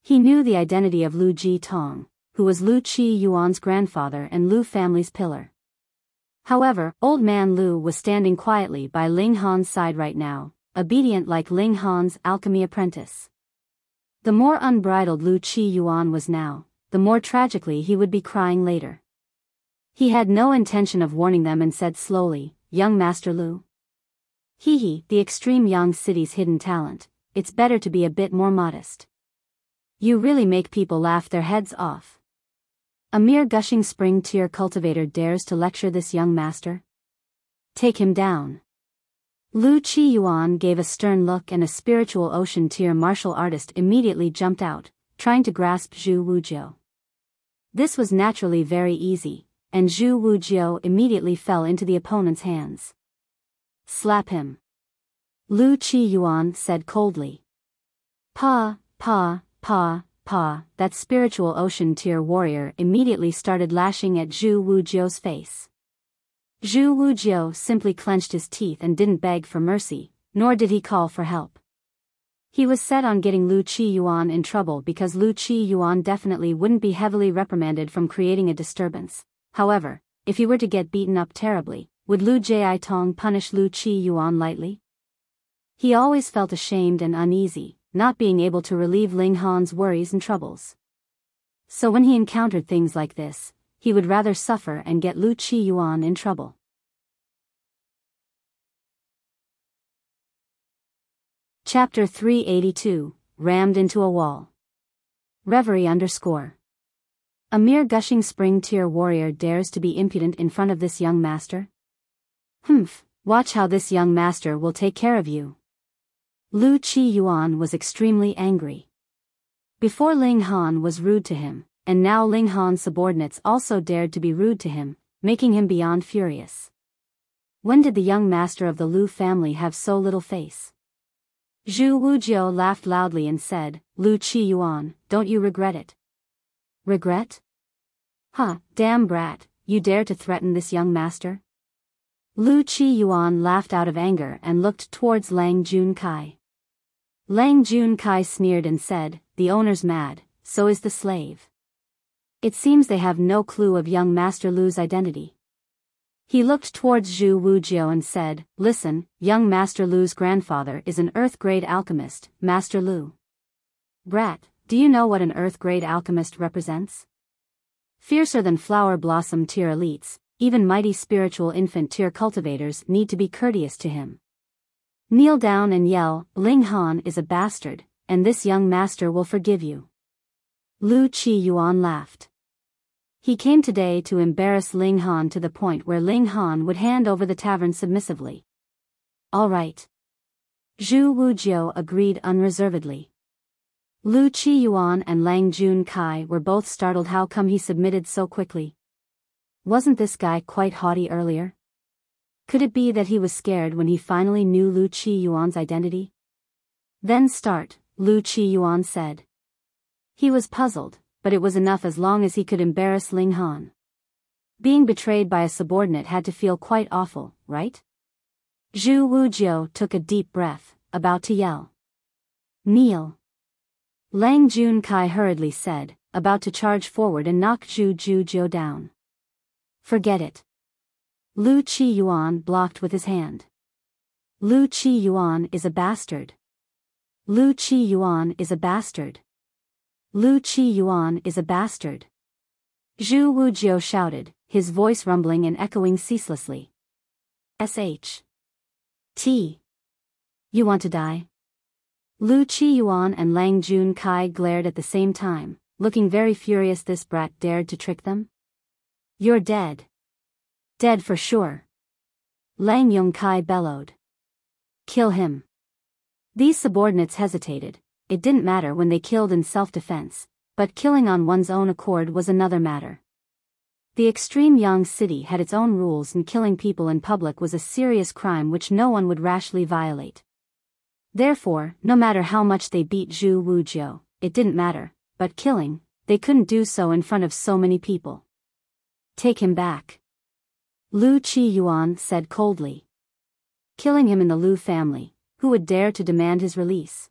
He knew the identity of Lu Ji Tong, who was Lu Qiyuan's grandfather and Lu family's pillar. However, old man Lu was standing quietly by Ling Han's side right now, obedient like Ling Han's alchemy apprentice. The more unbridled Lu Qiyuan was now, the more tragically he would be crying later. He had no intention of warning them and said slowly, "Young Master Lu. Hee, the extreme Yang city's hidden talent, it's better to be a bit more modest. You really make people laugh their heads off. A mere gushing spring tier cultivator dares to lecture this young master? Take him down." Lu Qiyuan gave a stern look and a spiritual ocean tier martial artist immediately jumped out, trying to grasp Zhu Wujiao. This was naturally very easy, and Zhu Wujiao immediately fell into the opponent's hands. Slap him. Lu Qiyuan said coldly. Pa, that spiritual ocean tier warrior immediately started lashing at Zhu Wujiao's face. Zhu Wujiao simply clenched his teeth and didn't beg for mercy, nor did he call for help. He was set on getting Lu Qiyuan in trouble because Lu Qiyuan definitely wouldn't be heavily reprimanded from creating a disturbance. However, if he were to get beaten up terribly, would Lu Jiaitong punish Lu Qiyuan lightly? He always felt ashamed and uneasy, not being able to relieve Ling Han's worries and troubles. So when he encountered things like this, he would rather suffer and get Lu Qiyuan in trouble. Chapter 382, Rammed into a Wall. Reverie _ A mere gushing spring tier warrior dares to be impudent in front of this young master? Humph, watch how this young master will take care of you. Lu Qiyuan was extremely angry. Before Ling Han was rude to him, and now Ling Han's subordinates also dared to be rude to him, making him beyond furious. When did the young master of the Lu family have so little face? Zhu Wujiao laughed loudly and said, "Lu Qiyuan, don't you regret it?" Regret? Damn brat, you dare to threaten this young master? Lu Qiyuan laughed out of anger and looked towards Lang Junkai. Lang Junkai sneered and said, "The owner's mad, so is the slave." It seems they have no clue of young Master Lu's identity. He looked towards Zhu Wujiao and said, "Listen, young Master Lu's grandfather is an Earth-grade alchemist, Master Lu. Brat, do you know what an Earth-grade alchemist represents? Fiercer than flower blossom tier elites, even mighty spiritual infant tier cultivators need to be courteous to him. Kneel down and yell, Ling Han is a bastard, and this young master will forgive you." Lu Qiyuan laughed. He came today to embarrass Ling Han to the point where Ling Han would hand over the tavern submissively. All right. Zhu Wujiao agreed unreservedly. Lu Qiyuan and Lang Junkai were both startled how come he submitted so quickly. Wasn't this guy quite haughty earlier? Could it be that he was scared when he finally knew Lu Qiyuan's identity? Then start, Lu Qiyuan said. He was puzzled, but it was enough as long as he could embarrass Ling Han. Being betrayed by a subordinate had to feel quite awful, right? Zhu Wujiao took a deep breath, about to yell. Kneel. Lang Junkai hurriedly said, about to charge forward and knock Zhu Wujiao down. Forget it. Lu Qiyuan blocked with his hand. Lu Qiyuan is a bastard. Lu Qiyuan is a bastard. Lu Qiyuan is a bastard. Zhu Wujiao shouted, his voice rumbling and echoing ceaselessly. T. You want to die? Lu Qiyuan and Lang Junkai glared at the same time, looking very furious this brat dared to trick them. You're dead. Dead for sure. Lang Yongkai bellowed. Kill him. These subordinates hesitated. It didn't matter when they killed in self-defense, but killing on one's own accord was another matter. The extreme Yang city had its own rules and killing people in public was a serious crime which no one would rashly violate. Therefore, no matter how much they beat Zhu Wujiao, it didn't matter, but killing, they couldn't do so in front of so many people. Take him back. Lu Qiyuan said coldly. Killing him in the Lu family, who would dare to demand his release?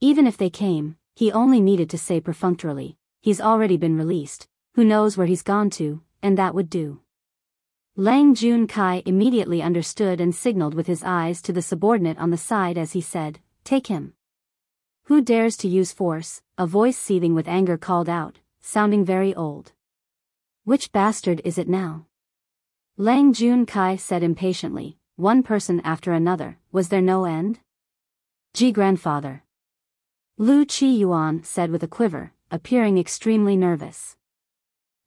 Even if they came, he only needed to say perfunctorily, he's already been released, who knows where he's gone to, and that would do. Lang Junkai immediately understood and signaled with his eyes to the subordinate on the side as he said, take him. Who dares to use force? A voice seething with anger called out, sounding very old. Which bastard is it now? Lang Junkai said impatiently, one person after another, was there no end? Grandfather. Lu Qiyuan said with a quiver, appearing extremely nervous.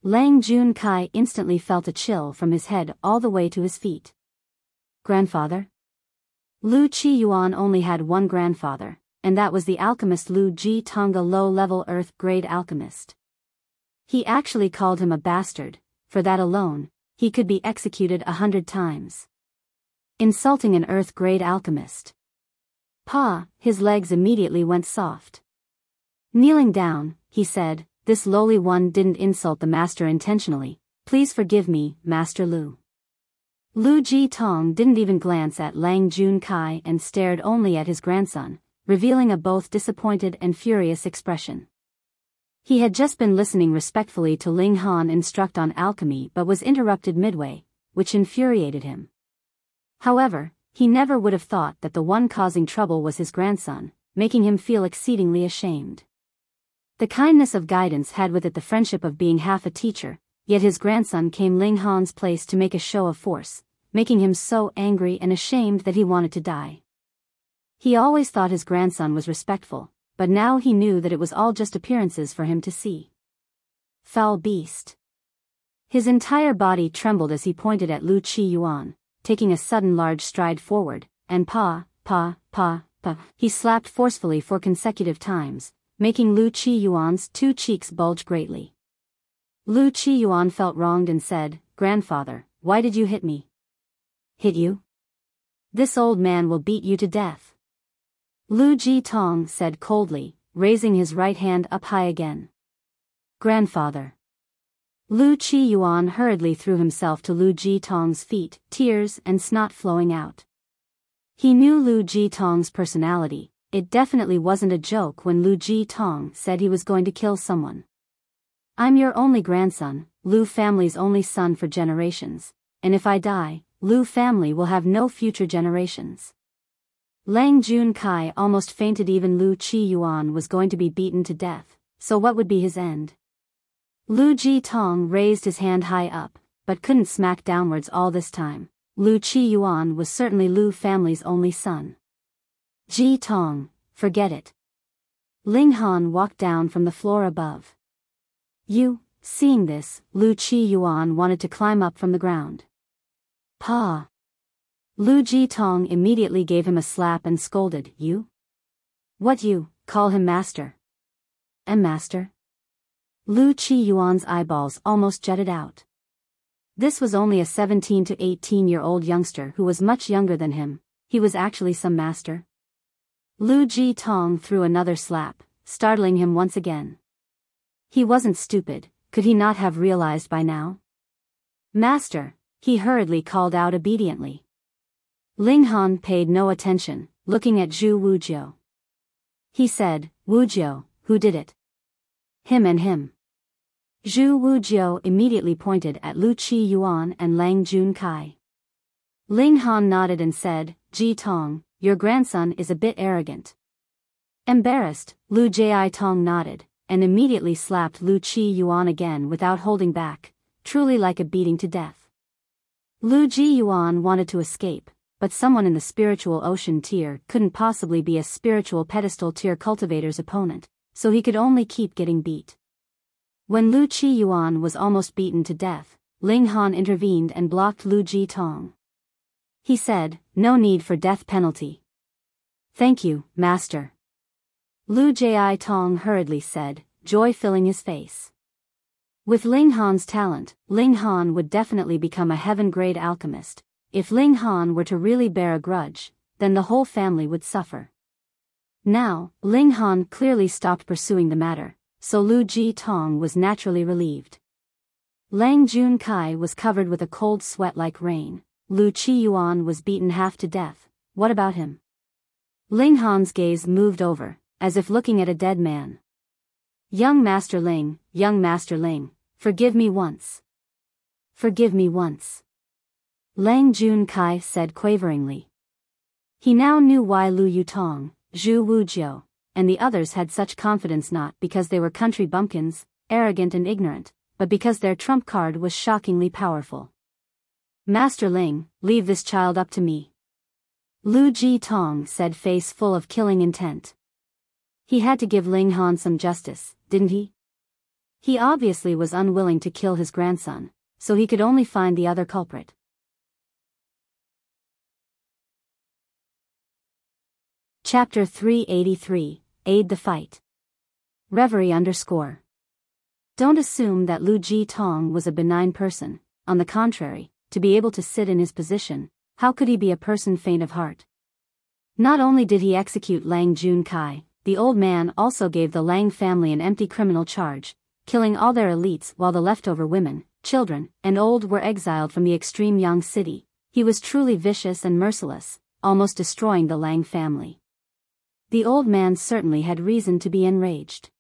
Lang Junkai instantly felt a chill from his head all the way to his feet. Grandfather? Lu Qiyuan only had one grandfather, and that was the alchemist Lu Ji Tonga low-level earth-grade alchemist. He actually called him a bastard. For that alone, he could be executed 100 times. Insulting an earth-grade alchemist. His legs immediately went soft. Kneeling down, he said, this lowly one didn't insult the master intentionally, please forgive me, Master Lu. Lu Ji Tong didn't even glance at Lang Junkai and stared only at his grandson, revealing a both disappointed and furious expression. He had just been listening respectfully to Ling Han instruct on alchemy but was interrupted midway, which infuriated him. However, he never would have thought that the one causing trouble was his grandson, making him feel exceedingly ashamed. The kindness of guidance had with it the friendship of being half a teacher, yet his grandson came Ling Han's place to make a show of force, making him so angry and ashamed that he wanted to die. He always thought his grandson was respectful, but now he knew that it was all just appearances for him to see. Foul beast. His entire body trembled as he pointed at Lu Qiyuan, taking a sudden large stride forward, and he slapped forcefully 4 consecutive times, making Lu Qiyuan's 2 cheeks bulge greatly. Lu Qiyuan felt wronged and said, Grandfather, why did you hit me? Hit you? This old man will beat you to death. Lu Ji Tong said coldly, raising his right hand up high again. Grandfather. Lu Qiyuan hurriedly threw himself to Lu Ji Tong's feet, tears and snot flowing out. He knew Lu Ji Tong's personality. It definitely wasn't a joke when Lu Ji Tong said he was going to kill someone. I'm your only grandson, Lu family's only son for generations, and if I die, Lu family will have no future generations. Lang Junkai almost fainted. Even Lu Qiyuan was going to be beaten to death, so what would be his end? Lu Jitong raised his hand high up, but couldn't smack downwards all this time. Lu Qiyuan was certainly Lu family's only son. Jitong, forget it. Ling Han walked down from the floor above. Seeing this, Lu Qiyuan wanted to climb up from the ground. Pa! Lu Jitong immediately gave him a slap and scolded, You? What you, call him master? Master? Lu Qiyuan's eyeballs almost jutted out. This was only a 17 to 18-year-old youngster who was much younger than him. He was actually some master. Lu Jitong threw another slap, startling him once again. He wasn't stupid, could he not have realized by now? Master, he hurriedly called out obediently. Ling Han paid no attention, looking at Zhu Wujiao. He said, Wujiao, who did it? Him and him. Zhu Wujiao immediately pointed at Lu Qiyuan and Lang Junkai. Ling Han nodded and said, Jitong, your grandson is a bit arrogant. Embarrassed, Lu Jitong nodded, and immediately slapped Lu Qiyuan again without holding back, truly like a beating to death. Lu Jiyuan wanted to escape, but someone in the spiritual ocean tier couldn't possibly be a spiritual pedestal tier cultivator's opponent, so he could only keep getting beat. When Lu Qiyuan was almost beaten to death, Ling Han intervened and blocked Lu Jitong. He said, No need for death penalty. Thank you, master. Lu Jitong hurriedly said, joy filling his face. With Ling Han's talent, Ling Han would definitely become a heaven-grade alchemist. If Ling Han were to really bear a grudge, then the whole family would suffer. Now, Ling Han clearly stopped pursuing the matter, so Lu Jitong was naturally relieved. Lang Junkai was covered with a cold sweat like rain. Lu Qiyuan was beaten half to death. What about him? Ling Han's gaze moved over, as if looking at a dead man. Young Master Ling, forgive me once. Forgive me once. Lang Junkai said quaveringly. He now knew why Lu Yutong, Zhu Wujiao, and the others had such confidence, not because they were country bumpkins, arrogant and ignorant, but because their trump card was shockingly powerful. Master Ling, leave this child up to me. Lu Jitong said, face full of killing intent. He had to give Ling Han some justice, didn't he? He obviously was unwilling to kill his grandson, so he could only find the other culprit. Chapter 383, Aid the Fight. Reverie _ Don't assume that Lu Jitong was a benign person. On the contrary, to be able to sit in his position, how could he be a person faint of heart? Not only did he execute Lang Junkai, the old man also gave the Lang family an empty criminal charge, killing all their elites while the leftover women, children, and old were exiled from the extreme Yang city. He was truly vicious and merciless, almost destroying the Lang family. The old man certainly had reason to be enraged.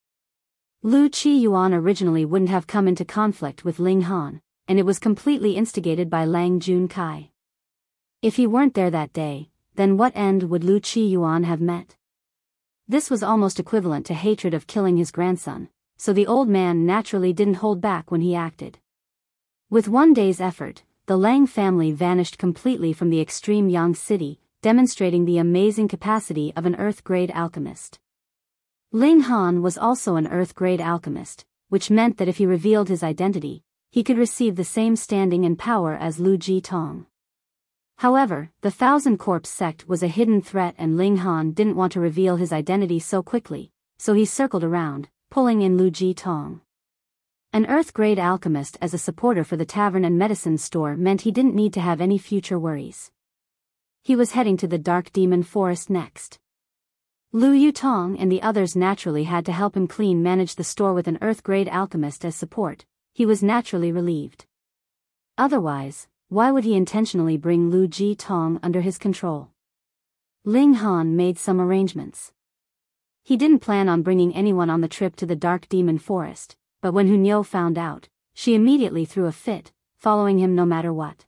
Lu Qiyuan originally wouldn't have come into conflict with Ling Han, and it was completely instigated by Lang Junkai. If he weren't there that day, then what end would Lu Qiyuan have met? This was almost equivalent to hatred of killing his grandson, so the old man naturally didn't hold back when he acted. With one day's effort, the Lang family vanished completely from the extreme Yang city, demonstrating the amazing capacity of an Earth-grade alchemist. Ling Han was also an Earth-grade alchemist, which meant that if he revealed his identity, he could receive the same standing and power as Lu Jitong. However, the Thousand Corpse sect was a hidden threat and Ling Han didn't want to reveal his identity so quickly, so he circled around, pulling in Lu Jitong. An Earth-grade alchemist as a supporter for the tavern and medicine store meant he didn't need to have any future worries. He was heading to the Dark Demon Forest next. Lu Yutong and the others naturally had to help him manage the store with an Earth-grade alchemist as support. He was naturally relieved. Otherwise, why would he intentionally bring Lu Jitong under his control? Ling Han made some arrangements. He didn't plan on bringing anyone on the trip to the Dark Demon Forest, but when Hunyao found out, she immediately threw a fit, following him no matter what.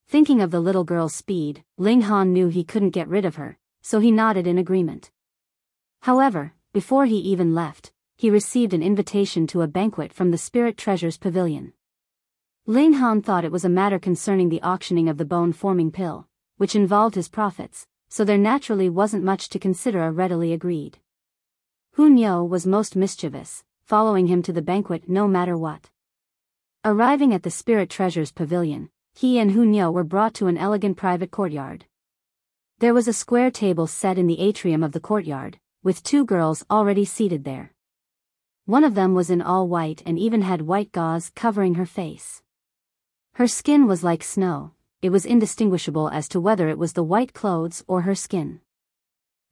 Thinking of the little girl's speed, Ling Han knew he couldn't get rid of her, so he nodded in agreement. However, before he even left, he received an invitation to a banquet from the Spirit Treasures Pavilion. Ling Han thought it was a matter concerning the auctioning of the bone-forming pill, which involved his profits, so there naturally wasn't much to consider. Readily agreed. Hunyao was most mischievous, following him to the banquet no matter what. Arriving at the Spirit Treasures Pavilion, he and Hunyao were brought to an elegant private courtyard. There was a square table set in the atrium of the courtyard, with 2 girls already seated there. One of them was in all white and even had white gauze covering her face. Her skin was like snow, it was indistinguishable as to whether it was the white clothes or her skin.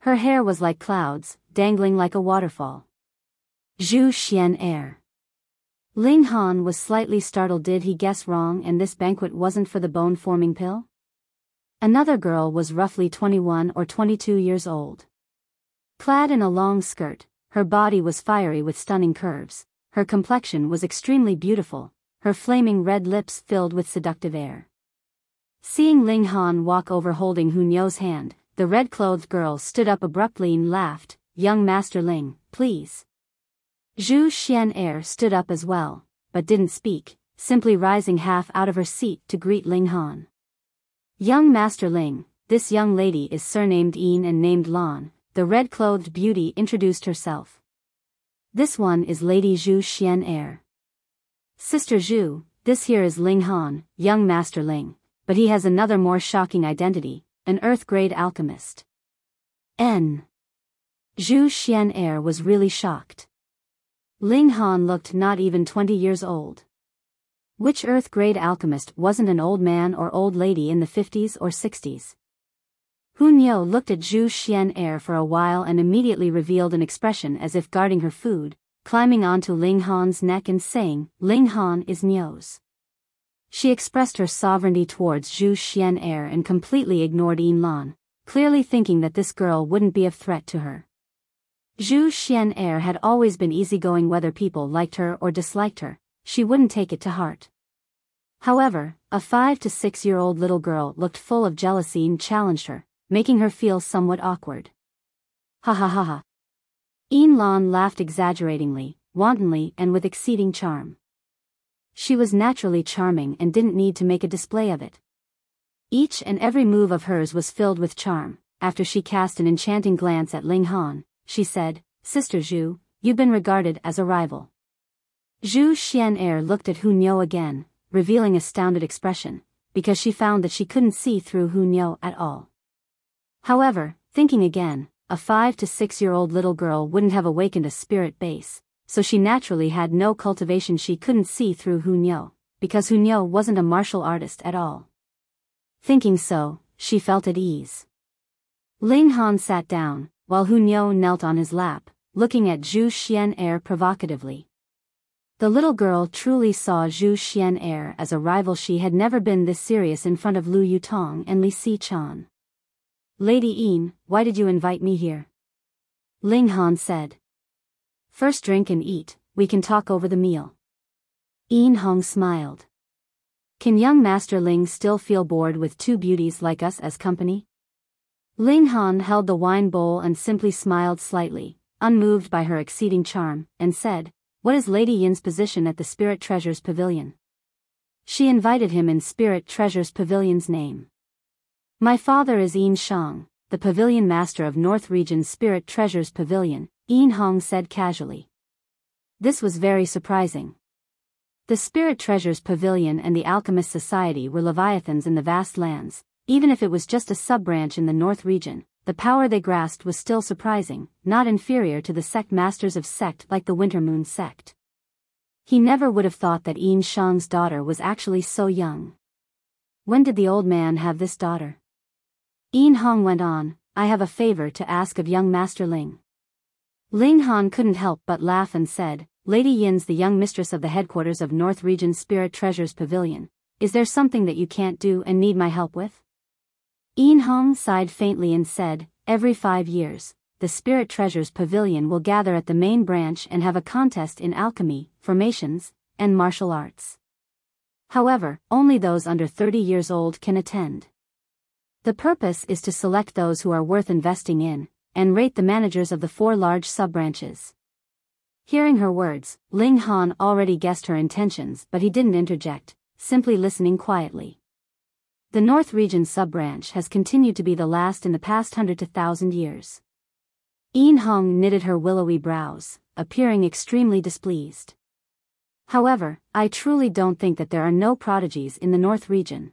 Her hair was like clouds, dangling like a waterfall. Zhu Xuan Er. Ling Han was slightly startled. Did he guess wrong and this banquet wasn't for the bone-forming pill? Another girl was roughly 21 or 22 years old. Clad in a long skirt, her body was fiery with stunning curves, her complexion was extremely beautiful, her flaming red lips filled with seductive air. Seeing Ling Han walk over holding Hunyao's hand, the red-clothed girl stood up abruptly and laughed. "Young Master Ling, please." Zhu Xuan Er stood up as well, but didn't speak, simply rising half out of her seat to greet Ling Han. "Young Master Ling, this young lady is surnamed Yin and named Lan," the red-clothed beauty introduced herself. "This one is Lady Zhu Xuan Er. Sister Zhu, this here is Ling Han, young Master Ling, but he has another more shocking identity, an Earth-grade alchemist." N. Zhu Xuan Er was really shocked. Ling Han looked not even 20 years old. Which Earth-grade alchemist wasn't an old man or old lady in the 50s or 60s? Hunyao looked at Zhu Xuan Er for a while and immediately revealed an expression as if guarding her food, climbing onto Ling Han's neck and saying, "Ling Han is Niu's." She expressed her sovereignty towards Zhu Xuan Er and completely ignored Yin Lan, clearly thinking that this girl wouldn't be a threat to her. Zhu Xuan Er had always been easygoing. Whether people liked her or disliked her, she wouldn't take it to heart. However, a 5 to 6-year-old little girl looked full of jealousy and challenged her, making her feel somewhat awkward. "Ha ha ha ha." Yin Lan laughed exaggeratingly, wantonly and with exceeding charm. She was naturally charming and didn't need to make a display of it. Each and every move of hers was filled with charm. After she cast an enchanting glance at Ling Han, she said, "Sister Zhu, you've been regarded as a rival." Zhu Xuan Er looked at Hunyao again, revealing a astounded expression, because she found that she couldn't see through Hunyao at all. However, thinking again, a 5 to 6-year-old little girl wouldn't have awakened a spirit base, so she naturally had no cultivation. She couldn't see through Hunyao, because Hunyao wasn't a martial artist at all. Thinking so, she felt at ease. Ling Han sat down, while Hunyao knelt on his lap, looking at Zhu Xuan Er provocatively. The little girl truly saw Zhu Xuan Er as a rival. She had never been this serious in front of Lu Yutong and Li Si-chan. "Lady Yin, why did you invite me here?" Ling Han said. "First drink and eat, we can talk over the meal." Yin Hong smiled. "Can young Master Ling still feel bored with 2 beauties like us as company?" Ling Han held the wine bowl and simply smiled slightly, unmoved by her exceeding charm, and said, "What is Lady Yin's position at the Spirit Treasures Pavilion?" She invited him in Spirit Treasures Pavilion's name. "My father is Yin Shang, the pavilion master of North Region Spirit Treasures Pavilion," Yin Hong said casually. This was very surprising. The Spirit Treasures Pavilion and the Alchemist Society were leviathans in the vast lands. Even if it was just a sub-branch in the North region, the power they grasped was still surprising, not inferior to the sect masters of sect like the Winter Moon sect. He never would have thought that Yin Shang's daughter was actually so young. When did the old man have this daughter? Yin Hong went on, "I have a favor to ask of young Master Ling." Ling Han couldn't help but laugh and said, "Lady Yin's the young mistress of the headquarters of North Region Spirit Treasures Pavilion. Is there something that you can't do and need my help with?" Yin Hong sighed faintly and said, "Every 5 years, the Spirit Treasures Pavilion will gather at the main branch and have a contest in alchemy, formations, and martial arts. However, only those under 30 years old can attend. The purpose is to select those who are worth investing in, and rate the managers of the 4 large sub-branches. Hearing her words, Ling Han already guessed her intentions, but he didn't interject, simply listening quietly. The North Region sub-branch has continued to be the last in the past 100 to 1,000 years. Yin Hong knitted her willowy brows, appearing extremely displeased. However, I truly don't think that there are no prodigies in the North Region.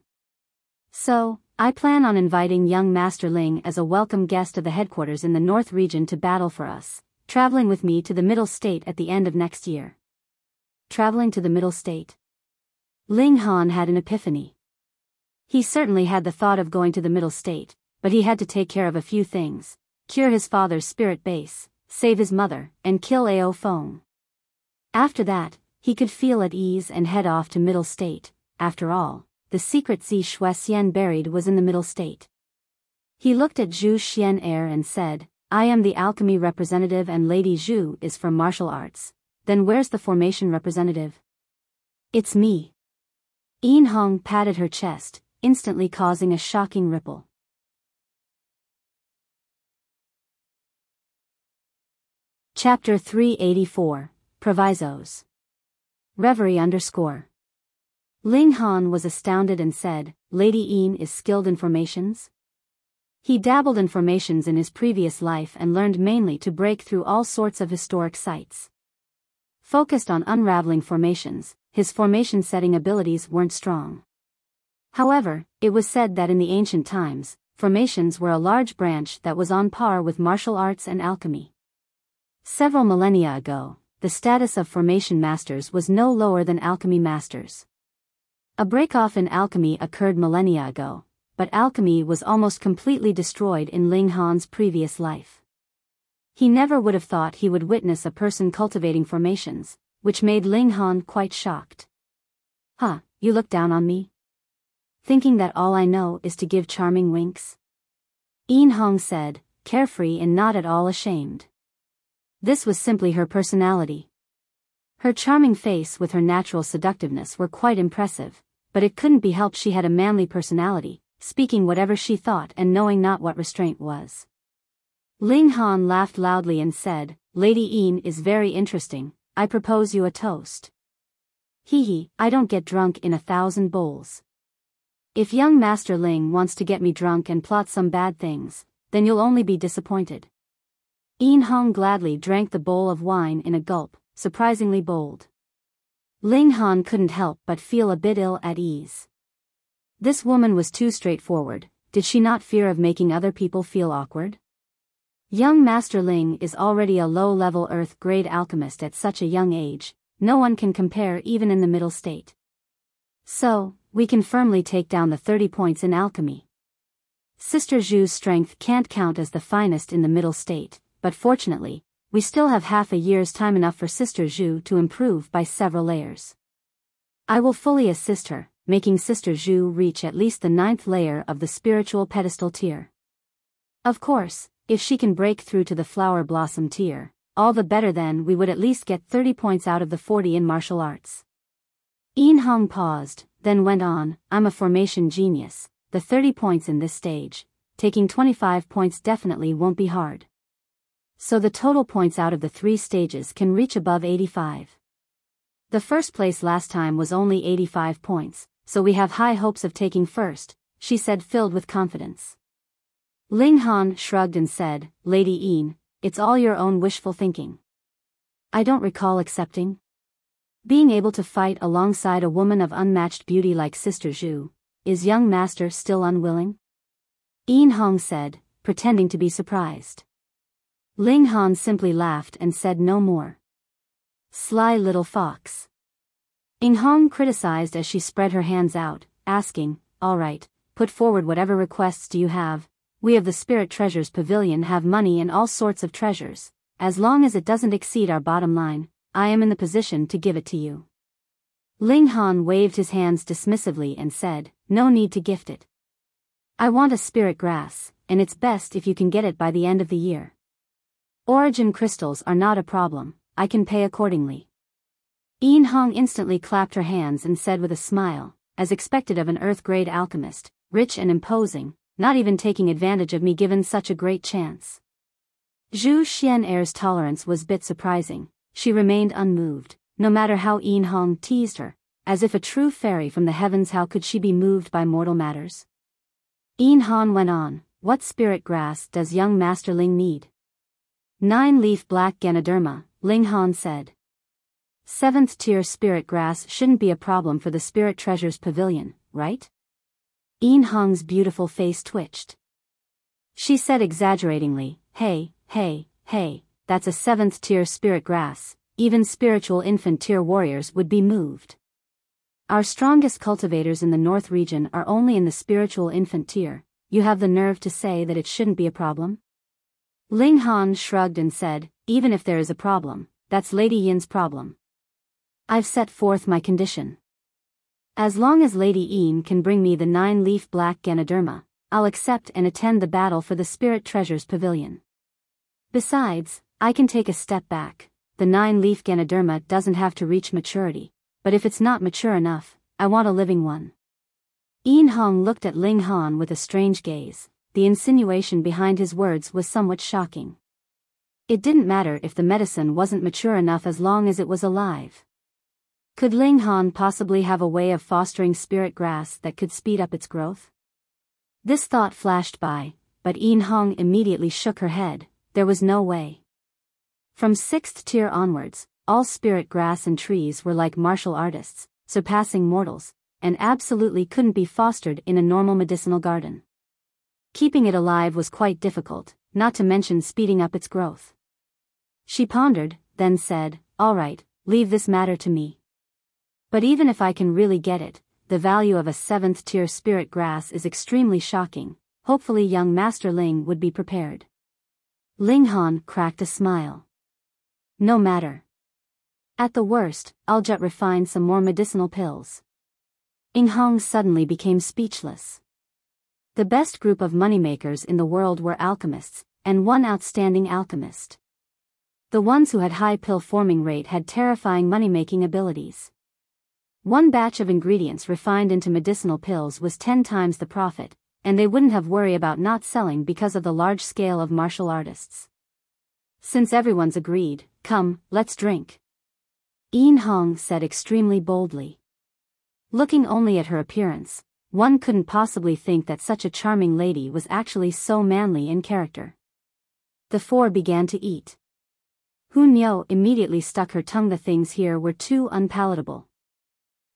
So, I plan on inviting young Master Ling as a welcome guest of the headquarters in the North Region to battle for us, traveling with me to the Middle State at the end of next year. Traveling to the Middle State? Ling Han had an epiphany. He certainly had the thought of going to the Middle State, but he had to take care of a few things: cure his father's spirit base, save his mother, and kill Ao Feng. After that, he could feel at ease and head off to Middle State. After all, the secret Zi Shuxian buried was in the Middle State. He looked at Zhu Xuan Er and said, "I am the alchemy representative and Lady Zhu is for martial arts. Then where's the formation representative?" "It's me." Yin Hong patted her chest, instantly causing a shocking ripple. Chapter 384, Provisos. Reverie _ Ling Han was astounded and said, "Lady Yin is skilled in formations?" He dabbled in formations in his previous life and learned mainly to break through all sorts of historic sites. Focused on unraveling formations, his formation-setting abilities weren't strong. However, it was said that in the ancient times, formations were a large branch that was on par with martial arts and alchemy. Several millennia ago, the status of formation masters was no lower than alchemy masters. A break-off in alchemy occurred millennia ago, but alchemy was almost completely destroyed in Ling Han's previous life. He never would have thought he would witness a person cultivating formations, which made Ling Han quite shocked. "Huh, you look down on me? Thinking that all I know is to give charming winks?" Yin Hong said, carefree and not at all ashamed. This was simply her personality. Her charming face with her natural seductiveness were quite impressive, but it couldn't be helped she had a manly personality, speaking whatever she thought and knowing not what restraint was. Ling Han laughed loudly and said, "Lady Yin is very interesting, I propose you a toast." "Hee, I don't get drunk in 1,000 bowls. If young Master Ling wants to get me drunk and plot some bad things, then you'll only be disappointed." Yin Hong gladly drank the bowl of wine in a gulp, surprisingly bold. Ling Han couldn't help but feel a bit ill at ease. This woman was too straightforward. Did she not fear of making other people feel awkward? Young Master Ling is already a low-level Earth-grade alchemist at such a young age, no one can compare even in the Middle State. So, we can firmly take down the 30 points in alchemy. Sister Zhu's strength can't count as the finest in the Middle State, but fortunately, we still have half a year's time, enough for Sister Zhu to improve by several layers. I will fully assist her, making Sister Zhu reach at least the 9th layer of the spiritual pedestal tier. Of course, if she can break through to the flower blossom tier, all the better. Then we would at least get 30 points out of the 40 in martial arts. Yin Hong paused, then went on, "I'm a formation genius, the 30 points in this stage, taking 25 points definitely won't be hard. So the total points out of the 3 stages can reach above 85. The first place last time was only 85 points, so we have high hopes of taking first," she said, filled with confidence. Ling Han shrugged and said, "Lady Yin, it's all your own wishful thinking. I don't recall accepting. Being able to fight alongside a woman of unmatched beauty like Sister Zhu, is young master still unwilling?" Yin Hong said, pretending to be surprised. Ling Han simply laughed and said no more. "Sly little fox." Yin Hong criticized as she spread her hands out, asking, "All right, put forward whatever requests do you have. We of the Spirit Treasures Pavilion have money and all sorts of treasures. As long as it doesn't exceed our bottom line, I am in the position to give it to you." Ling Han waved his hands dismissively and said, "No need to gift it. I want a spirit grass, and it's best if you can get it by the end of the year." Origin crystals are not a problem, I can pay accordingly. Yin Hong instantly clapped her hands and said with a smile, as expected of an Earth-grade alchemist, rich and imposing, not even taking advantage of me given such a great chance. Zhu Xuan Er's tolerance was bit surprising. She remained unmoved, no matter how Yin Hong teased her, as if a true fairy from the heavens. How could she be moved by mortal matters? Yin Hong went on, what spirit grass does young Master Ling need? 9-leaf black Ganoderma, Ling Han said. 7th tier spirit grass shouldn't be a problem for the Spirit Treasures Pavilion, right? Yin Hong's beautiful face twitched. She said exaggeratingly, hey, that's a 7th tier spirit grass, even spiritual infant tier warriors would be moved. Our strongest cultivators in the North region are only in the spiritual infant tier. You have the nerve to say that it shouldn't be a problem? Ling Han shrugged and said, even if there is a problem, that's Lady Yin's problem. I've set forth my condition. As long as Lady Yin can bring me the 9-leaf black Ganoderma, I'll accept and attend the battle for the Spirit Treasures Pavilion. Besides, I can take a step back. The 9-leaf Ganoderma doesn't have to reach maturity, but if it's not mature enough, I want a living one. Yin Hong looked at Ling Han with a strange gaze. The insinuation behind his words was somewhat shocking. It didn't matter if the medicine wasn't mature enough as long as it was alive. Could Ling Han possibly have a way of fostering spirit grass that could speed up its growth? This thought flashed by, but Yin Hong immediately shook her head. There was no way. From 6th tier onwards, all spirit grass and trees were like martial artists, surpassing mortals, and absolutely couldn't be fostered in a normal medicinal garden. Keeping it alive was quite difficult, not to mention speeding up its growth. She pondered, then said, all right, leave this matter to me. But even if I can really get it, the value of a 7th tier spirit grass is extremely shocking. Hopefully young Master Ling would be prepared. Ling Han cracked a smile. No matter. At the worst, I'll just refine some more medicinal pills. Yin Hong suddenly became speechless. The best group of moneymakers in the world were alchemists, and one outstanding alchemist. The ones who had high pill forming rate had terrifying money-making abilities. One batch of ingredients refined into medicinal pills was 10 times the profit, and they wouldn't have worry about not selling because of the large scale of martial artists. Since everyone's agreed, come, let's drink. Yin Hong said extremely boldly. Looking only at her appearance, one couldn't possibly think that such a charming lady was actually so manly in character. The four began to eat. Hun Yo immediately stuck her tongue. The things here were too unpalatable.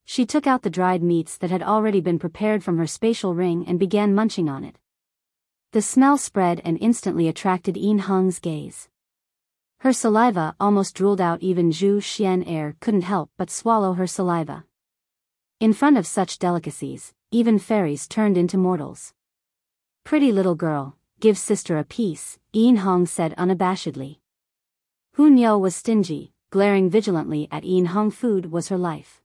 She took out the dried meats that had already been prepared from her spatial ring and began munching on it. The smell spread and instantly attracted Yin Hong's gaze. Her saliva almost drooled out. Even Zhu Xuan Er couldn't help but swallow her saliva. In front of such delicacies, even fairies turned into mortals. Pretty little girl, give sister a piece, Yin Hong said unabashedly. Hun Yo was stingy, glaring vigilantly at Yin Hong. Food was her life.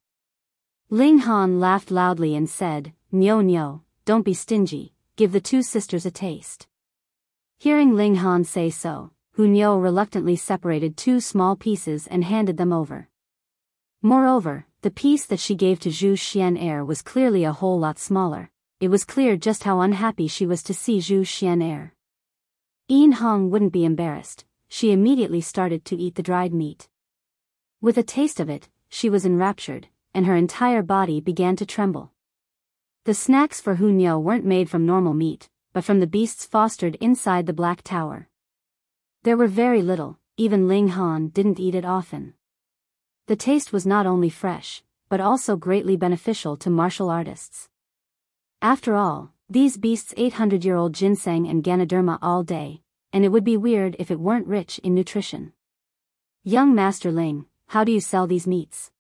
Ling Han laughed loudly and said, Nyo, don't be stingy, give the two sisters a taste. Hearing Ling Han say so, Hun Yo reluctantly separated 2 small pieces and handed them over. Moreover, the piece that she gave to Zhu Xuan Er was clearly a whole lot smaller. It was clear just how unhappy she was to see Zhu Xuan Er. Yin Hong wouldn't be embarrassed. She immediately started to eat the dried meat. With a taste of it, she was enraptured, and her entire body began to tremble. The snacks for Hun Yo weren't made from normal meat, but from the beasts fostered inside the Black Tower. There were very little, even Ling Han didn't eat it often. The taste was not only fresh, but also greatly beneficial to martial artists. After all, these beasts ate 100-year-old ginseng and Ganoderma all day, and it would be weird if it weren't rich in nutrition. Young Master Ling, how do you sell these meats?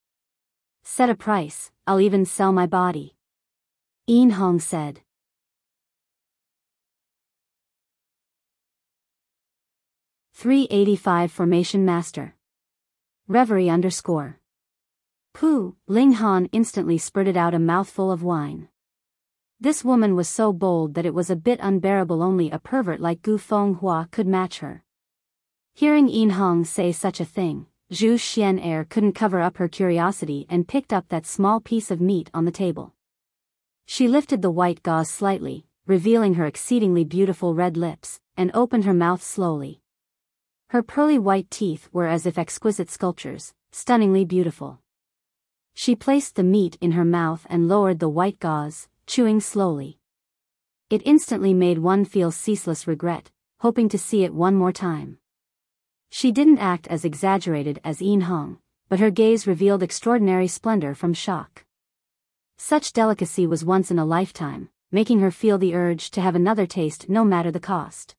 Set a price, I'll even sell my body. Yin Hong said. $385 Formation Master. Reverie _ Pooh, Ling Han instantly spurted out a mouthful of wine. This woman was so bold that it was a bit unbearable. Only a pervert like Gu Feng Hua could match her. Hearing Yin Hong say such a thing, Zhu Xuan Er couldn't cover up her curiosity and picked up that small piece of meat on the table. She lifted the white gauze slightly, revealing her exceedingly beautiful red lips, and opened her mouth slowly. Her pearly white teeth were as if exquisite sculptures, stunningly beautiful. She placed the meat in her mouth and lowered the white gauze, chewing slowly. It instantly made one feel ceaseless regret, hoping to see it one more time. She didn't act as exaggerated as Yin Hong, but her gaze revealed extraordinary splendor from shock. Such delicacy was once in a lifetime, making her feel the urge to have another taste no matter the cost.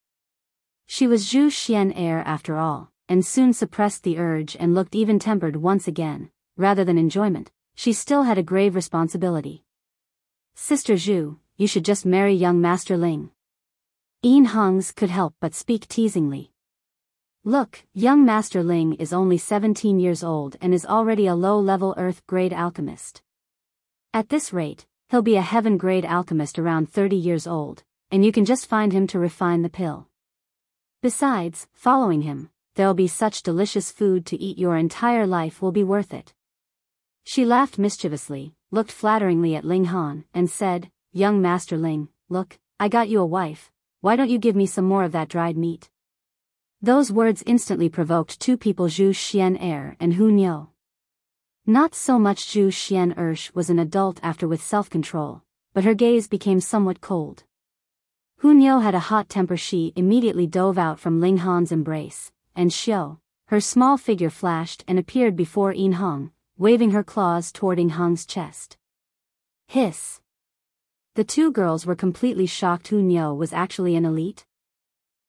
She was Zhu Xuan Er after all, and soon suppressed the urge and looked even-tempered once again. Rather than enjoyment, she still had a grave responsibility. Sister Zhu, you should just marry young Master Ling. Yin Hong's could help but speak teasingly. Look, young Master Ling is only 17 years old and is already a low-level Earth-grade alchemist. At this rate, he'll be a heaven-grade alchemist around 30 years old, and you can just find him to refine the pill. Besides, following him, there'll be such delicious food to eat your entire life will be worth it. She laughed mischievously, looked flatteringly at Ling Han, and said, Young Master Ling, look, I got you a wife, why don't you give me some more of that dried meat? Those words instantly provoked two people, Zhu Xuan Er and Hu Niu. Not so much Zhu Xuan Er was an adult after with self-control, but her gaze became somewhat cold. Hu Niu had a hot temper. She immediately dove out from Ling Han's embrace, and Xiao, her small figure flashed and appeared before Yin Hong, waving her claws toward Yin Hong's chest. Hiss! The two girls were completely shocked. Hu Niu was actually an elite.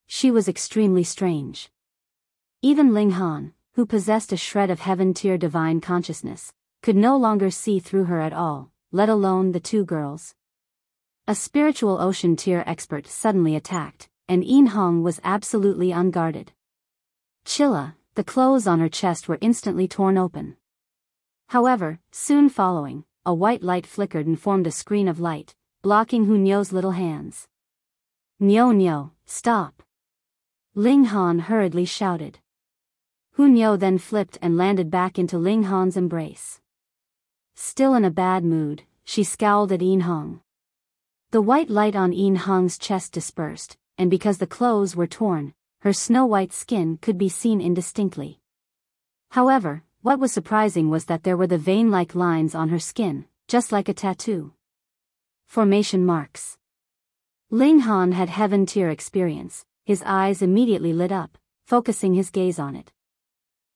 She was extremely strange. Even Ling Han, who possessed a shred of heaven-tier divine consciousness, could no longer see through her at all, let alone the two girls. A spiritual ocean-tier expert suddenly attacked, and Yin Hong was absolutely unguarded. Chilla, the clothes on her chest were instantly torn open. However, soon following, a white light flickered and formed a screen of light, blocking Hu Niu's little hands. Niu, stop! Ling Han hurriedly shouted. Hu Niu then flipped and landed back into Ling Han's embrace. Still in a bad mood, she scowled at Yin Hong. The white light on Yin Hong's chest dispersed, and because the clothes were torn, her snow-white skin could be seen indistinctly. However, what was surprising was that there were the vein-like lines on her skin, just like a tattoo. Formation marks. Ling Han had heaven-tier experience. His eyes immediately lit up, focusing his gaze on it.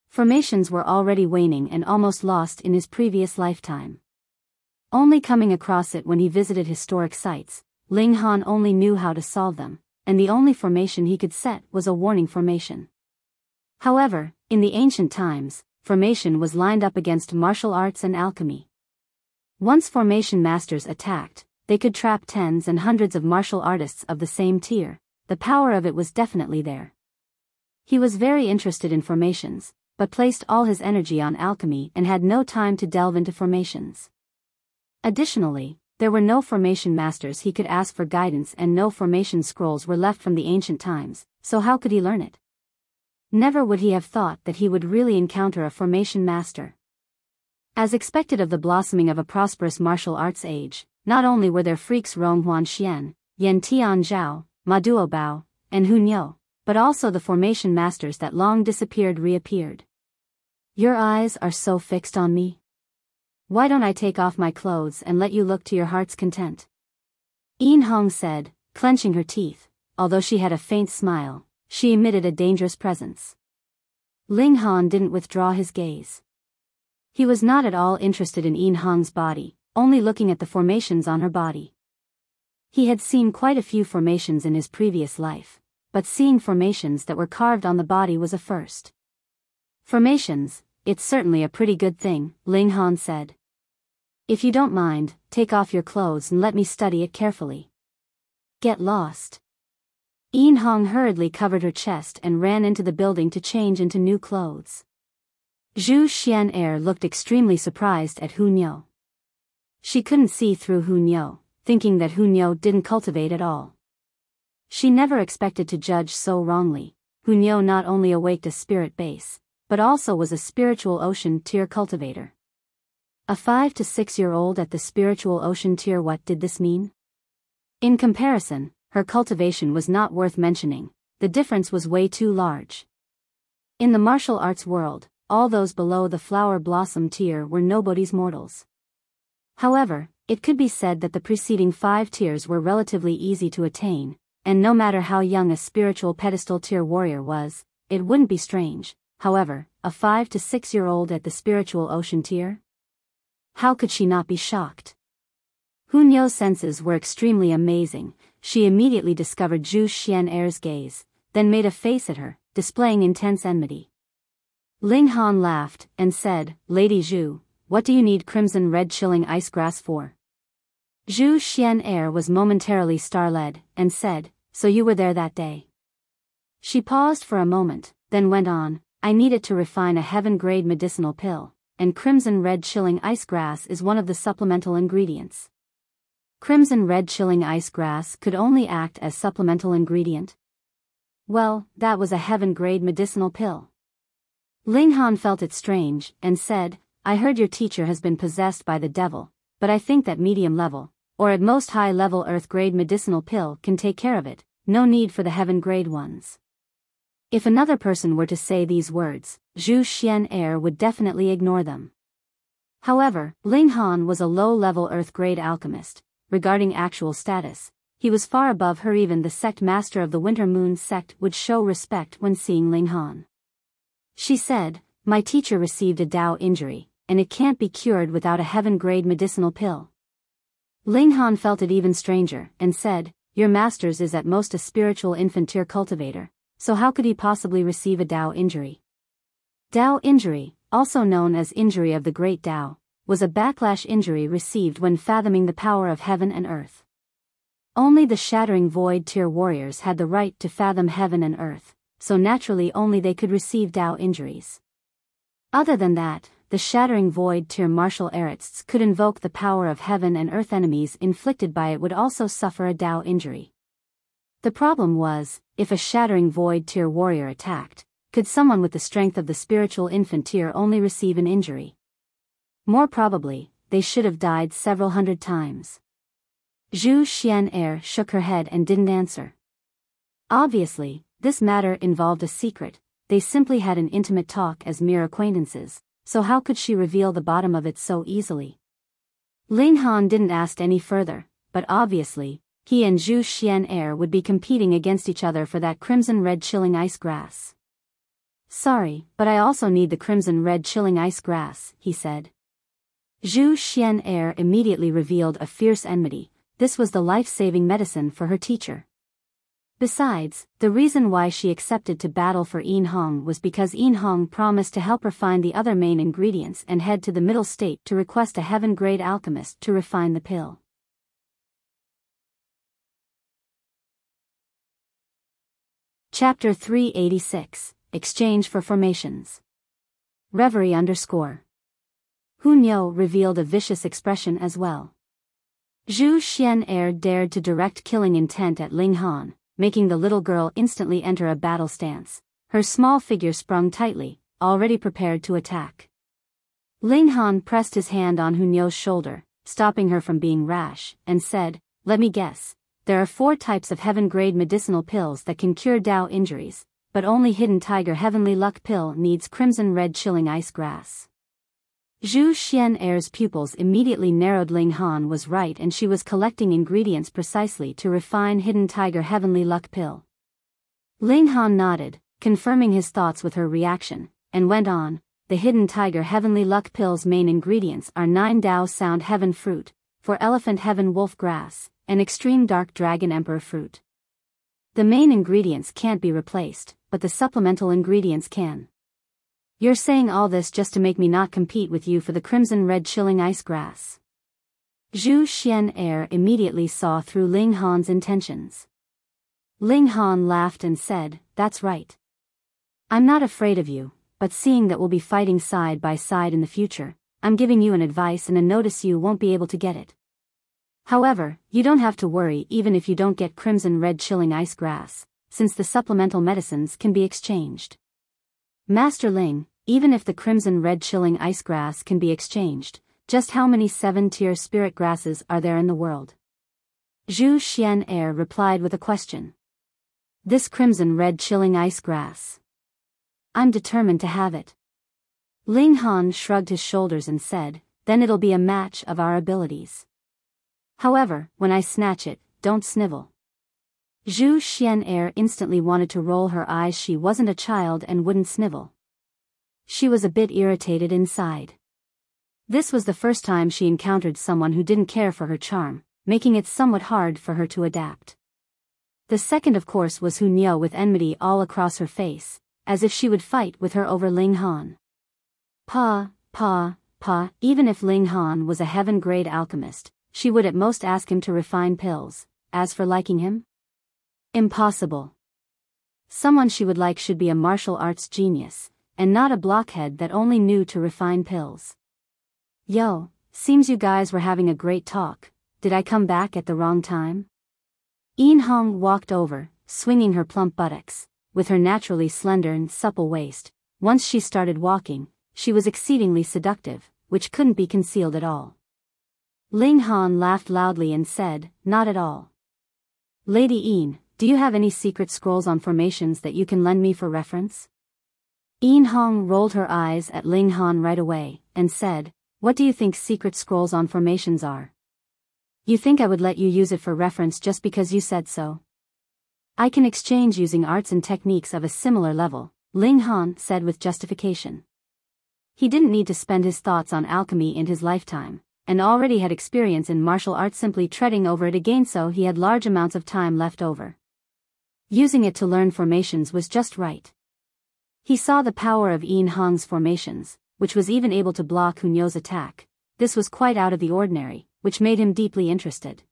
Formations were already waning and almost lost in his previous lifetime. Only coming across it when he visited historic sites, Ling Han only knew how to solve them, and the only formation he could set was a warning formation. However, in the ancient times, formation was lined up against martial arts and alchemy. Once formation masters attacked, they could trap tens and hundreds of martial artists of the same tier. The power of it was definitely there. He was very interested in formations, but placed all his energy on alchemy and had no time to delve into formations. Additionally, there were no formation masters he could ask for guidance and no formation scrolls were left from the ancient times, so how could he learn it? Never would he have thought that he would really encounter a formation master. As expected of the blossoming of a prosperous martial arts age, not only were there freaks Rong Huan Xian, Yan Tian Zhao, Ma Duo Bao, and Hu Niu, but also the formation masters that long disappeared reappeared. Your eyes are so fixed on me. Why don't I take off my clothes and let you look to your heart's content? Yin Hong said, clenching her teeth. Although she had a faint smile, she emitted a dangerous presence. Ling Han didn't withdraw his gaze. He was not at all interested in Yin Hong's body, only looking at the formations on her body. He had seen quite a few formations in his previous life, but seeing formations that were carved on the body was a first. Formations, it's certainly a pretty good thing, Ling Han said. If you don't mind, take off your clothes and let me study it carefully. Get lost. Yin Hong hurriedly covered her chest and ran into the building to change into new clothes. Zhu Xuan Er looked extremely surprised at Hu Niu. She couldn't see through Hu Niu, thinking that Hu Niu didn't cultivate at all. She never expected to judge so wrongly, Hunyo not only awaked a spirit base, but also was a spiritual ocean tier cultivator. A 5 to 6-year-old at the spiritual ocean tier. What did this mean? In comparison, her cultivation was not worth mentioning, the difference was way too large. In the martial arts world, all those below the flower blossom tier were nobody's mortals. However, it could be said that the preceding 5 tiers were relatively easy to attain, and no matter how young a spiritual pedestal tier warrior was, it wouldn't be strange, however, a 5 to 6-year-old at the spiritual ocean tier? How could she not be shocked? Hunyo's senses were extremely amazing. She immediately discovered Zhu Xuan Er's gaze, then made a face at her, displaying intense enmity. Ling Han laughed, and said, "Lady Zhu, what do you need crimson red chilling ice grass for?" Zhu Xuan Er was momentarily star-led, and said, "So you were there that day?" She paused for a moment, then went on, "I need it to refine a heaven-grade medicinal pill, and crimson red chilling ice grass is one of the supplemental ingredients." Crimson red chilling ice grass could only act as supplemental ingredient? Well, that was a heaven-grade medicinal pill. Ling Han felt it strange, and said, "I heard your teacher has been possessed by the devil, but I think that medium-level, or at most high-level earth-grade medicinal pill can take care of it, no need for the heaven-grade ones." If another person were to say these words, Zhu Xuan Er would definitely ignore them. However, Ling Han was a low-level earth-grade alchemist. Regarding actual status, he was far above her. Even the sect master of the Winter Moon sect would show respect when seeing Ling Han. She said, "My teacher received a Dao injury, and it can't be cured without a heaven-grade medicinal pill." Ling Han felt it even stranger, and said, "Your master's is at most a spiritual infant tier cultivator, so how could he possibly receive a Dao injury?" Dao injury, also known as injury of the great Dao, was a backlash injury received when fathoming the power of heaven and earth. Only the Shattering Void tier warriors had the right to fathom heaven and earth, so naturally only they could receive Dao injuries. Other than that, the Shattering Void tier martial artists could invoke the power of heaven, and earth enemies inflicted by it would also suffer a Dao injury. The problem was, if a Shattering Void tier warrior attacked, could someone with the strength of the spiritual infant tier only receive an injury? More probably, they should have died several hundred times. Zhu Xuan Er shook her head and didn't answer. Obviously, this matter involved a secret. They simply had an intimate talk as mere acquaintances, so how could she reveal the bottom of it so easily? Ling Han didn't ask any further, but obviously, he and Zhu Xuan Er would be competing against each other for that crimson red chilling ice grass. "Sorry, but I also need the crimson red chilling ice grass," he said. Zhu Xuan Er immediately revealed a fierce enmity. This was the life-saving medicine for her teacher. Besides, the reason why she accepted to battle for Yin Hong was because Yin Hong promised to help her find the other main ingredients and head to the middle state to request a heaven-grade alchemist to refine the pill. Chapter 386, Exchange for Formations. Reverie _ Hunyo revealed a vicious expression as well. Zhu Xuan Er dared to direct killing intent at Ling Han, making the little girl instantly enter a battle stance. Her small figure sprung tightly, already prepared to attack. Ling Han pressed his hand on Hunyo's shoulder, stopping her from being rash, and said, "Let me guess. There are 4 types of heaven-grade medicinal pills that can cure Dao injuries, but only Hidden Tiger Heavenly Luck Pill needs crimson red chilling ice grass." Zhu Xuan Er's pupils immediately narrowed. Ling Han was right, and she was collecting ingredients precisely to refine Hidden Tiger Heavenly Luck Pill. Ling Han nodded, confirming his thoughts with her reaction, and went on, "The Hidden Tiger Heavenly Luck Pill's main ingredients are 9 Dao Sound Heaven Fruit, 4 Elephant Heaven Wolf Grass, and Extreme Dark Dragon Emperor Fruit. The main ingredients can't be replaced, but the supplemental ingredients can. You're saying all this just to make me not compete with you for the crimson red chilling ice grass?" Zhu Xuan Er immediately saw through Ling Han's intentions. Ling Han laughed and said, "That's right. I'm not afraid of you, but seeing that we'll be fighting side by side in the future, I'm giving you an advice and a notice: you won't be able to get it. However, you don't have to worry. Even if you don't get crimson red chilling ice grass, since the supplemental medicines can be exchanged. Master Ling, even if the crimson red chilling ice grass can be exchanged, just how many 7-tier spirit grasses are there in the world? Zhu Xuan Er replied with a question. This crimson red chilling ice grass. I'm determined to have it. Ling Han shrugged his shoulders and said, then it'll be a match of our abilities. However, when I snatch it, don't snivel. Zhu Xuan Er instantly wanted to roll her eyes. She wasn't a child and wouldn't snivel. She was a bit irritated inside. This was the first time she encountered someone who didn't care for her charm, making it somewhat hard for her to adapt. The second of course was Hu Niu with enmity all across her face, as if she would fight with her over Ling Han. Even if Ling Han was a heaven-grade alchemist, she would at most ask him to refine pills. As for liking him? Impossible. Someone she would like should be a martial arts genius, and not a blockhead that only knew to refine pills. Yo, seems you guys were having a great talk. Did I come back at the wrong time? Yin Hong walked over, swinging her plump buttocks, with her naturally slender and supple waist. Once she started walking, she was exceedingly seductive, which couldn't be concealed at all. Ling Han laughed loudly and said, not at all. Lady Yin, do you have any secret scrolls on formations that you can lend me for reference? Yin Hong rolled her eyes at Ling Han right away, and said, what do you think secret scrolls on formations are? You think I would let you use it for reference just because you said so? I can exchange using arts and techniques of a similar level, Ling Han said with justification. He didn't need to spend his thoughts on alchemy in his lifetime, and already had experience in martial arts simply treading over it again, so he had large amounts of time left over. Using it to learn formations was just right. He saw the power of Yin Hong's formations, which was even able to block Hu Niu's attack. This was quite out of the ordinary, which made him deeply interested.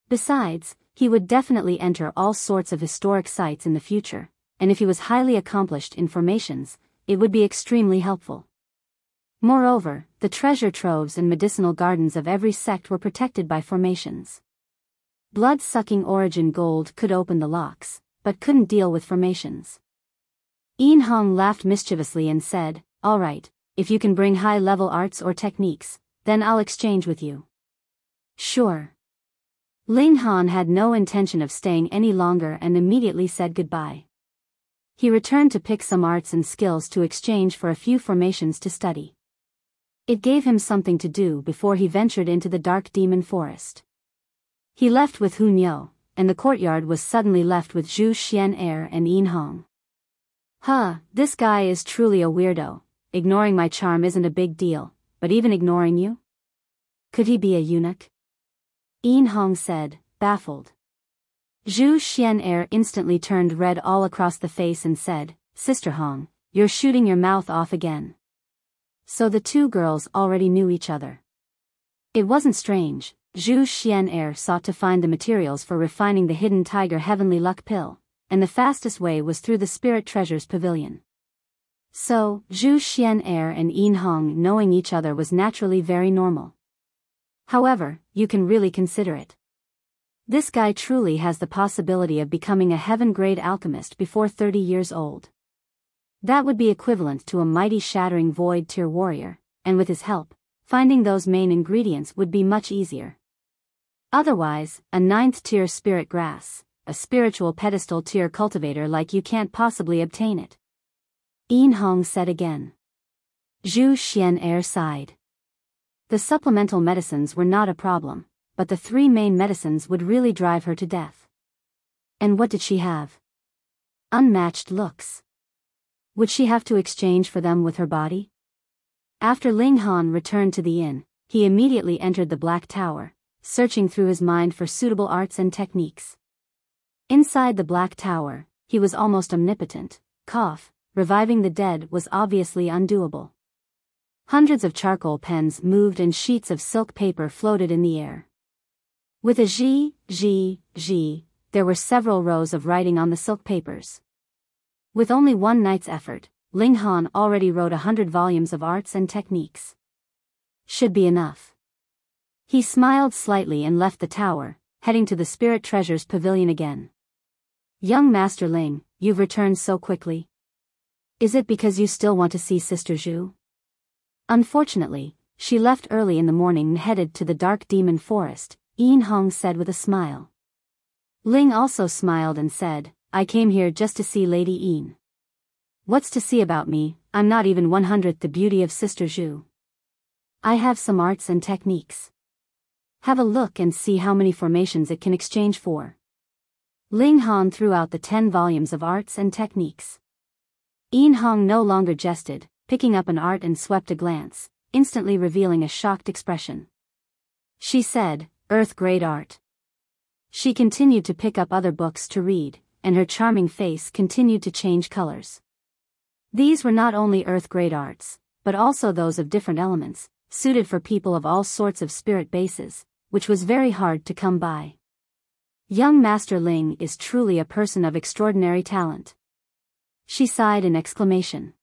Besides, he would definitely enter all sorts of historic sites in the future, and if he was highly accomplished in formations, it would be extremely helpful. Moreover, the treasure troves and medicinal gardens of every sect were protected by formations. Blood-sucking origin gold could open the locks, but couldn't deal with formations. Yin Hong laughed mischievously and said, all right, if you can bring high-level arts or techniques, then I'll exchange with you. Sure. Ling Han had no intention of staying any longer and immediately said goodbye. He returned to pick some arts and skills to exchange for a few formations to study. It gave him something to do before he ventured into the dark demon forest. He left with Hu Niu, and the courtyard was suddenly left with Zhu Xuan Er and Yin Hong. This guy is truly a weirdo. Ignoring my charm isn't a big deal, but even ignoring you? Could he be a eunuch? Yin Hong said, baffled. Zhu Xuan Er instantly turned red all across the face and said, Sister Hong, you're shooting your mouth off again. So the two girls already knew each other. It wasn't strange. Zhu Xuan Er sought to find the materials for refining the hidden tiger heavenly luck pill, and the fastest way was through the Spirit Treasures Pavilion. So, Zhu Xuan Er and Yin Hong knowing each other was naturally very normal. However, you can really consider it. This guy truly has the possibility of becoming a heaven-grade alchemist before 30 years old. That would be equivalent to a mighty shattering void tier warrior, and with his help, finding those main ingredients would be much easier. Otherwise, a 9th tier spirit grass, a spiritual pedestal tier cultivator like you can't possibly obtain it. Yin Hong said again. Zhu Xuan Er sighed. The supplemental medicines were not a problem, but the 3 main medicines would really drive her to death. And what did she have? Unmatched looks. Would she have to exchange for them with her body? After Ling Han returned to the inn, he immediately entered the Black Tower, searching through his mind for suitable arts and techniques. Inside the Black Tower, he was almost omnipotent. Reviving the dead was obviously undoable. Hundreds of charcoal pens moved and sheets of silk paper floated in the air. With a zhi, there were several rows of writing on the silk papers. With only one night's effort, Ling Han already wrote 100 volumes of arts and techniques. Should be enough. He smiled slightly and left the tower, heading to the Spirit Treasures Pavilion again. Young Master Ling, you've returned so quickly. Is it because you still want to see Sister Zhu? Unfortunately, she left early in the morning and headed to the dark demon forest, Yin Hong said with a smile. Ling also smiled and said, I came here just to see Lady Yin. What's to see about me? I'm not even 100th the beauty of Sister Zhu. I have some arts and techniques. Have a look and see how many formations it can exchange for. Ling Han threw out the 10 volumes of arts and techniques. Yin Hong no longer jested, picking up an art and swept a glance, instantly revealing a shocked expression. She said, Earth-grade art. She continued to pick up other books to read, and her charming face continued to change colors. These were not only earth-grade arts, but also those of different elements, suited for people of all sorts of spirit bases, which was very hard to come by. Young Master Ling is truly a person of extraordinary talent. She sighed in exclamation.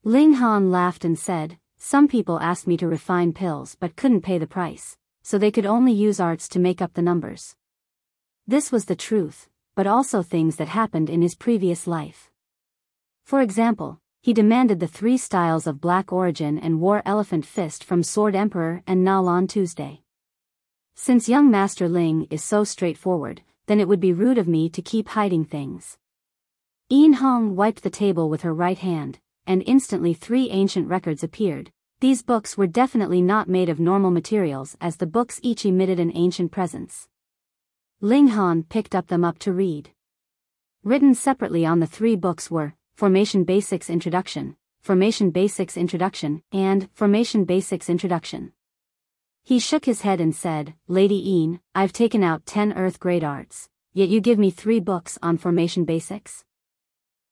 Ling Han laughed and said, some people asked me to refine pills but couldn't pay the price, so they could only use arts to make up the numbers. This was the truth, but also things that happened in his previous life. For example, he demanded the 3 styles of black origin and wore elephant fist from Sword Emperor and Nalan Tuesday. Since young Master Ling is so straightforward, then it would be rude of me to keep hiding things. Yin Hong wiped the table with her right hand, and instantly 3 ancient records appeared. These books were definitely not made of normal materials as the books each emitted an ancient presence. Ling Han picked them up to read. Written separately on the 3 books were Formation Basics Introduction, Formation Basics Introduction, and Formation Basics Introduction. He shook his head and said, Lady Yin, I've taken out 10 earth-grade arts, yet you give me 3 books on Formation Basics?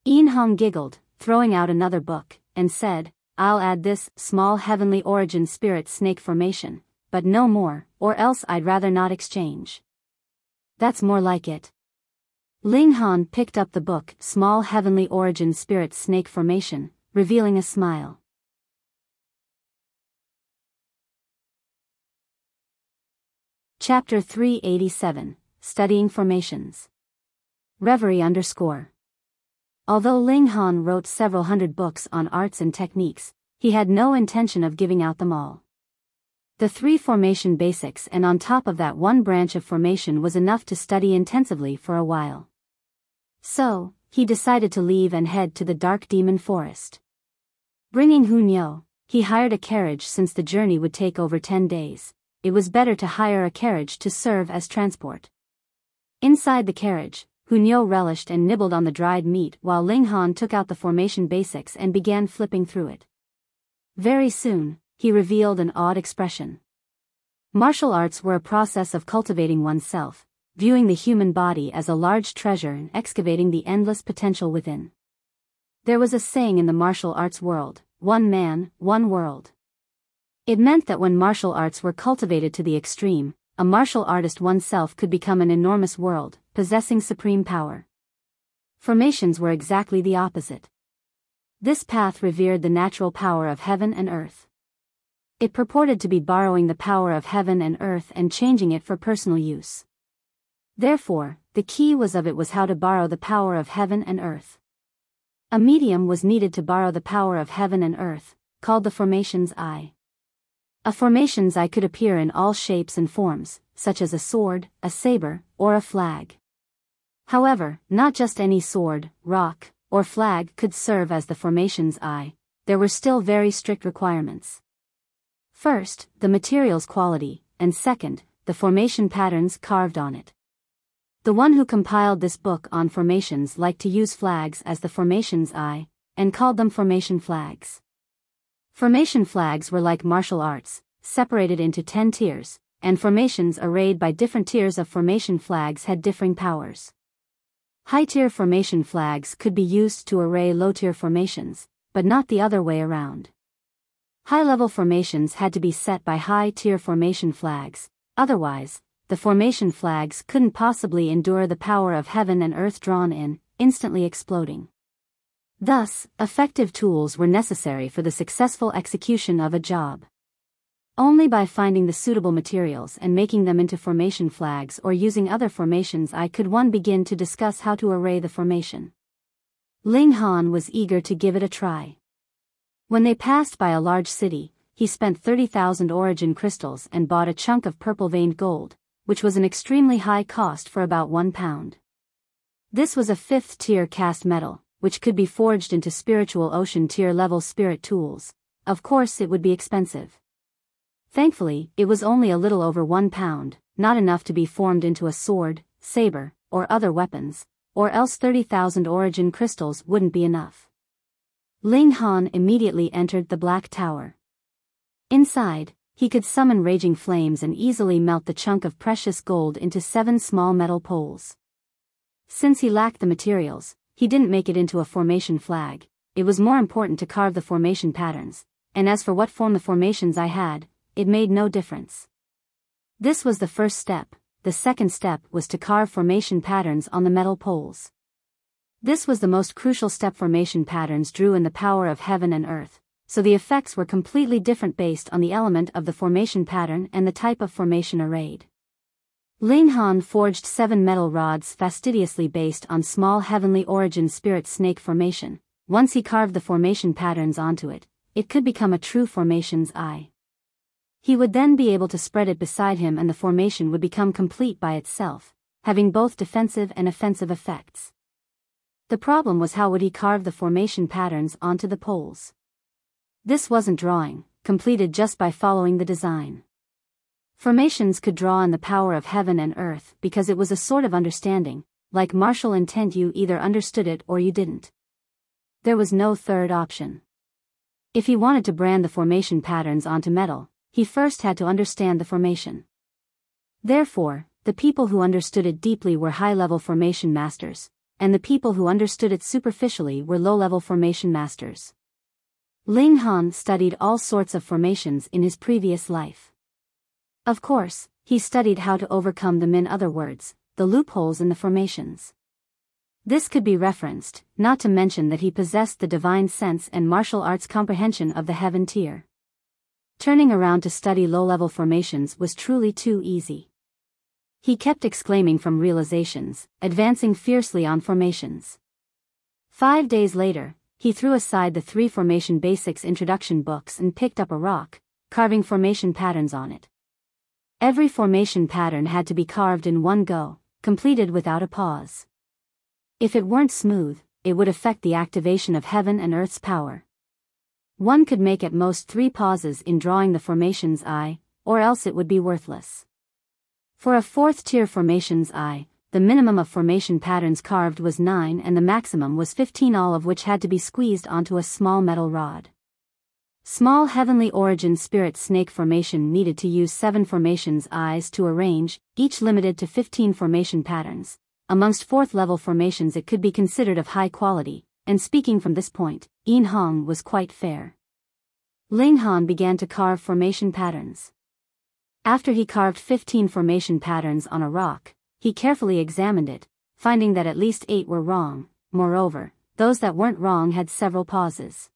Yin Hong giggled, throwing out another book, and said, I'll add this small heavenly origin spirit snake formation, but no more, or else I'd rather not exchange. That's more like it. Ling Han picked up the book Small Heavenly Origin Spirit Snake Formation, revealing a smile. Chapter 387, Studying Formations. Reverie _ Although Ling Han wrote several hundred books on arts and techniques, he had no intention of giving out them all. The 3 formation basics and on top of that 1 branch of formation was enough to study intensively for a while. So, he decided to leave and head to the dark demon forest. Bringing Hunyo, he hired a carriage since the journey would take over 10 days. It was better to hire a carriage to serve as transport. Inside the carriage, Hunyo relished and nibbled on the dried meat while Ling Han took out the formation basics and began flipping through it. Very soon, he revealed an odd expression. Martial arts were a process of cultivating oneself, viewing the human body as a large treasure and excavating the endless potential within. There was a saying in the martial arts world, 1 man, 1 world. It meant that when martial arts were cultivated to the extreme, a martial artist oneself could become an enormous world, possessing supreme power. Formations were exactly the opposite. This path revered the natural power of heaven and earth. It purported to be borrowing the power of heaven and earth and changing it for personal use. Therefore, the key was how to borrow the power of heaven and earth. A medium was needed to borrow the power of heaven and earth, called the formation's eye. A formation's eye could appear in all shapes and forms, such as a sword, a saber, or a flag. However, not just any sword, rock, or flag could serve as the formation's eye. There were still very strict requirements. First, the material's quality, and second, the formation patterns carved on it. The one who compiled this book on formations liked to use flags as the formation's eye, and called them formation flags. Formation flags were like martial arts, separated into 10 tiers, and formations arrayed by different tiers of formation flags had differing powers. High-tier formation flags could be used to array low-tier formations, but not the other way around. High-level formations had to be set by high-tier formation flags, otherwise, the formation flags couldn't possibly endure the power of heaven and earth drawn in, instantly exploding. Thus, effective tools were necessary for the successful execution of a job. Only by finding the suitable materials and making them into formation flags or using other formations could one begin to discuss how to array the formation. Ling Han was eager to give it a try. When they passed by a large city, he spent 30,000 origin crystals and bought a chunk of purple-veined gold, which was an extremely high cost for about 1 pound. This was a 5th tier cast metal, which could be forged into spiritual ocean tier level spirit tools. Of course it would be expensive. Thankfully, it was only a little over 1 pound, not enough to be formed into a sword, saber, or other weapons, or else 30,000 origin crystals wouldn't be enough. Ling Han immediately entered the Black Tower. Inside, he could summon raging flames and easily melt the chunk of precious gold into 7 small metal poles. Since he lacked the materials, he didn't make it into a formation flag. It was more important to carve the formation patterns, and as for what form the formations had, it made no difference. This was the first step. The second step was to carve formation patterns on the metal poles. This was the most crucial step. Formation patterns drew in the power of heaven and earth, so the effects were completely different based on the element of the formation pattern and the type of formation arrayed. Ling Han forged 7 metal rods fastidiously based on small heavenly origin spirit snake formation. Once he carved the formation patterns onto it, it could become a true formation's eye. He would then be able to spread it beside him and the formation would become complete by itself, having both defensive and offensive effects. The problem was how would he carve the formation patterns onto the poles? This wasn't drawing, completed just by following the design. Formations could draw on the power of heaven and earth because it was a sort of understanding, like martial intent. You either understood it or you didn't. There was no third option. If he wanted to brand the formation patterns onto metal, he first had to understand the formation. Therefore, the people who understood it deeply were high-level formation masters, and the people who understood it superficially were low-level formation masters. Ling Han studied all sorts of formations in his previous life. Of course, he studied how to overcome them, in other words, the loopholes in the formations. This could be referenced, not to mention that he possessed the divine sense and martial arts comprehension of the heaven tier. Turning around to study low-level formations was truly too easy. He kept exclaiming from realizations, advancing fiercely on formations. 5 days later, he threw aside the 3 formation basics introduction books and picked up a rock, carving formation patterns on it. Every formation pattern had to be carved in one go, completed without a pause. If it weren't smooth, it would affect the activation of heaven and earth's power. One could make at most 3 pauses in drawing the formation's eye, or else it would be worthless. For a 4th tier formation's eye, the minimum of formation patterns carved was 9 and the maximum was 15, all of which had to be squeezed onto a small metal rod. Small heavenly origin spirit snake formation needed to use 7 formations eyes to arrange, each limited to 15 formation patterns. Amongst 4th level formations it could be considered of high quality, and speaking from this point, Yin Hong was quite fair. Ling Han began to carve formation patterns. After he carved 15 formation patterns on a rock, he carefully examined it, finding that at least 8 were wrong. Moreover, those that weren't wrong had several pauses.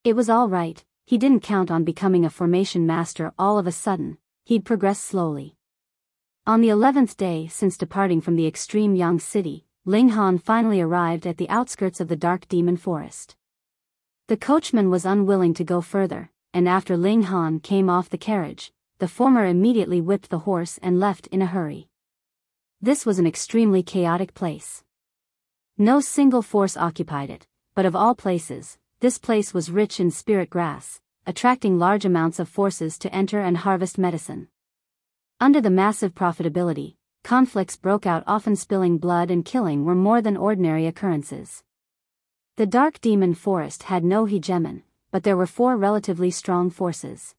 It was all right. He didn't count on becoming a formation master all of a sudden. He'd progress slowly. On the 11th day since departing from the extreme Yang city, Ling Han finally arrived at the outskirts of the Dark Demon Forest. The coachman was unwilling to go further, and after Ling Han came off the carriage, the former immediately whipped the horse and left in a hurry. This was an extremely chaotic place. No single force occupied it, but of all places, this place was rich in spirit grass, attracting large amounts of forces to enter and harvest medicine. Under the massive profitability, conflicts broke out, often spilling blood and killing were more than ordinary occurrences. The Dark Demon Forest had no hegemon, but there were 4 relatively strong forces.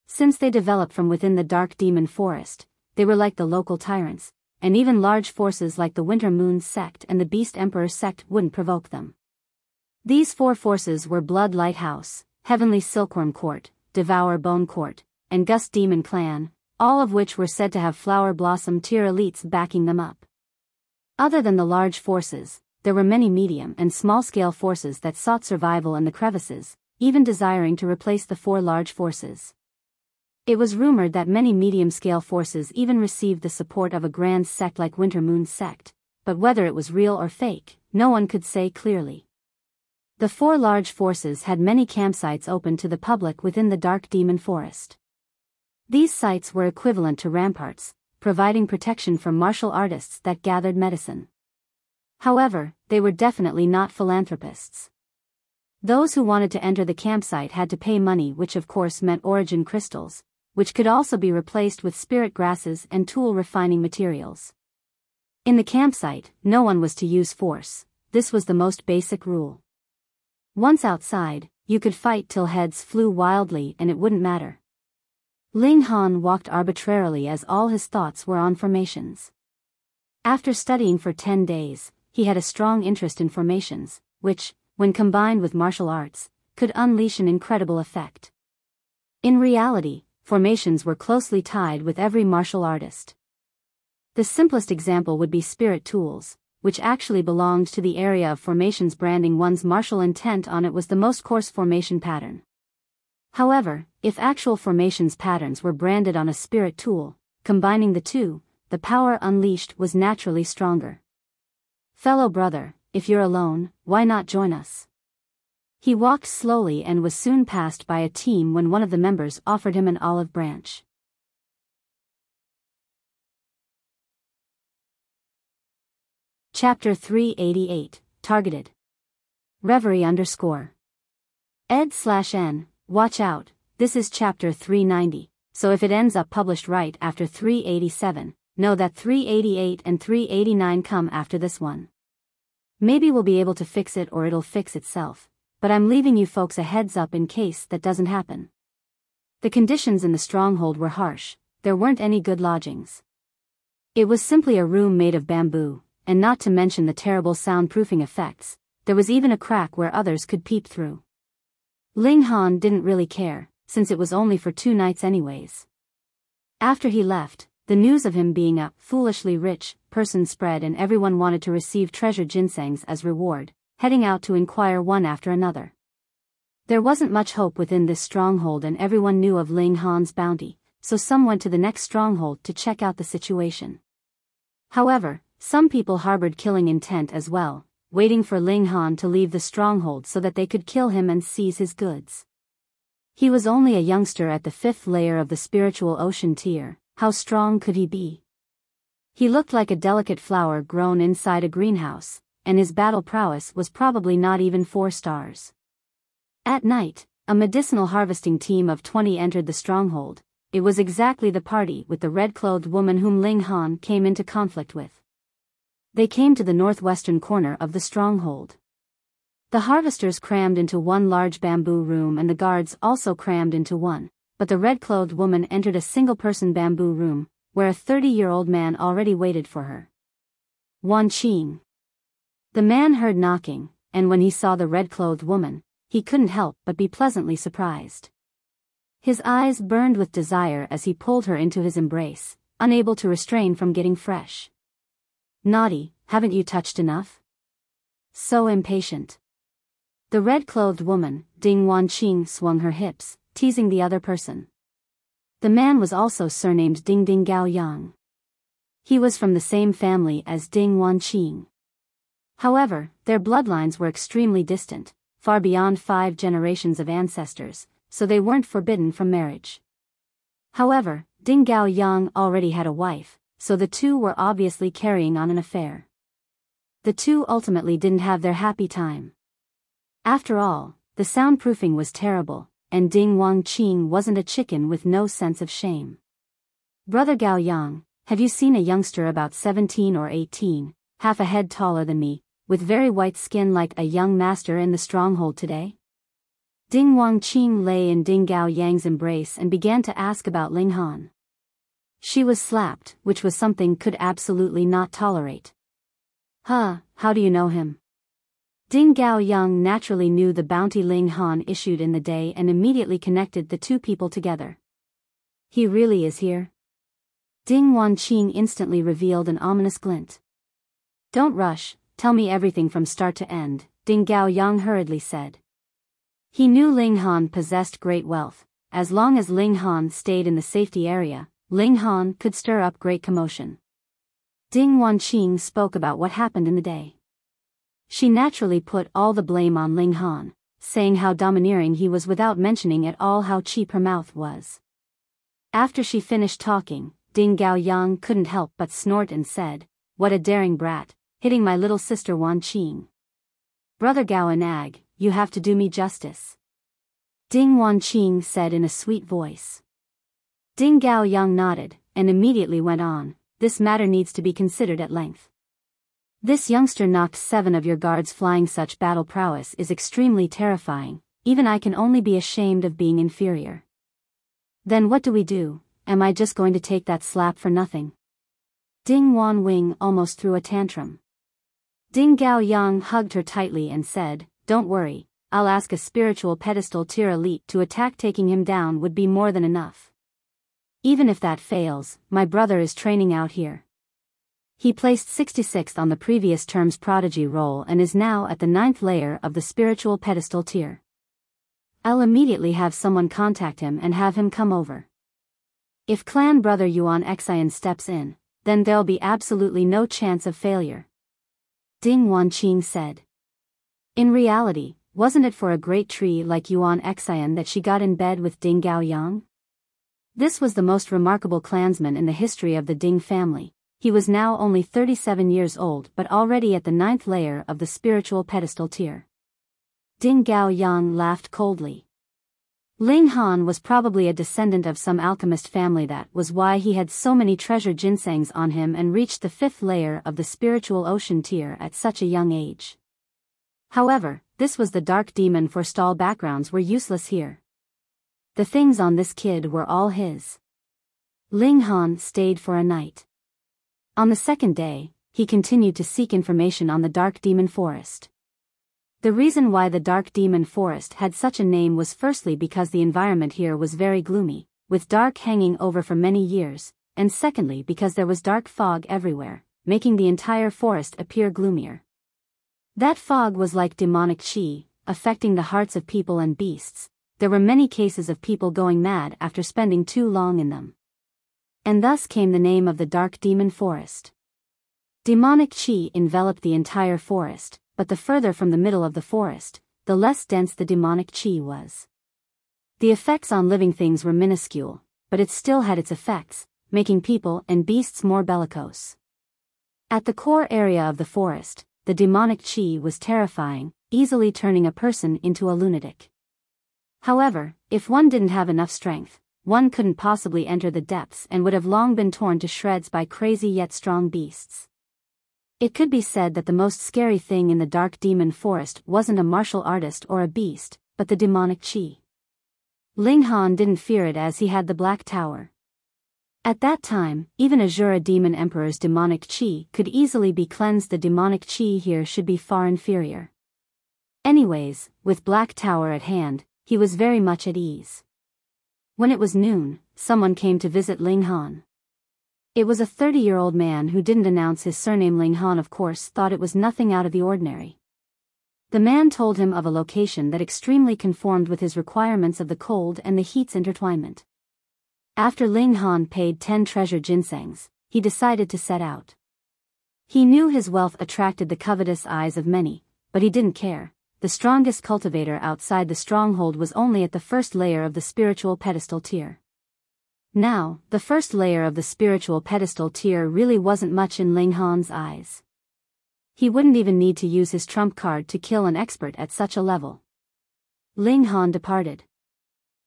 Since they developed from within the Dark Demon Forest, they were like the local tyrants, and even large forces like the Winter Moon sect and the Beast Emperor sect wouldn't provoke them. These 4 forces were Blood Lighthouse, Heavenly Silkworm Court, Devour Bone Court, and Gust Demon Clan, all of which were said to have Flower Blossom tier elites backing them up. Other than the large forces, there were many medium and small-scale forces that sought survival in the crevices, even desiring to replace the 4 large forces. It was rumored that many medium-scale forces even received the support of a grand sect like Winter Moon's sect, but whether it was real or fake, no one could say clearly. The 4 large forces had many campsites open to the public within the Dark Demon Forest. These sites were equivalent to ramparts, providing protection from martial artists that gathered medicine. However, they were definitely not philanthropists. Those who wanted to enter the campsite had to pay money, which of course meant origin crystals, which could also be replaced with spirit grasses and tool refining materials. In the campsite, no one was to use force. This was the most basic rule. Once outside, you could fight till heads flew wildly and it wouldn't matter. Ling Han walked arbitrarily as all his thoughts were on formations. After studying for 10 days, he had a strong interest in formations, which, when combined with martial arts, could unleash an incredible effect. In reality, formations were closely tied with every martial artist. The simplest example would be spirit tools, which actually belonged to the area of formations. Branding one's martial intent on it was the most coarse formation pattern. However, if actual formations patterns were branded on a spirit tool, combining the two, the power unleashed was naturally stronger. Fellow brother, if you're alone, why not join us? He walked slowly and was soon passed by a team when one of the members offered him an olive branch. Chapter 388, Targeted. Reverie _ ed/n, watch out, this is chapter 390, so if it ends up published right after 387, know that 388 and 389 come after this one. Maybe we'll be able to fix it or it'll fix itself, but I'm leaving you folks a heads up in case that doesn't happen. The conditions in the stronghold were harsh, there weren't any good lodgings. It was simply a room made of bamboo, and not to mention the terrible soundproofing effects, there was even a crack where others could peep through. Ling Han didn't really care, since it was only for 2 nights anyways. After he left, the news of him being a foolishly rich person spread and everyone wanted to receive treasure ginsengs as reward, heading out to inquire one after another. There wasn't much hope within this stronghold and everyone knew of Ling Han's bounty, so some went to the next stronghold to check out the situation. However, some people harbored killing intent as well, waiting for Ling Han to leave the stronghold so that they could kill him and seize his goods. He was only a youngster at the 5th layer of the spiritual ocean tier, how strong could he be? He looked like a delicate flower grown inside a greenhouse, and his battle prowess was probably not even 4 stars. At night, a medicinal harvesting team of 20 entered the stronghold. It was exactly the party with the red-clothed woman whom Ling Han came into conflict with. They came to the northwestern corner of the stronghold. The harvesters crammed into one large bamboo room and the guards also crammed into one, but the red-clothed woman entered a single-person bamboo room, where a 30-year-old man already waited for her. Wan Qing. The man heard knocking, and when he saw the red-clothed woman, he couldn't help but be pleasantly surprised. His eyes burned with desire as he pulled her into his embrace, unable to restrain from getting fresh. Naughty, haven't you touched enough? So impatient. The red-clothed woman, Ding Wanqing, swung her hips, teasing the other person. The man was also surnamed Ding Ding Gao Yang. He was from the same family as Ding Wanqing. However, their bloodlines were extremely distant, far beyond 5 generations of ancestors, so they weren't forbidden from marriage. However, Ding Gao Yang already had a wife, so the two were obviously carrying on an affair. The two ultimately didn't have their happy time. After all, the soundproofing was terrible, and Ding Wanqing wasn't a chicken with no sense of shame. Brother Gao Yang, have you seen a youngster about 17 or 18, half a head taller than me, with very white skin like a young master in the stronghold today? Ding Wanqing lay in Ding Gao Yang's embrace and began to ask about Ling Han. She was slapped, which was something could absolutely not tolerate. How do you know him? Ding Gao Yang naturally knew the bounty Ling Han issued in the day and immediately connected the two people together. He really is here? Ding Wanqing instantly revealed an ominous glint. Don't rush, tell me everything from start to end, Ding Gao Yang hurriedly said. He knew Ling Han possessed great wealth, as long as Ling Han stayed in the safety area, Ling Han could stir up great commotion. Ding Wanqing spoke about what happened in the day. She naturally put all the blame on Ling Han, saying how domineering he was without mentioning at all how cheap her mouth was. After she finished talking, Ding Gaoyang couldn't help but snort and said, "What a daring brat, hitting my little sister Wanqing. Brother Gao and Ag, you have to do me justice." Ding Wanqing said in a sweet voice. Ding Gaoyang nodded, and immediately went on, "This matter needs to be considered at length. This youngster knocked 7 of your guards flying. Such battle prowess is extremely terrifying, even I can only be ashamed of being inferior. Then what do we do? Am I just going to take that slap for nothing?" Ding Wanwing almost threw a tantrum. Ding Gaoyang hugged her tightly and said, "Don't worry, I'll ask a spiritual pedestal tier elite to attack. Taking him down would be more than enough. Even if that fails, my brother is training out here. He placed 66th on the previous term's Prodigy roll and is now at the 9th layer of the spiritual pedestal tier. I'll immediately have someone contact him and have him come over. If clan brother Yuan Xian steps in, then there'll be absolutely no chance of failure," Ding Wanqing said. In reality, wasn't it for a great tree like Yuan Xian that she got in bed with Ding Gaoyang? This was the most remarkable clansman in the history of the Ding family. He was now only 37 years old but already at the 9th layer of the spiritual pedestal tier. Ding Gaoyang laughed coldly. Ling Han was probably a descendant of some alchemist family. That was why he had so many treasure ginsengs on him and reached the 5th layer of the spiritual ocean tier at such a young age. However, this was the dark demon for stall backgrounds were useless here. The things on this kid were all his. Ling Han stayed for a night. On the second day, he continued to seek information on the Dark Demon Forest. The reason why the Dark Demon Forest had such a name was firstly because the environment here was very gloomy, with dark hanging over for many years, and secondly because there was dark fog everywhere, making the entire forest appear gloomier. That fog was like demonic qi, affecting the hearts of people and beasts. There were many cases of people going mad after spending too long in them. And thus came the name of the Dark Demon Forest. Demonic qi enveloped the entire forest, but the further from the middle of the forest, the less dense the demonic qi was. The effects on living things were minuscule, but it still had its effects, making people and beasts more bellicose. At the core area of the forest, the demonic qi was terrifying, easily turning a person into a lunatic. However, if one didn't have enough strength, one couldn't possibly enter the depths and would have long been torn to shreds by crazy yet strong beasts. It could be said that the most scary thing in the Dark Demon Forest wasn't a martial artist or a beast, but the demonic qi. Ling Han didn't fear it as he had the Black Tower. At that time, even Azura Demon Emperor's demonic qi could easily be cleansed. The demonic qi here should be far inferior. Anyways, with Black Tower at hand, he was very much at ease. When it was noon, someone came to visit Ling Han. It was a 30-year-old man who didn't announce his surname. Ling Han of course thought it was nothing out of the ordinary. The man told him of a location that extremely conformed with his requirements of the cold and the heat's intertwinement. After Ling Han paid 10 treasure ginsengs, he decided to set out. He knew his wealth attracted the covetous eyes of many, but he didn't care. The strongest cultivator outside the stronghold was only at the 1st layer of the spiritual pedestal tier. Now, the 1st layer of the spiritual pedestal tier really wasn't much in Ling Han's eyes. He wouldn't even need to use his trump card to kill an expert at such a level. Ling Han departed.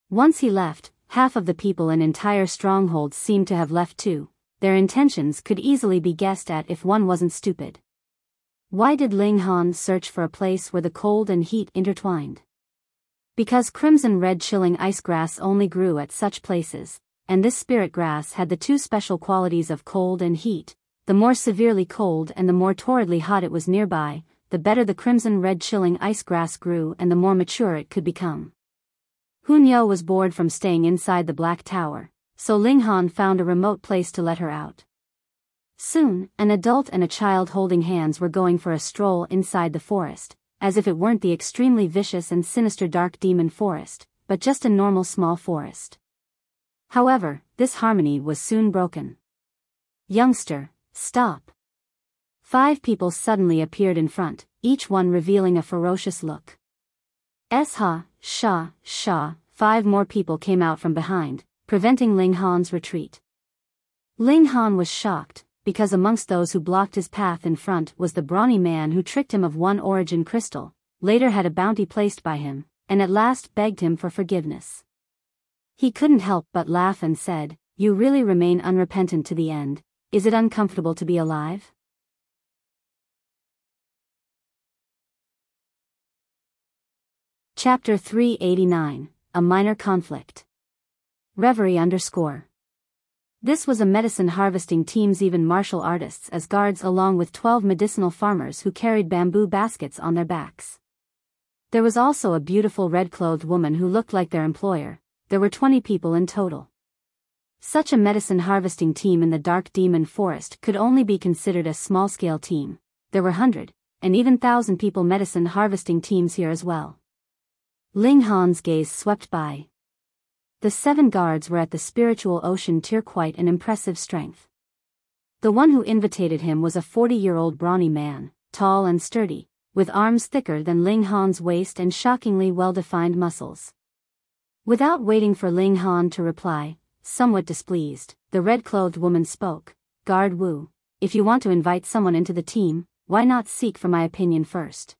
Once he left, half of the people in entire strongholds seemed to have left too. Their intentions could easily be guessed at if one wasn't stupid. Why did Ling Han search for a place where the cold and heat intertwined? Because crimson-red chilling ice grass only grew at such places, and this spirit grass had the two special qualities of cold and heat. The more severely cold and the more torridly hot it was nearby, the better the crimson-red chilling ice grass grew and the more mature it could become. Hunyo was bored from staying inside the Black Tower, so Ling Han found a remote place to let her out. Soon, an adult and a child holding hands were going for a stroll inside the forest, as if it weren't the extremely vicious and sinister Dark Demon Forest, but just a normal small forest. However, this harmony was soon broken. "Youngster, stop." 5 people suddenly appeared in front, each one revealing a ferocious look. Sha. 5 more people came out from behind, preventing Ling Han's retreat. Ling Han was shocked, because amongst those who blocked his path in front was the brawny man who tricked him of one origin crystal, later had a bounty placed by him, and at last begged him for forgiveness. He couldn't help but laugh and said, "You really remain unrepentant to the end. Is it uncomfortable to be alive?" Chapter 389, A Minor Conflict. Reverie _ This was a medicine harvesting team's even martial artists as guards along with 12 medicinal farmers who carried bamboo baskets on their backs. There was also a beautiful red-clothed woman who looked like their employer. There were 20 people in total. Such a medicine harvesting team in the Dark Demon Forest could only be considered a small-scale team. There were 100, and even 1,000 people medicine harvesting teams here as well. Ling Han's gaze swept by. The 7 guards were at the spiritual ocean tier, quite an impressive strength. The one who invitated him was a 40-year-old brawny man, tall and sturdy, with arms thicker than Ling Han's waist and shockingly well-defined muscles. Without waiting for Ling Han to reply, somewhat displeased, the red-clothed woman spoke. "Guard Wu, if you want to invite someone into the team, why not seek for my opinion first?"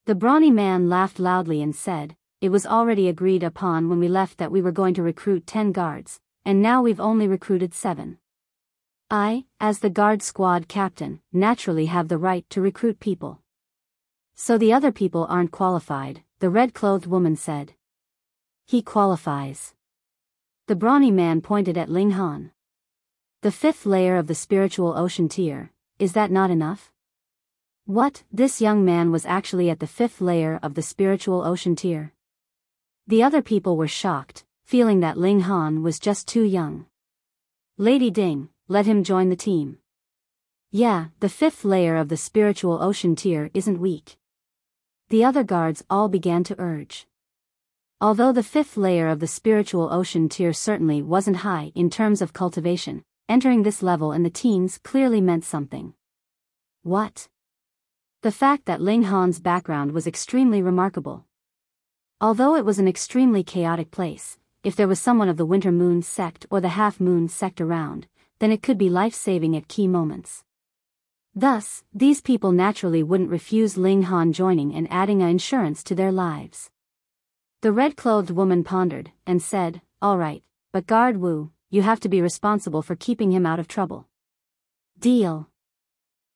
The brawny man laughed loudly and said, "It was already agreed upon when we left that we were going to recruit 10 guards, and now we've only recruited 7. I, as the guard squad captain, naturally have the right to recruit people." "So the other people aren't qualified," the red-clothed woman said. "He qualifies." The brawny man pointed at Ling Han. "The 5th layer of the spiritual ocean tier, is that not enough?" What? This young man was actually at the 5th layer of the spiritual ocean tier. The other people were shocked, feeling that Ling Han was just too young. "Lady Ding, let him join the team." "Yeah, the 5th layer of the spiritual ocean tier isn't weak." The other guards all began to urge. Although the 5th layer of the spiritual ocean tier certainly wasn't high in terms of cultivation, entering this level in the teens clearly meant something. What? The fact that Ling Han's background was extremely remarkable. Although it was an extremely chaotic place, if there was someone of the Winter Moon sect or the Half Moon sect around, then it could be life-saving at key moments. Thus, these people naturally wouldn't refuse Ling Han joining and adding an insurance to their lives. The red-clothed woman pondered, and said, "All right, but Guard Wu, you have to be responsible for keeping him out of trouble." "Deal."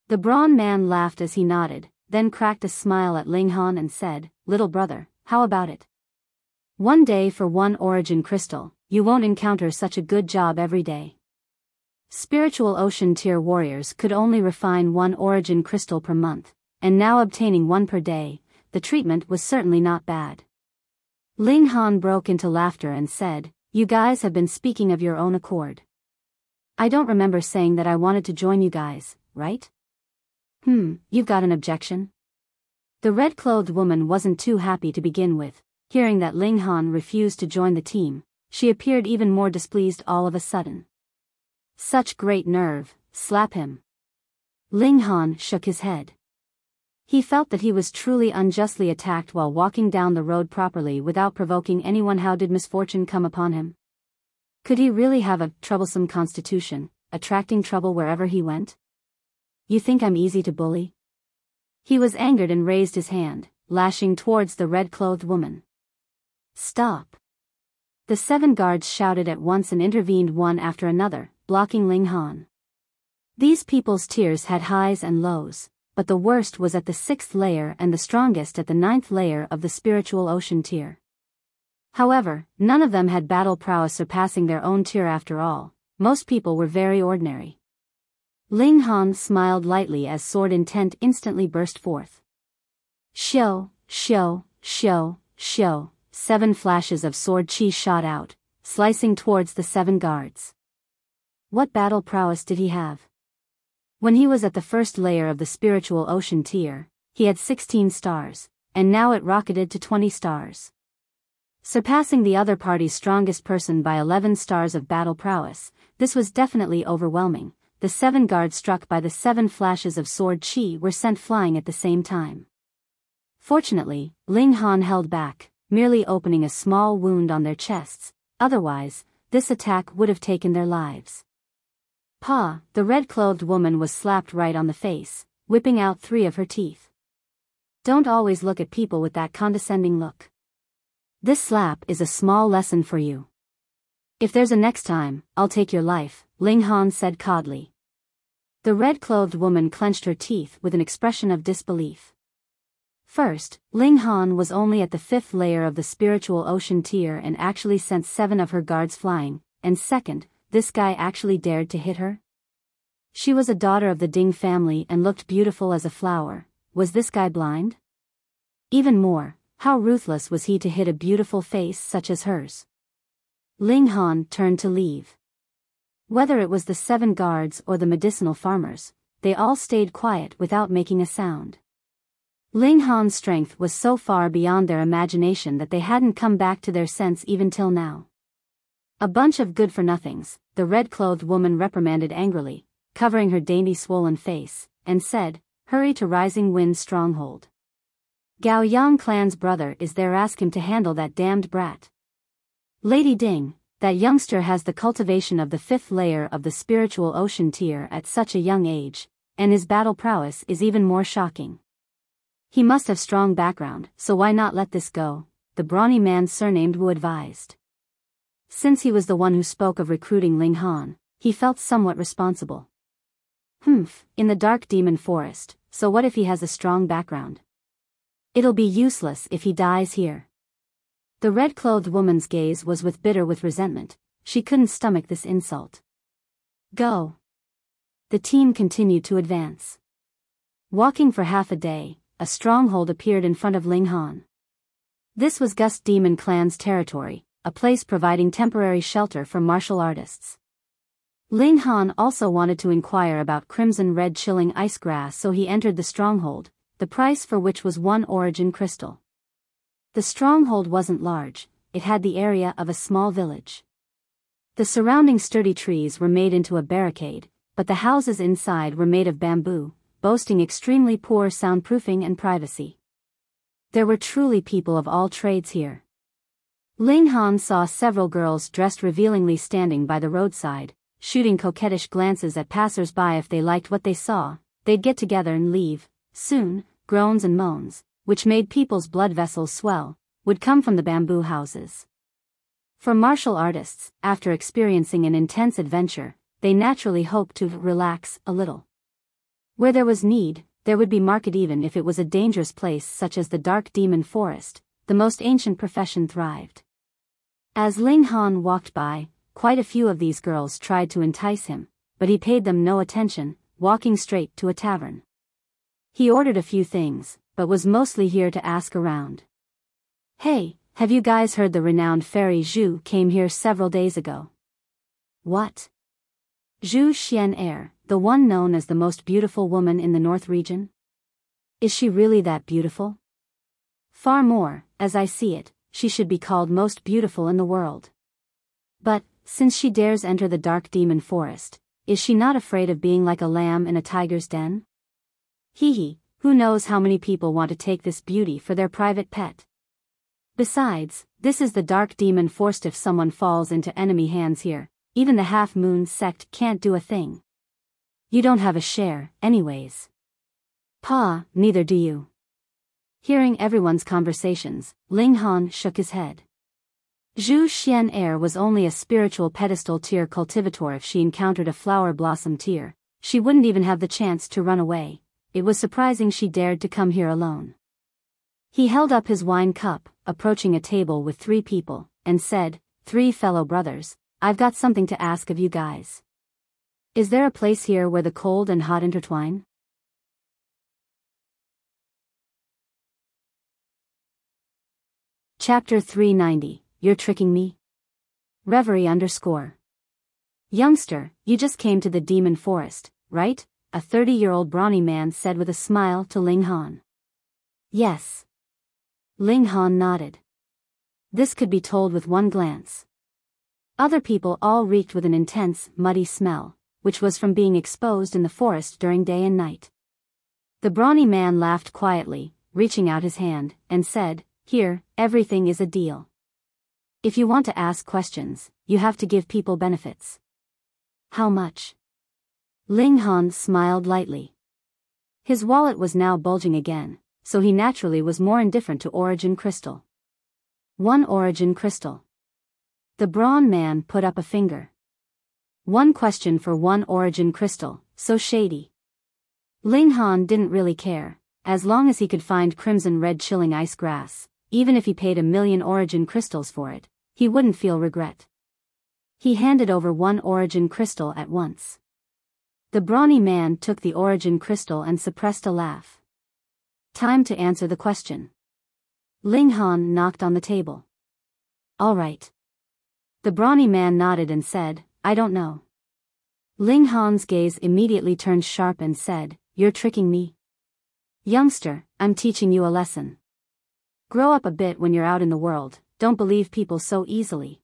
The brawn man laughed as he nodded, then cracked a smile at Ling Han and said, "Little brother, how about it? One day for 1 origin crystal, you won't encounter such a good job every day." Spiritual ocean tier warriors could only refine 1 origin crystal per month, and now obtaining 1 per day, the treatment was certainly not bad. Ling Han broke into laughter and said, "You guys have been speaking of your own accord. I don't remember saying that I wanted to join you guys, right? You've got an objection?" The red-clothed woman wasn't too happy to begin with. Hearing that Ling Han refused to join the team, she appeared even more displeased all of a sudden. "Such great nerve, slap him." Ling Han shook his head. He felt that he was truly unjustly attacked while walking down the road properly without provoking anyone. How did misfortune come upon him? Could he really have a troublesome constitution, attracting trouble wherever he went? "You think I'm easy to bully?" He was angered and raised his hand, lashing towards the red-clothed woman. "Stop!" The 7 guards shouted at once and intervened one after another, blocking Ling Han. These people's tiers had highs and lows, but the worst was at the 6th layer and the strongest at the 9th layer of the spiritual ocean tier. However, none of them had battle prowess surpassing their own tier after all. Most people were very ordinary. Ling Han smiled lightly as sword intent instantly burst forth. Shio, shio, shio, shio. 7 flashes of sword chi shot out, slicing towards the 7 guards. What battle prowess did he have? When he was at the 1st layer of the spiritual ocean tier, he had 16 stars, and now it rocketed to 20 stars. Surpassing the other party's strongest person by 11 stars of battle prowess, this was definitely overwhelming. The 7 guards struck by the 7 flashes of sword chi were sent flying at the same time. Fortunately, Ling Han held back, merely opening a small wound on their chests, otherwise, this attack would have taken their lives. Pa, the red-clothed woman was slapped right on the face, whipping out 3 of her teeth. Don't always look at people with that condescending look. This slap is a small lesson for you. If there's a next time, I'll take your life, Ling Han said coldly. The red-clothed woman clenched her teeth with an expression of disbelief. First, Ling Han was only at the 5th layer of the spiritual ocean tier and actually sent 7 of her guards flying, and second, this guy actually dared to hit her? She was a daughter of the Ding family and looked beautiful as a flower. Was this guy blind? Even more, how ruthless was he to hit a beautiful face such as hers? Ling Han turned to leave. Whether it was the 7 guards or the medicinal farmers, they all stayed quiet without making a sound. Ling Han's strength was so far beyond their imagination that they hadn't come back to their sense even till now. A bunch of good-for-nothings, the red-clothed woman reprimanded angrily, covering her dainty swollen face, and said, hurry to Rising Wind's stronghold. Gao Yang clan's brother is there, ask him to handle that damned brat. Lady Ding, that youngster has the cultivation of the 5th layer of the spiritual ocean tier at such a young age, and his battle prowess is even more shocking. He must have strong background, so why not let this go, the brawny man surnamed Wu advised. Since he was the one who spoke of recruiting Ling Han, he felt somewhat responsible. In the dark demon forest, so what if he has a strong background? It'll be useless if he dies here. The red-clothed woman's gaze was bitter with resentment. She couldn't stomach this insult. Go. The team continued to advance. Walking for half a day, a stronghold appeared in front of Ling Han. This was Gust Demon Clan's territory, a place providing temporary shelter for martial artists. Ling Han also wanted to inquire about crimson-red chilling ice grass, so he entered the stronghold, the price for which was 1 origin crystal. The stronghold wasn't large, it had the area of a small village. The surrounding sturdy trees were made into a barricade, but the houses inside were made of bamboo, boasting extremely poor soundproofing and privacy. There were truly people of all trades here. Ling Han saw several girls dressed revealingly standing by the roadside, shooting coquettish glances at passers-by. If they liked what they saw, they'd get together and leave. Soon, groans and moans, which made people's blood vessels swell, would come from the bamboo houses. For martial artists, after experiencing an intense adventure, they naturally hoped to relax a little. Where there was need, there would be market. Even if it was a dangerous place such as the Dark Demon Forest, the most ancient profession thrived. As Ling Han walked by, quite a few of these girls tried to entice him, but he paid them no attention, walking straight to a tavern. He ordered a few things, but was mostly here to ask around. Hey, have you guys heard the renowned fairy Zhu came here several days ago? What? Zhu Xuan Er, the one known as the most beautiful woman in the North region? Is she really that beautiful? Far more, as I see it, she should be called most beautiful in the world. But, since she dares enter the Dark Demon Forest, is she not afraid of being like a lamb in a tiger's den? Hee, who knows how many people want to take this beauty for their private pet? Besides, this is the Dark Demon Forest. If someone falls into enemy hands here, even the Half-Moon sect can't do a thing. You don't have a share, anyways. Pa, neither do you. Hearing everyone's conversations, Ling Han shook his head. Zhu Xuan Er was only a spiritual pedestal tier cultivator. If she encountered a flower blossom tier, she wouldn't even have the chance to run away. It was surprising she dared to come here alone. He held up his wine cup, approaching a table with 3 people, and said, 3 fellow brothers, I've got something to ask of you guys. Is there a place here where the cold and hot intertwine? Chapter 390, You're Tricking Me? Reverie _ Youngster, you just came to the Demon Forest, right? A 30-year-old brawny man said with a smile to Ling Han. Yes. Ling Han nodded. This could be told with one glance. Other people all reeked with an intense, muddy smell, which was from being exposed in the forest during day and night. The brawny man laughed quietly, reaching out his hand, and said, "Here, everything is a deal. If you want to ask questions, you have to give people benefits." "How much?" Ling Han smiled lightly. His wallet was now bulging again, so he naturally was more indifferent to origin crystal. 1 origin crystal. The brawn man put up a finger. 1 question for 1 origin crystal, so shady. Ling Han didn't really care, as long as he could find crimson red chilling ice grass, even if he paid 1,000,000 origin crystals for it, he wouldn't feel regret. He handed over 1 origin crystal at once. The brawny man took the origin crystal and suppressed a laugh. "Time to answer the question." Ling Han knocked on the table. "All right." The brawny man nodded and said, "I don't know." Ling Han's gaze immediately turned sharp and said, "You're tricking me? Youngster, I'm teaching you a lesson. Grow up a bit when you're out in the world, don't believe people so easily."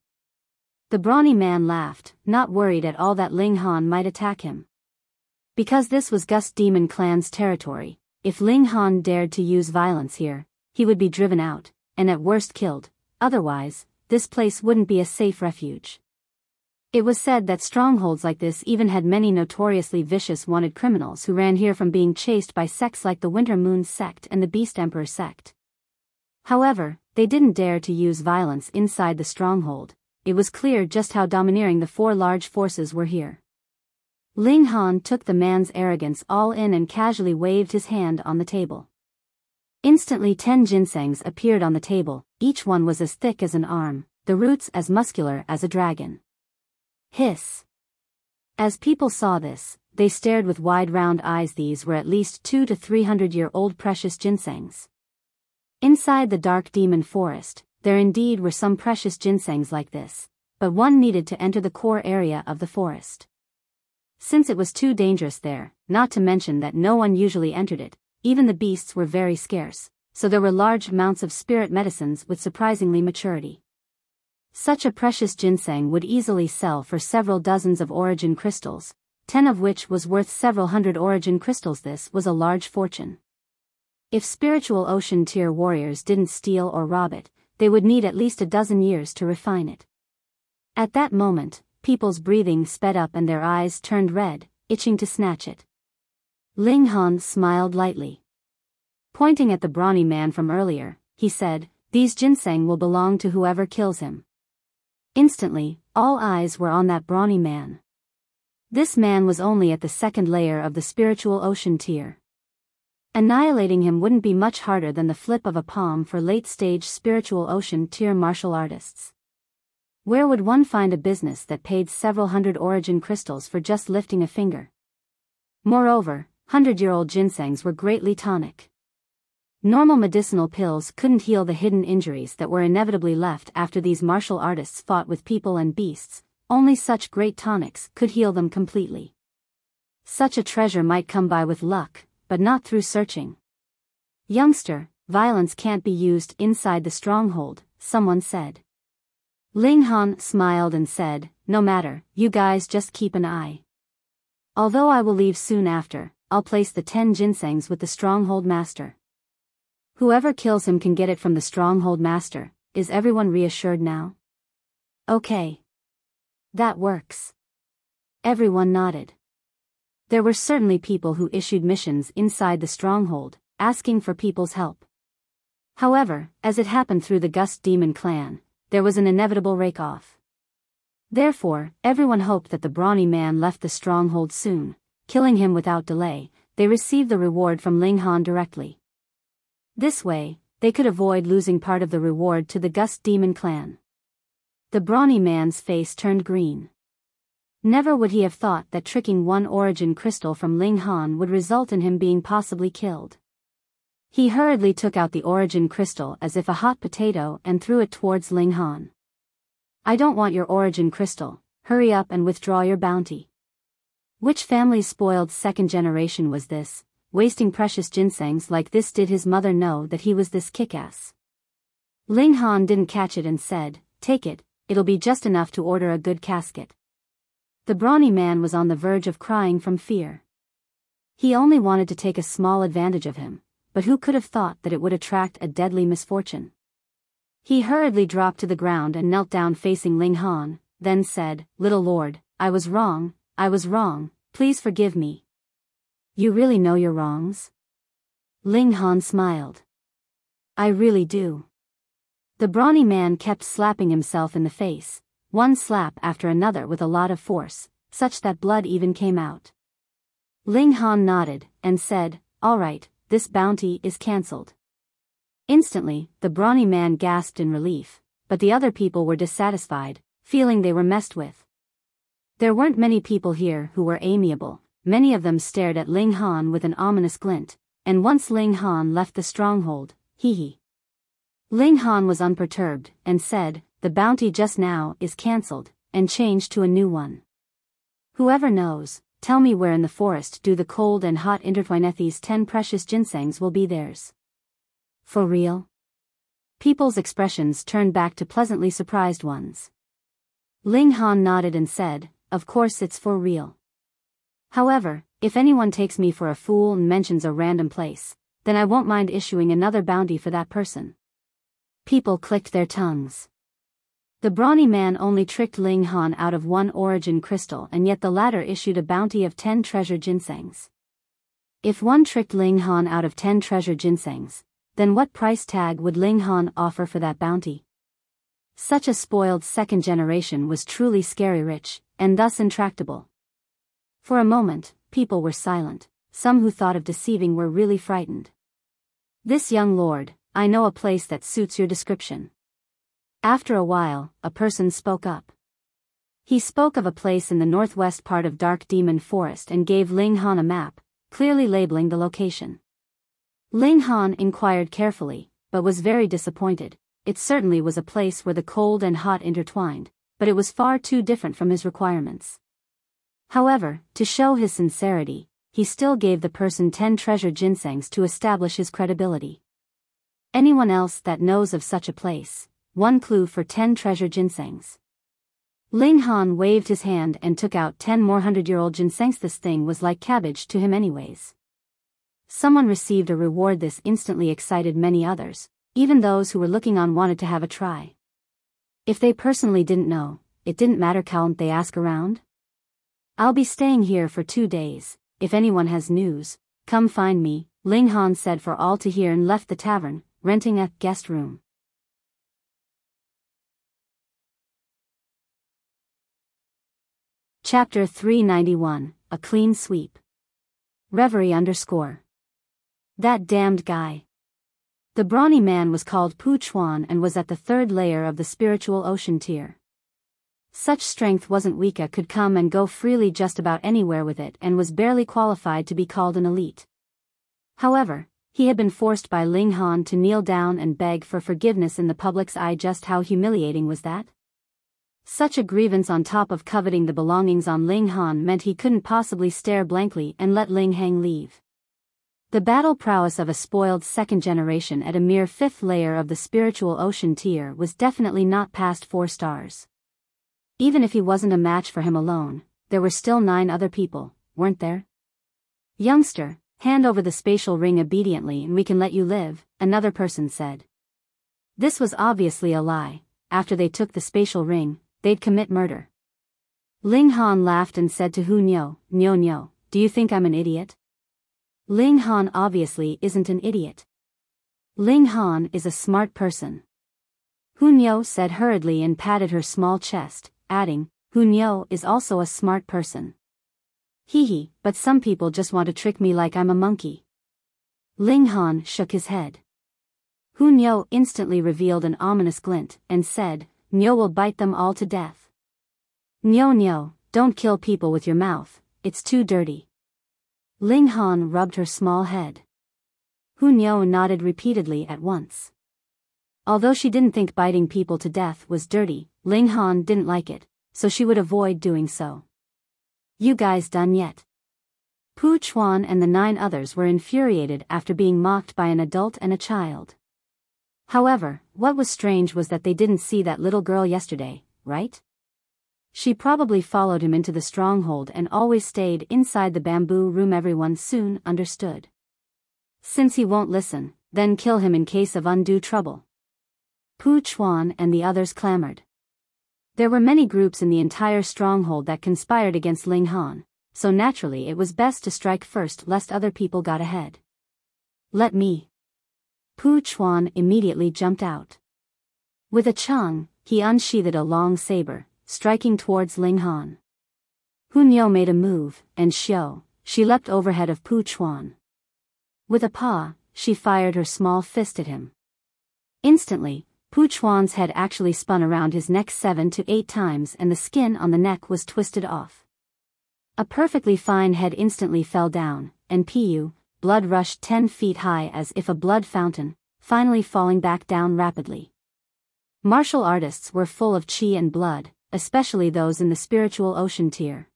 The brawny man laughed, not worried at all that Ling Han might attack him. Because this was Gust Demon Clan's territory, if Ling Han dared to use violence here, he would be driven out, and at worst killed. Otherwise, this place wouldn't be a safe refuge. It was said that strongholds like this even had many notoriously vicious wanted criminals who ran here from being chased by sects like the Winter Moon sect and the Beast Emperor sect. However, they didn't dare to use violence inside the stronghold. It was clear just how domineering the 4 large forces were here. Ling Han took the man's arrogance all in and casually waved his hand on the table. Instantly 10 ginsengs appeared on the table, each one was as thick as an arm, the roots as muscular as a dragon. Hiss. As people saw this, they stared with wide round eyes. These were at least 200 to 300-year-old precious ginsengs. Inside the dark demon forest, there indeed were some precious ginsengs like this, but one needed to enter the core area of the forest. Since it was too dangerous there, not to mention that no one usually entered it, even the beasts were very scarce, so there were large amounts of spirit medicines with surprisingly maturity. Such a precious ginseng would easily sell for several dozens of origin crystals, 10 of which was worth several hundred origin crystals. This was a large fortune. If spiritual ocean tier warriors didn't steal or rob it, they would need at least a dozen years to refine it. At that moment, people's breathing sped up and their eyes turned red, itching to snatch it. Ling Han smiled lightly. Pointing at the brawny man from earlier, he said, "These ginseng will belong to whoever kills him." Instantly, all eyes were on that brawny man. This man was only at the 2nd layer of the spiritual ocean tier. Annihilating him wouldn't be much harder than the flip of a palm for late-stage spiritual ocean tier martial artists. Where would one find a business that paid several hundred origin crystals for just lifting a finger? Moreover, 100-year-old ginsengs were greatly tonic. Normal medicinal pills couldn't heal the hidden injuries that were inevitably left after these martial artists fought with people and beasts. Only such great tonics could heal them completely. Such a treasure might come by with luck, but not through searching. "Youngster, violence can't be used inside the stronghold," someone said. Ling Han smiled and said, "No matter, you guys just keep an eye. Although I will leave soon after, I'll place the 10 ginsengs with the stronghold master. Whoever kills him can get it from the stronghold master. Is everyone reassured now?" "Okay. That works." Everyone nodded. There were certainly people who issued missions inside the stronghold, asking for people's help. However, as it happened through the Gust Demon Clan, there was an inevitable rake-off. Therefore, everyone hoped that the brawny man left the stronghold soon. Killing him without delay, they received the reward from Ling Han directly. This way, they could avoid losing part of the reward to the Gust Demon Clan. The brawny man's face turned green. Never would he have thought that tricking 1 origin crystal from Ling Han would result in him being possibly killed. He hurriedly took out the origin crystal as if a hot potato and threw it towards Ling Han. "I don't want your origin crystal, hurry up and withdraw your bounty." Which family's spoiled 2nd generation was this, wasting precious ginsengs like this? Did his mother know that he was this kick-ass? Ling Han didn't catch it and said, "Take it, it'll be just enough to order a good casket." The brawny man was on the verge of crying from fear. He only wanted to take a small advantage of him, but who could have thought that it would attract a deadly misfortune? He hurriedly dropped to the ground and knelt down facing Ling Han, then said, "Little lord, I was wrong, please forgive me." "You really know your wrongs?" Ling Han smiled. "I really do." The brawny man kept slapping himself in the face, one slap after another with a lot of force, such that blood even came out. Ling Han nodded, and said, "All right, this bounty is cancelled." Instantly, the brawny man gasped in relief, but the other people were dissatisfied, feeling they were messed with. There weren't many people here who were amiable, many of them stared at Ling Han with an ominous glint, and once Ling Han left the stronghold, hee. Ling Han was unperturbed, and said, "The bounty just now is cancelled, and changed to a new one. Whoever knows, tell me where in the forest do the cold and hot intertwineth these 10 precious ginsengs will be theirs." "For real?" People's expressions turned back to pleasantly surprised ones. Ling Han nodded and said, "Of course it's for real. However, if anyone takes me for a fool and mentions a random place, then I won't mind issuing another bounty for that person." People clicked their tongues. The brawny man only tricked Ling Han out of 1 origin crystal, and yet the latter issued a bounty of 10 treasure ginsengs. If one tricked Ling Han out of 10 treasure ginsengs, then what price tag would Ling Han offer for that bounty? Such a spoiled second generation was truly scary rich, and thus intractable. For a moment, people were silent, some who thought of deceiving were really frightened. "This young lord, I know a place that suits your description." After a while, a person spoke up. He spoke of a place in the northwest part of Dark Demon Forest and gave Ling Han a map, clearly labeling the location. Ling Han inquired carefully, but was very disappointed. It certainly was a place where the cold and hot intertwined, but it was far too different from his requirements. However, to show his sincerity, he still gave the person 10 treasure ginsengs to establish his credibility. "Anyone else that knows of such a place, 1 clue for 10 treasure ginsengs." Ling Han waved his hand and took out 10 more 100-year-old ginsengs. This thing was like cabbage to him anyways. Someone received a reward. This instantly excited many others, even those who were looking on wanted to have a try. If they personally didn't know, it didn't matter. Can't they ask around? "I'll be staying here for 2 days, if anyone has news, come find me," Ling Han said for all to hear and left the tavern, renting a guest room. Chapter 391, A Clean Sweep. Reverie _ That damned guy. The brawny man was called Pu Chuan and was at the 3rd layer of the spiritual ocean tier. Such strength wasn't weak, could come and go freely just about anywhere with it, and was barely qualified to be called an elite. However, he had been forced by Ling Han to kneel down and beg for forgiveness in the public's eye. Just how humiliating was that? Such a grievance on top of coveting the belongings on Ling Han meant he couldn't possibly stare blankly and let Ling Han leave. The battle prowess of a spoiled second generation at a mere 5th layer of the spiritual ocean tier was definitely not past 4 stars. Even if he wasn't a match for him alone, there were still 9 other people, weren't there? "Youngster, hand over the spatial ring obediently and we can let you live," another person said. This was obviously a lie. After they took the spatial ring, they'd commit murder. Ling Han laughed and said to Hu Nyo, "Do you think I'm an idiot?" Ling Han obviously isn't an idiot. Ling Han is a smart person. Hu Nyo said hurriedly and patted her small chest, adding, "Hu Nyo is also a smart person." "Hee, but some people just want to trick me like I'm a monkey." Ling Han shook his head. Hu Nyo instantly revealed an ominous glint, and said, "Nyo will bite them all to death." Nyo, don't kill people with your mouth, it's too dirty." Ling Han rubbed her small head. Hu Nyo nodded repeatedly at once. Although she didn't think biting people to death was dirty, Ling Han didn't like it, so she would avoid doing so. "You guys done yet?" Pu Chuan and the 9 others were infuriated after being mocked by an adult and a child. However, what was strange was that they didn't see that little girl yesterday, right? She probably followed him into the stronghold and always stayed inside the bamboo room. Everyone soon understood. Since he won't listen, then kill him in case of undue trouble. Pu Chuan and the others clamored. There were many groups in the entire stronghold that conspired against Ling Han, so naturally it was best to strike first lest other people got ahead. Let me. Pu Chuan immediately jumped out. With a chung, he unsheathed a long saber, striking towards Ling Han. Hunyo made a move, and she leapt overhead of Pu Chuan. With a paw, she fired her small fist at him. Instantly, Pu Chuan's head actually spun around his neck 7 to 8 times and the skin on the neck was twisted off. A perfectly fine head instantly fell down, and blood rushed 10 feet high as if a blood fountain, finally falling back down rapidly. Martial artists were full of chi and blood, especially those in the spiritual ocean tier.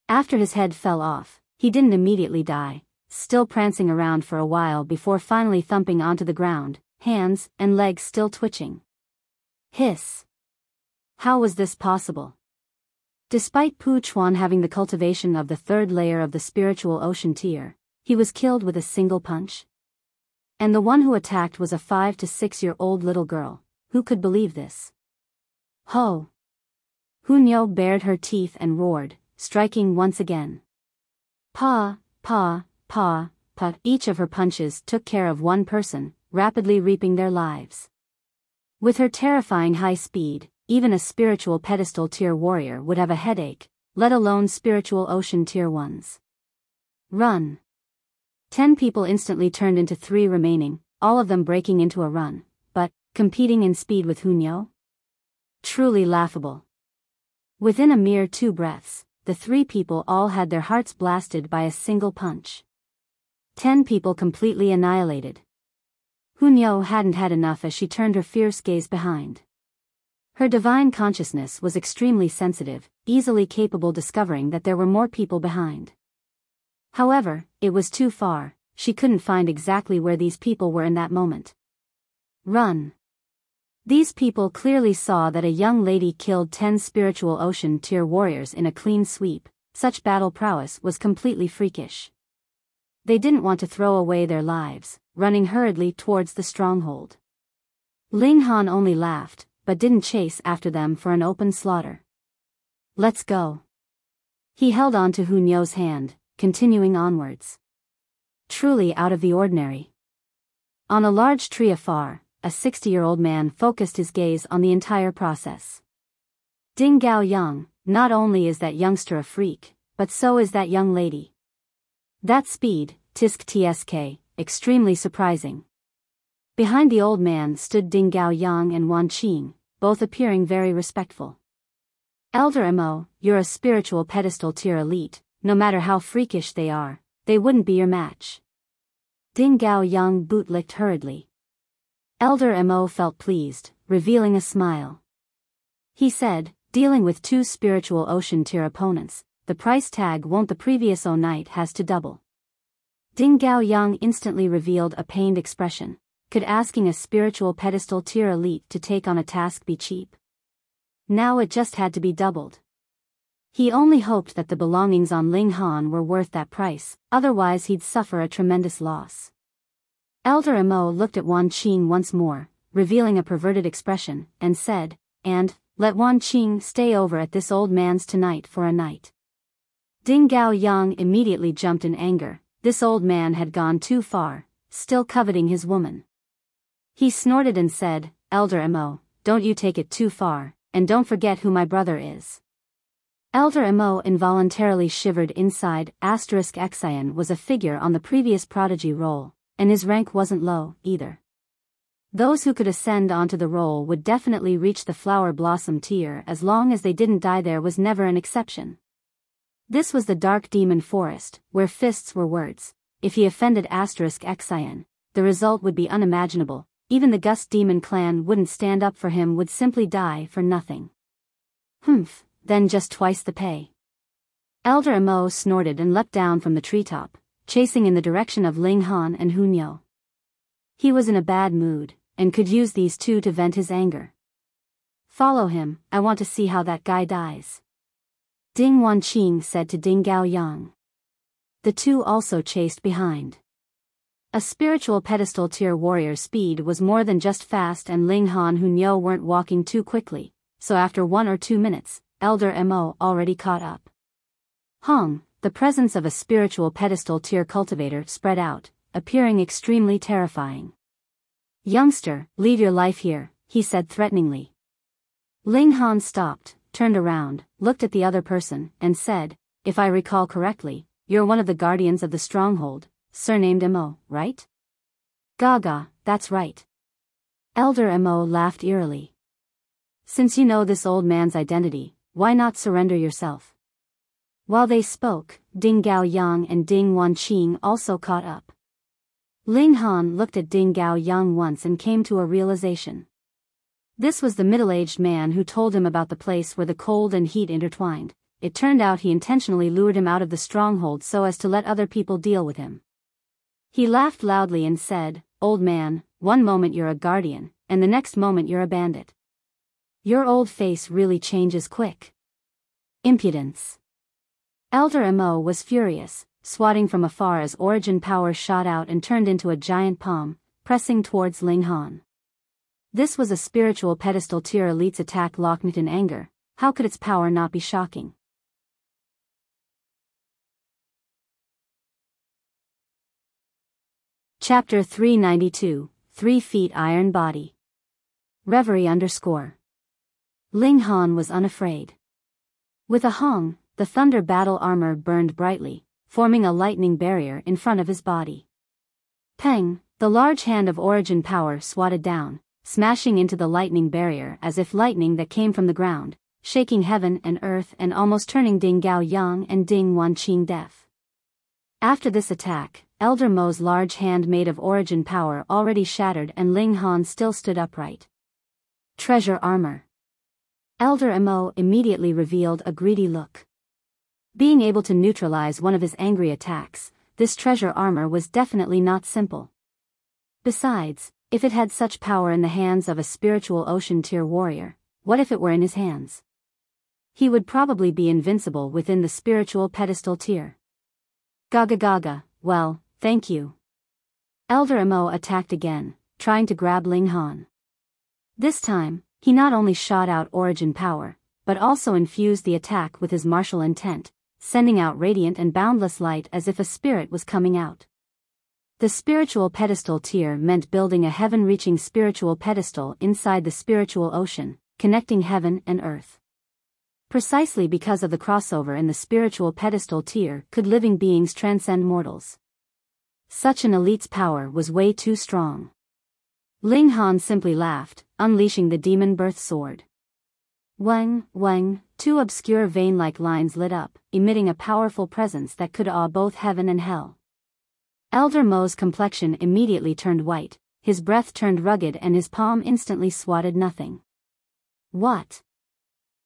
After his head fell off, he didn't immediately die, still prancing around for a while before finally thumping onto the ground, hands and legs still twitching. Hiss! How was this possible? Despite Pu Chuan having the cultivation of the 3rd layer of the spiritual ocean tier, he was killed with a single punch. And the one who attacked was a 5 to 6-year-old little girl. Who could believe this? Ho! Hunyo bared her teeth and roared, striking once again. Pa, pa, pa, pa. Each of her punches took care of one person, rapidly reaping their lives. With her terrifying high speed, even a spiritual pedestal tier warrior would have a headache, let alone spiritual ocean tier ones. Run! 10 people instantly turned into 3 remaining, all of them breaking into a run, but competing in speed with Hunyo? Truly laughable. Within a mere 2 breaths, the 3 people all had their hearts blasted by a single punch. 10 people completely annihilated. Hunyo hadn't had enough as she turned her fierce gaze behind. Her divine consciousness was extremely sensitive, easily capable discovering that there were more people behind. However, it was too far, she couldn't find exactly where these people were in that moment. Run! These people clearly saw that a young lady killed 10 spiritual ocean tier warriors in a clean sweep. Such battle prowess was completely freakish. They didn't want to throw away their lives, running hurriedly towards the stronghold. Ling Han only laughed, but didn't chase after them for an open slaughter. Let's go. He held on to Hunyo's hand, continuing onwards. Truly out of the ordinary. On a large tree afar, a 60-year-old man focused his gaze on the entire process. Ding Gao Yang, not only is that youngster a freak, but so is that young lady. That speed, tisk tsk, extremely surprising. Behind the old man stood Ding Gao Yang and Wan Qing, both appearing very respectful. Elder Mo, you're a spiritual pedestal tier elite, no matter how freakish they wouldn't be your match. Ding Gao Yang bootlicked hurriedly. Elder Mo felt pleased, revealing a smile. He said, dealing with 2 spiritual ocean tier opponents, the price tag won't the previous night has to double. Ding Gao Yang instantly revealed a pained expression. Could asking a spiritual pedestal tier elite to take on a task be cheap? Now it just had to be doubled. He only hoped that the belongings on Ling Han were worth that price, otherwise he'd suffer a tremendous loss. Elder Mo looked at Wan Qing once more, revealing a perverted expression, and said, and, let Wan Qing stay over at this old man's tonight for a night. Ding Gao Yang immediately jumped in anger. This old man had gone too far, still coveting his woman. He snorted and said, Elder Mo, don't you take it too far, and don't forget who my brother is. Elder Mo involuntarily shivered inside. Xian was a figure on the previous Prodigy roll, and his rank wasn't low, either. Those who could ascend onto the roll would definitely reach the flower blossom tier as long as they didn't die. There was never an exception. This was the dark demon forest, where fists were words. If he offended Xian, the result would be unimaginable. Even the Gust demon clan wouldn't stand up for him, would simply die for nothing. Humph, then just twice the pay. Elder Mo snorted and leapt down from the treetop, chasing in the direction of Ling Han and Hunyo. He was in a bad mood, and could use these two to vent his anger. Follow him, I want to see how that guy dies. Ding Wanqing said to Ding Gaoyang. The two also chased behind. A spiritual pedestal tier warrior's speed was more than just fast, and Ling Han who Nyo weren't walking too quickly, so after 1 or 2 minutes, Elder Mo already caught up. Hong, the presence of a spiritual pedestal tier cultivator spread out, appearing extremely terrifying. Youngster, leave your life here, he said threateningly. Ling Han stopped, turned around, looked at the other person, and said, if I recall correctly, you're one of the guardians of the stronghold, surnamed Mo, right? Gaga, that's right. Elder Mo laughed eerily. Since you know this old man's identity, why not surrender yourself? While they spoke, Ding Gaoyang and Ding Wanqing also caught up. Ling Han looked at Ding Gaoyang once and came to a realization. This was the middle-aged man who told him about the place where the cold and heat intertwined. It turned out he intentionally lured him out of the stronghold so as to let other people deal with him. He laughed loudly and said, old man, one moment you're a guardian, and the next moment you're a bandit. Your old face really changes quick. Impudence. Elder Mo was furious, swatting from afar as origin power shot out and turned into a giant palm, pressing towards Ling Han. This was a spiritual pedestal tier elite's attack locked in anger. How could its power not be shocking? Chapter 392, 3 Feet Iron Body. Reverie _ Ling Han was unafraid. With a hong, the thunder battle armor burned brightly, forming a lightning barrier in front of his body. Peng, the large hand of origin power swatted down, smashing into the lightning barrier as if lightning that came from the ground, shaking heaven and earth and almost turning Ding Gaoyang and Ding Wanqing deaf. After this attack, Elder Mo's large hand made of origin power already shattered and Ling Han still stood upright. Treasure armor. Elder Mo immediately revealed a greedy look. Being able to neutralize one of his angry attacks, this treasure armor was definitely not simple. Besides, if it had such power in the hands of a spiritual ocean tier warrior, what if it were in his hands? He would probably be invincible within the spiritual pedestal tier. Gaga gaga, well, thank you. Elder Mo attacked again, trying to grab Ling Han. This time, he not only shot out origin power, but also infused the attack with his martial intent, sending out radiant and boundless light as if a spirit was coming out. The spiritual pedestal tier meant building a heaven-reaching spiritual pedestal inside the spiritual ocean, connecting heaven and earth. Precisely because of the crossover in the spiritual pedestal tier could living beings transcend mortals. Such an elite's power was way too strong. Ling Han simply laughed, unleashing the demon birth sword. Wang, wang, 2 obscure vein-like lines lit up, emitting a powerful presence that could awe both heaven and hell. Elder Mo's complexion immediately turned white, his breath turned rugged and his palm instantly swatted nothing. What?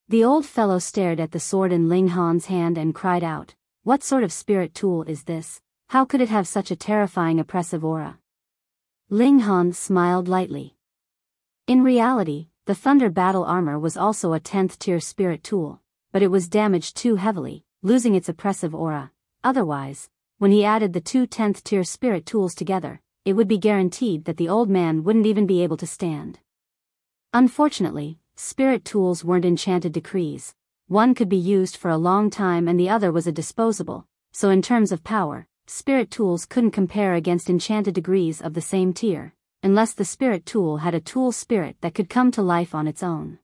The old fellow stared at the sword in Ling Han's hand and cried out, what sort of spirit tool is this? How could it have such a terrifying oppressive aura? Ling Han smiled lightly. In reality, the thunder battle armor was also a 10th tier spirit tool, but it was damaged too heavily, losing its oppressive aura. Otherwise, when he added the 2 10th tier spirit tools together, it would be guaranteed that the old man wouldn't even be able to stand. Unfortunately, spirit tools weren't enchanted decrees. One could be used for a long time and the other was a disposable, so in terms of power, spirit tools couldn't compare against enchanted degrees of the same tier, unless the spirit tool had a tool spirit that could come to life on its own.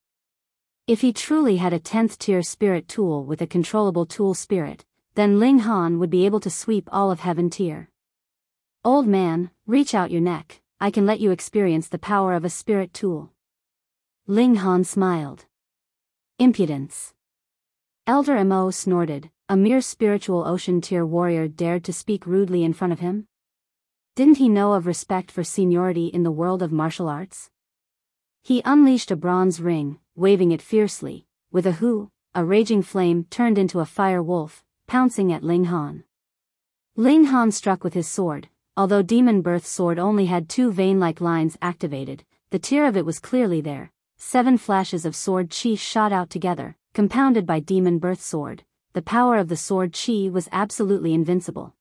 If he truly had a 10th tier spirit tool with a controllable tool spirit, then Ling Han would be able to sweep all of heaven tier. Old man, reach out your neck, I can let you experience the power of a spirit tool. Ling Han smiled. Impudence. Elder Mo snorted, a mere spiritual ocean tier warrior dared to speak rudely in front of him? Didn't he know of respect for seniority in the world of martial arts? He unleashed a bronze ring, waving it fiercely, with a hoo, a raging flame turned into a fire wolf, pouncing at Ling Han. Ling Han struck with his sword, although Demon Birth Sword only had 2 vein-like lines activated, the tear of it was clearly there. 7 flashes of sword chi shot out together, compounded by demon birth sword. The power of the sword chi was absolutely invincible.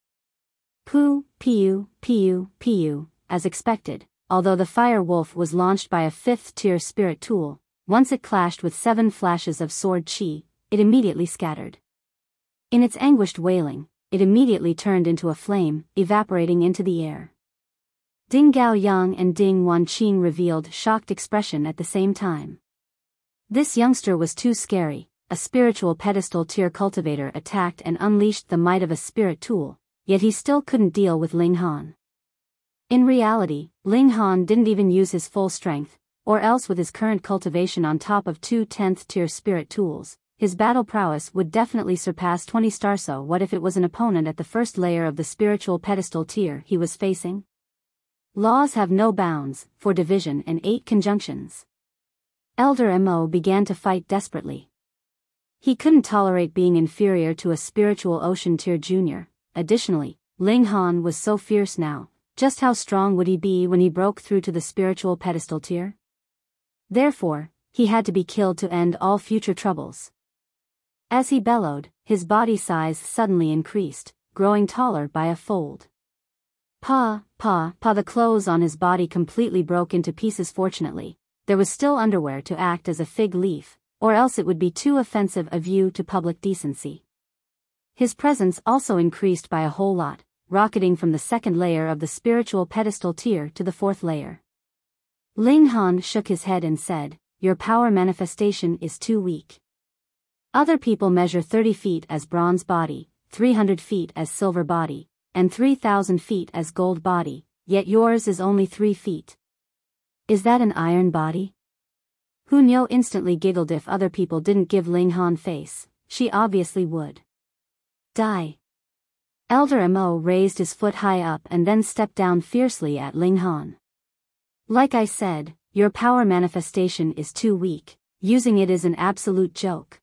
Pu, piu, piu, piu, as expected, although the fire wolf was launched by a 5th tier spirit tool, once it clashed with 7 flashes of sword chi, it immediately scattered. In its anguished wailing, it immediately turned into a flame, evaporating into the air. Ding Gaoyang and Ding Wanqing revealed shocked expression at the same time. This youngster was too scary. A spiritual pedestal tier cultivator attacked and unleashed the might of a spirit tool, yet he still couldn't deal with Ling Han. In reality, Ling Han didn't even use his full strength, or else with his current cultivation on top of 2 10th tier spirit tools, his battle prowess would definitely surpass 20 star. So what if it was an opponent at the first layer of the spiritual pedestal tier he was facing? Laws have no bounds, for division and 8 conjunctions. Elder Mo began to fight desperately. He couldn't tolerate being inferior to a spiritual ocean tier junior. Additionally, Ling Han was so fierce now, just how strong would he be when he broke through to the spiritual pedestal tier? Therefore, he had to be killed to end all future troubles. As he bellowed, his body size suddenly increased, growing taller by a fold. The clothes on his body completely broke into pieces. Fortunately, there was still underwear to act as a fig leaf, or else it would be too offensive a view to public decency. His presence also increased by a whole lot, rocketing from the 2nd layer of the spiritual pedestal tier to the 4th layer. Ling Han shook his head and said, "Your power manifestation is too weak. Other people measure 30 feet as bronze body, 300 feet as silver body, and 3,000 feet as gold body, yet yours is only 3 feet. Is that an iron body?" Hu Niu instantly giggled. If other people didn't give Ling Han face, she obviously would. Die. Elder Mo raised his foot high up and then stepped down fiercely at Ling Han. "Like I said, your power manifestation is too weak, using it is an absolute joke."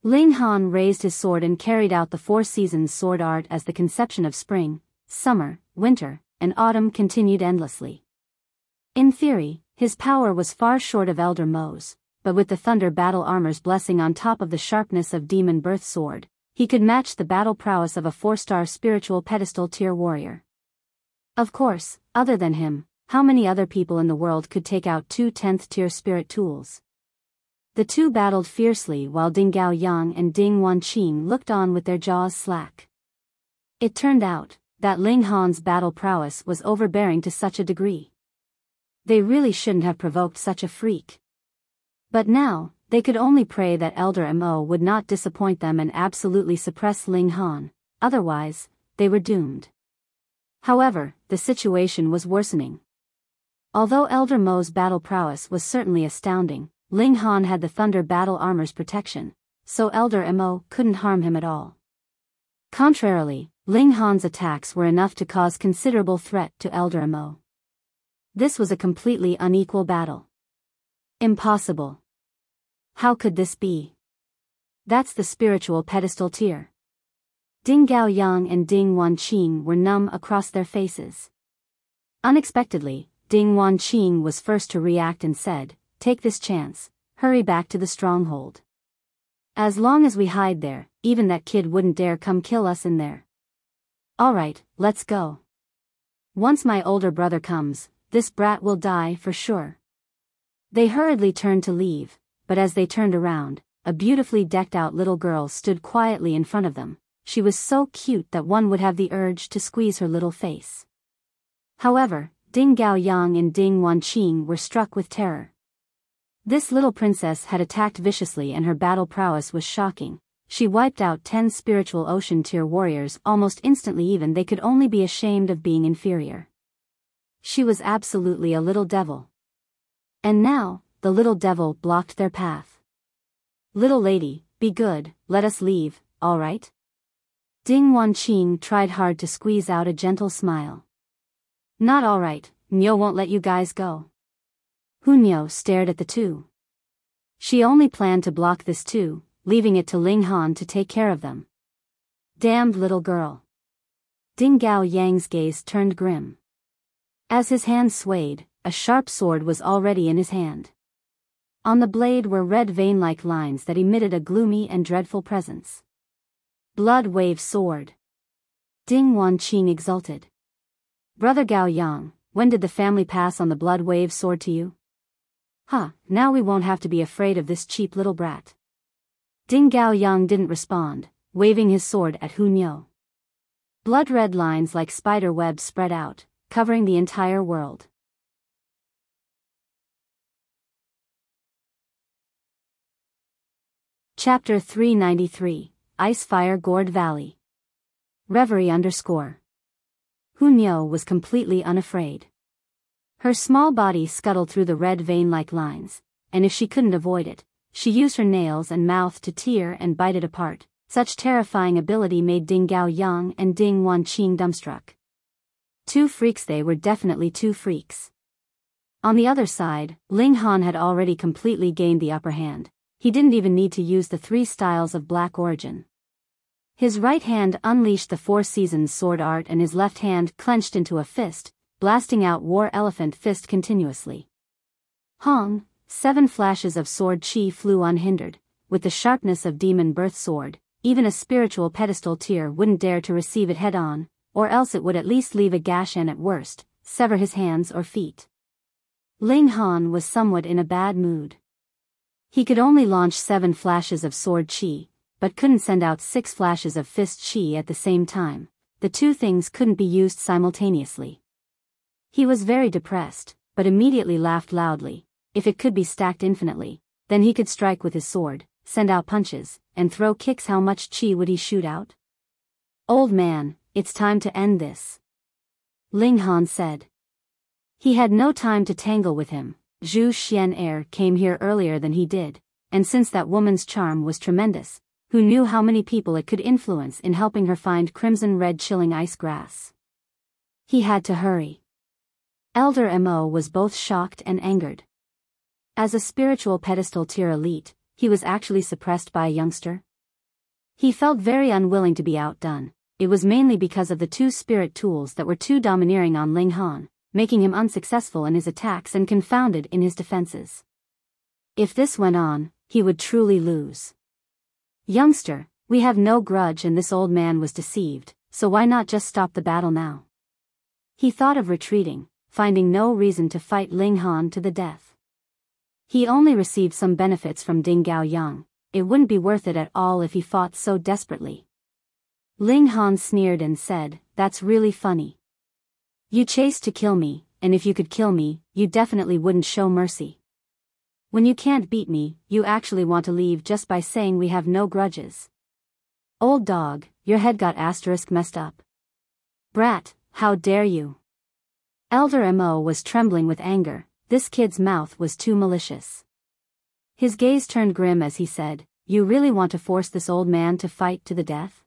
Ling Han raised his sword and carried out the 4 seasons sword art as the conception of spring, summer, winter, and autumn continued endlessly. In theory, his power was far short of Elder Mo's, but with the Thunder Battle Armor's blessing on top of the sharpness of Demon Birth Sword, he could match the battle prowess of a 4-star spiritual pedestal tier warrior. Of course, other than him, how many other people in the world could take out 2 10th tier spirit tools? The two battled fiercely while Ding Gaoyang and Ding Wanqing looked on with their jaws slack. It turned out that Ling Han's battle prowess was overbearing to such a degree. They really shouldn't have provoked such a freak. But now, they could only pray that Elder Mo would not disappoint them and absolutely suppress Ling Han, otherwise, they were doomed. However, the situation was worsening. Although Elder Mo's battle prowess was certainly astounding, Ling Han had the Thunder Battle Armor's protection, so Elder Mo couldn't harm him at all. Contrarily, Ling Han's attacks were enough to cause considerable threat to Elder Mo. This was a completely unequal battle. Impossible. How could this be? That's the spiritual pedestal tier. Ding Gaoyang and Ding Wanqing were numb across their faces. Unexpectedly, Ding Wanqing was first to react and said, "Take this chance, hurry back to the stronghold. As long as we hide there, even that kid wouldn't dare come kill us in there. Alright, let's go. Once my older brother comes, this brat will die for sure." They hurriedly turned to leave, but as they turned around, a beautifully decked out little girl stood quietly in front of them. She was so cute that one would have the urge to squeeze her little face. However, Ding Gaoyang and Ding Wanqing were struck with terror. This little princess had attacked viciously and her battle prowess was shocking. She wiped out 10 spiritual ocean tier warriors almost instantly. Even they could only be ashamed of being inferior. She was absolutely a little devil. And now, the little devil blocked their path. "Little lady, be good, let us leave, alright?" Ding Wanqing tried hard to squeeze out a gentle smile. "Not alright, Nyo won't let you guys go." Hu Niu stared at the two. She only planned to block this too, leaving it to Ling Han to take care of them. Damned little girl. Ding Gaoyang's gaze turned grim. As his hand swayed, a sharp sword was already in his hand. On the blade were red vein-like lines that emitted a gloomy and dreadful presence. Blood Wave Sword. Ding Wanqing exulted. Brother Gao Yang, when did the family pass on the Blood Wave Sword to you? Now we won't have to be afraid of this cheap little brat. Ding Gao Yang didn't respond, waving his sword at Hu Niu. Blood-red lines like spider webs spread out, covering the entire world. Chapter 393, Icefire Gourd Valley. Reverie _ Hu Niu was completely unafraid. Her small body scuttled through the red vein-like lines, and if she couldn't avoid it, she used her nails and mouth to tear and bite it apart. Such terrifying ability made Ding Gao Yang and Ding Wanqing dumbstruck. Two freaks, they were definitely two freaks. On the other side, Ling Han had already completely gained the upper hand. He didn't even need to use the 3 styles of black origin. His right hand unleashed the 4 seasons sword art and his left hand clenched into a fist, blasting out War Elephant Fist continuously. Hong, 7 flashes of sword chi flew unhindered, with the sharpness of Demon Birth Sword. Even a spiritual pedestal tier wouldn't dare to receive it head-on, or else it would at least leave a gash and at worst, sever his hands or feet. Ling Han was somewhat in a bad mood. He could only launch 7 flashes of sword chi, but couldn't send out 6 flashes of fist chi at the same time. The two things couldn't be used simultaneously. He was very depressed, but immediately laughed loudly. If it could be stacked infinitely, then he could strike with his sword, send out punches, and throw kicks. How much chi would he shoot out? Old man, it's time to end this, Ling Han said. He had no time to tangle with him. Zhu Xuan Er came here earlier than he did, and since that woman's charm was tremendous, who knew how many people it could influence in helping her find crimson-red chilling ice grass? He had to hurry. Elder Mo was both shocked and angered. As a spiritual pedestal tier elite, he was actually suppressed by a youngster. He felt very unwilling to be outdone. It was mainly because of the 2 spirit tools that were too domineering on Ling Han, making him unsuccessful in his attacks and confounded in his defenses. If this went on, he would truly lose. Youngster, we have no grudge and this old man was deceived, so why not just stop the battle now? He thought of retreating, finding no reason to fight Ling Han to the death. He only received some benefits from Ding Gao Yang. It wouldn't be worth it at all if he fought so desperately. Ling Han sneered and said, "That's really funny. You chased to kill me, and if you could kill me, you definitely wouldn't show mercy. When you can't beat me, you actually want to leave just by saying we have no grudges. Old dog, your head got * messed up. Brat, how dare you?" Elder Mo was trembling with anger. This kid's mouth was too malicious. His gaze turned grim as he said, "You really want to force this old man to fight to the death?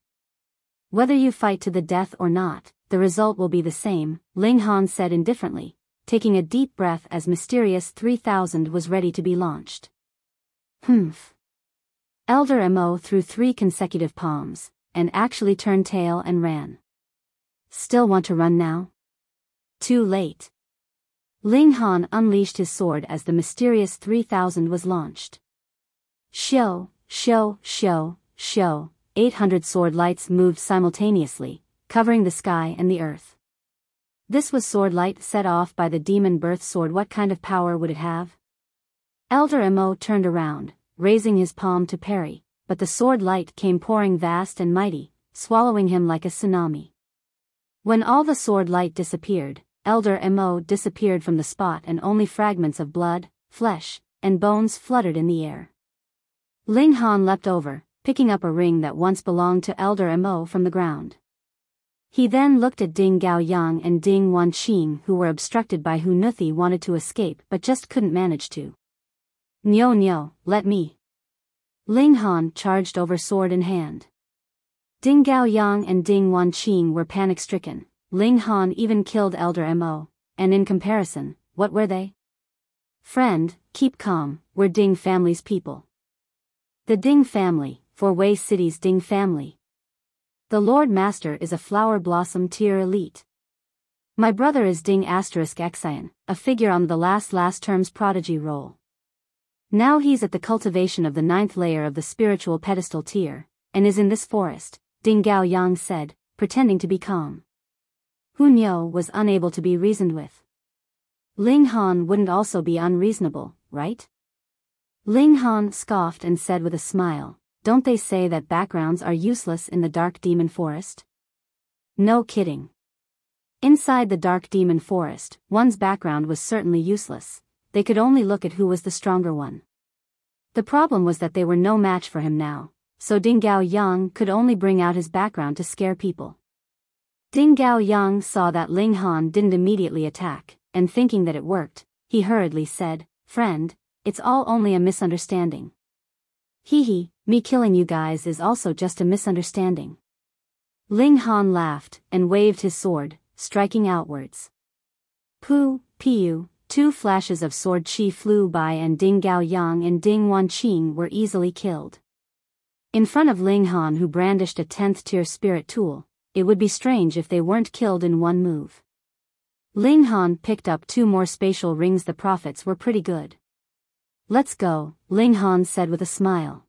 Whether you fight to the death or not, the result will be the same," Ling Han said indifferently, taking a deep breath as Mysterious 3000 was ready to be launched. Humph. Elder Mo threw 3 consecutive palms, and actually turned tail and ran. Still want to run now? Too late. Ling Han unleashed his sword as the Mysterious 3000 was launched. Shio, shio, shio, shio, 800 sword lights moved simultaneously, covering the sky and the earth. This was sword light set off by the Demon Birth Sword. What kind of power would it have? Elder Mo turned around, raising his palm to parry, but the sword light came pouring vast and mighty, swallowing him like a tsunami. When all the sword light disappeared, Elder Mo disappeared from the spot and only fragments of blood, flesh, and bones fluttered in the air. Ling Han leapt over, picking up a ring that once belonged to Elder Mo from the ground. He then looked at Ding Gao Yang and Ding Wanqing, who were obstructed by Hu Nuthi, wanted to escape but just couldn't manage to. "Nyo, let me." Ling Han charged over sword in hand. Ding Gao Yang and Ding Wanqing were panic-stricken. Ling Han even killed Elder Mo, and in comparison, what were they? "Friend, keep calm, we're Ding family's people." The Ding family, for Wei City's Ding family. The Lord Master is a flower blossom tier elite. My brother is Ding Xian, a figure on the last term's Prodigy roll. Now he's at the cultivation of the 9th layer of the spiritual pedestal tier, and is in this forest, Ding Gaoyang said, pretending to be calm. Hunyo was unable to be reasoned with. Ling Han wouldn't also be unreasonable, right? Ling Han scoffed and said with a smile, don't they say that backgrounds are useless in the dark demon forest? No kidding. Inside the dark demon forest, one's background was certainly useless. They could only look at who was the stronger one. The problem was that they were no match for him now, so Ding Gaoyang could only bring out his background to scare people. Ding Gaoyang saw that Ling Han didn't immediately attack, and thinking that it worked, he hurriedly said, friend, it's all only a misunderstanding. Hee, me killing you guys is also just a misunderstanding. Ling Han laughed, and waved his sword, striking outwards. Piu, 2 flashes of sword chi flew by and Ding Gaoyang and Ding Wanqing were easily killed. In front of Ling Han, who brandished a 10th tier spirit tool, it would be strange if they weren't killed in one move. Ling Han picked up 2 more spatial rings. The profits were pretty good. Let's go, Ling Han said with a smile.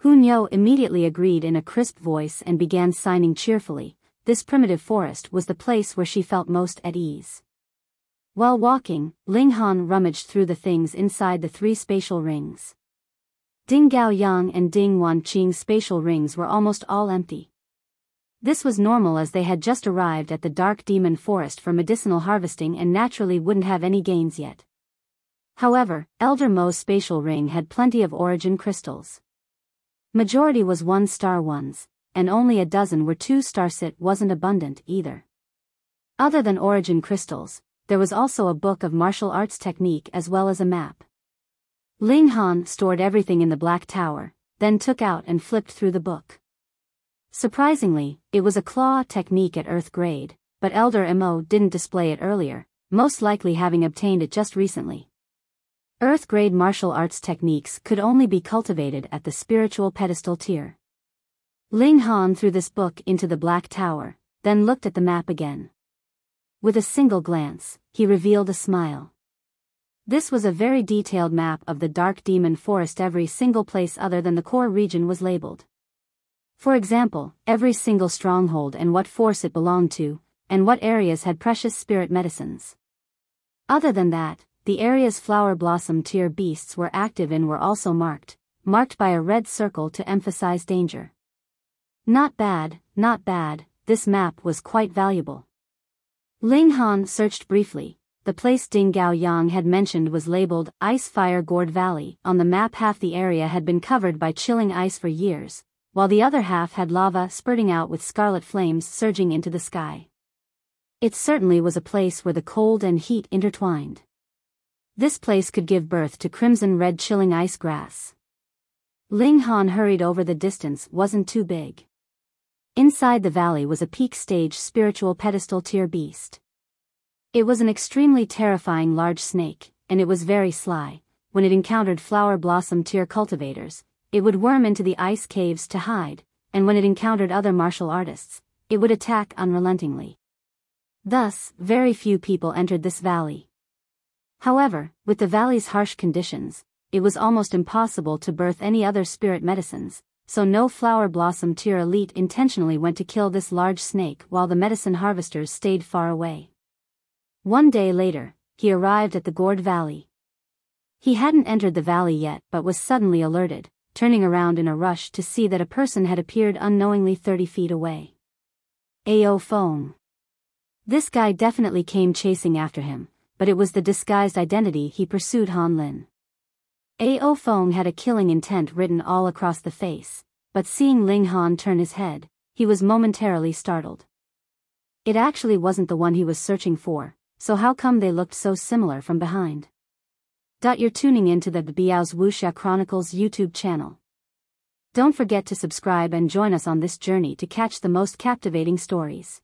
Hunyo immediately agreed in a crisp voice and began signing cheerfully. This primitive forest was the place where she felt most at ease. While walking, Ling Han rummaged through the things inside the 3 spatial rings. Ding Gaoyang and Ding Wanqing's spatial rings were almost all empty. This was normal as they had just arrived at the dark demon forest for medicinal harvesting and naturally wouldn't have any gains yet. However, Elder Mo's spatial ring had plenty of origin crystals. Majority was 1-star ones, and only a dozen were 2-star. It wasn't abundant either. Other than origin crystals, there was also a book of martial arts technique as well as a map. Ling Han stored everything in the Black Tower, then took out and flipped through the book. Surprisingly, it was a claw technique at Earth grade, but Elder Mo didn't display it earlier, most likely having obtained it just recently. Earth grade martial arts techniques could only be cultivated at the spiritual pedestal tier. Ling Han threw this book into the Black Tower, then looked at the map again. With a single glance, he revealed a smile. This was a very detailed map of the Dark Demon Forest. Every single place other than the core region was labeled. For example, every single stronghold and what force it belonged to, and what areas had precious spirit medicines. Other than that, the areas flower blossom tier beasts were active in were also marked by a red circle to emphasize danger. Not bad, this map was quite valuable. Ling Han searched briefly. The place Ding Gaoyang had mentioned was labeled Ice Fire Gourd Valley. On the map, half the area had been covered by chilling ice for years, while the other half had lava spurting out with scarlet flames surging into the sky. It certainly was a place where the cold and heat intertwined. This place could give birth to crimson-red chilling ice grass. Ling Han hurried over. The distance wasn't too big. Inside the valley was a peak stage spiritual pedestal tier beast. It was an extremely terrifying large snake, and it was very sly. When it encountered flower blossom tier cultivators, it would worm into the ice caves to hide, and when it encountered other martial artists, it would attack unrelentingly. Thus, very few people entered this valley. However, with the valley's harsh conditions, it was almost impossible to birth any other spirit medicines, so no flower blossom tier elite intentionally went to kill this large snake while the medicine harvesters stayed far away. One day later, he arrived at the Gourd Valley. He hadn't entered the valley yet but was suddenly alerted, turning around in a rush to see that a person had appeared unknowingly 30 feet away. Ao Feng. This guy definitely came chasing after him, but it was the disguised identity he pursued. Han Lin. Ao Feng had a killing intent written all across the face, but seeing Ling Han turn his head, he was momentarily startled. It actually wasn't the one he was searching for, so how come they looked so similar from behind? You're tuning into the Biyao's Wuxia Chronicles YouTube channel. Don't forget to subscribe and join us on this journey to catch the most captivating stories.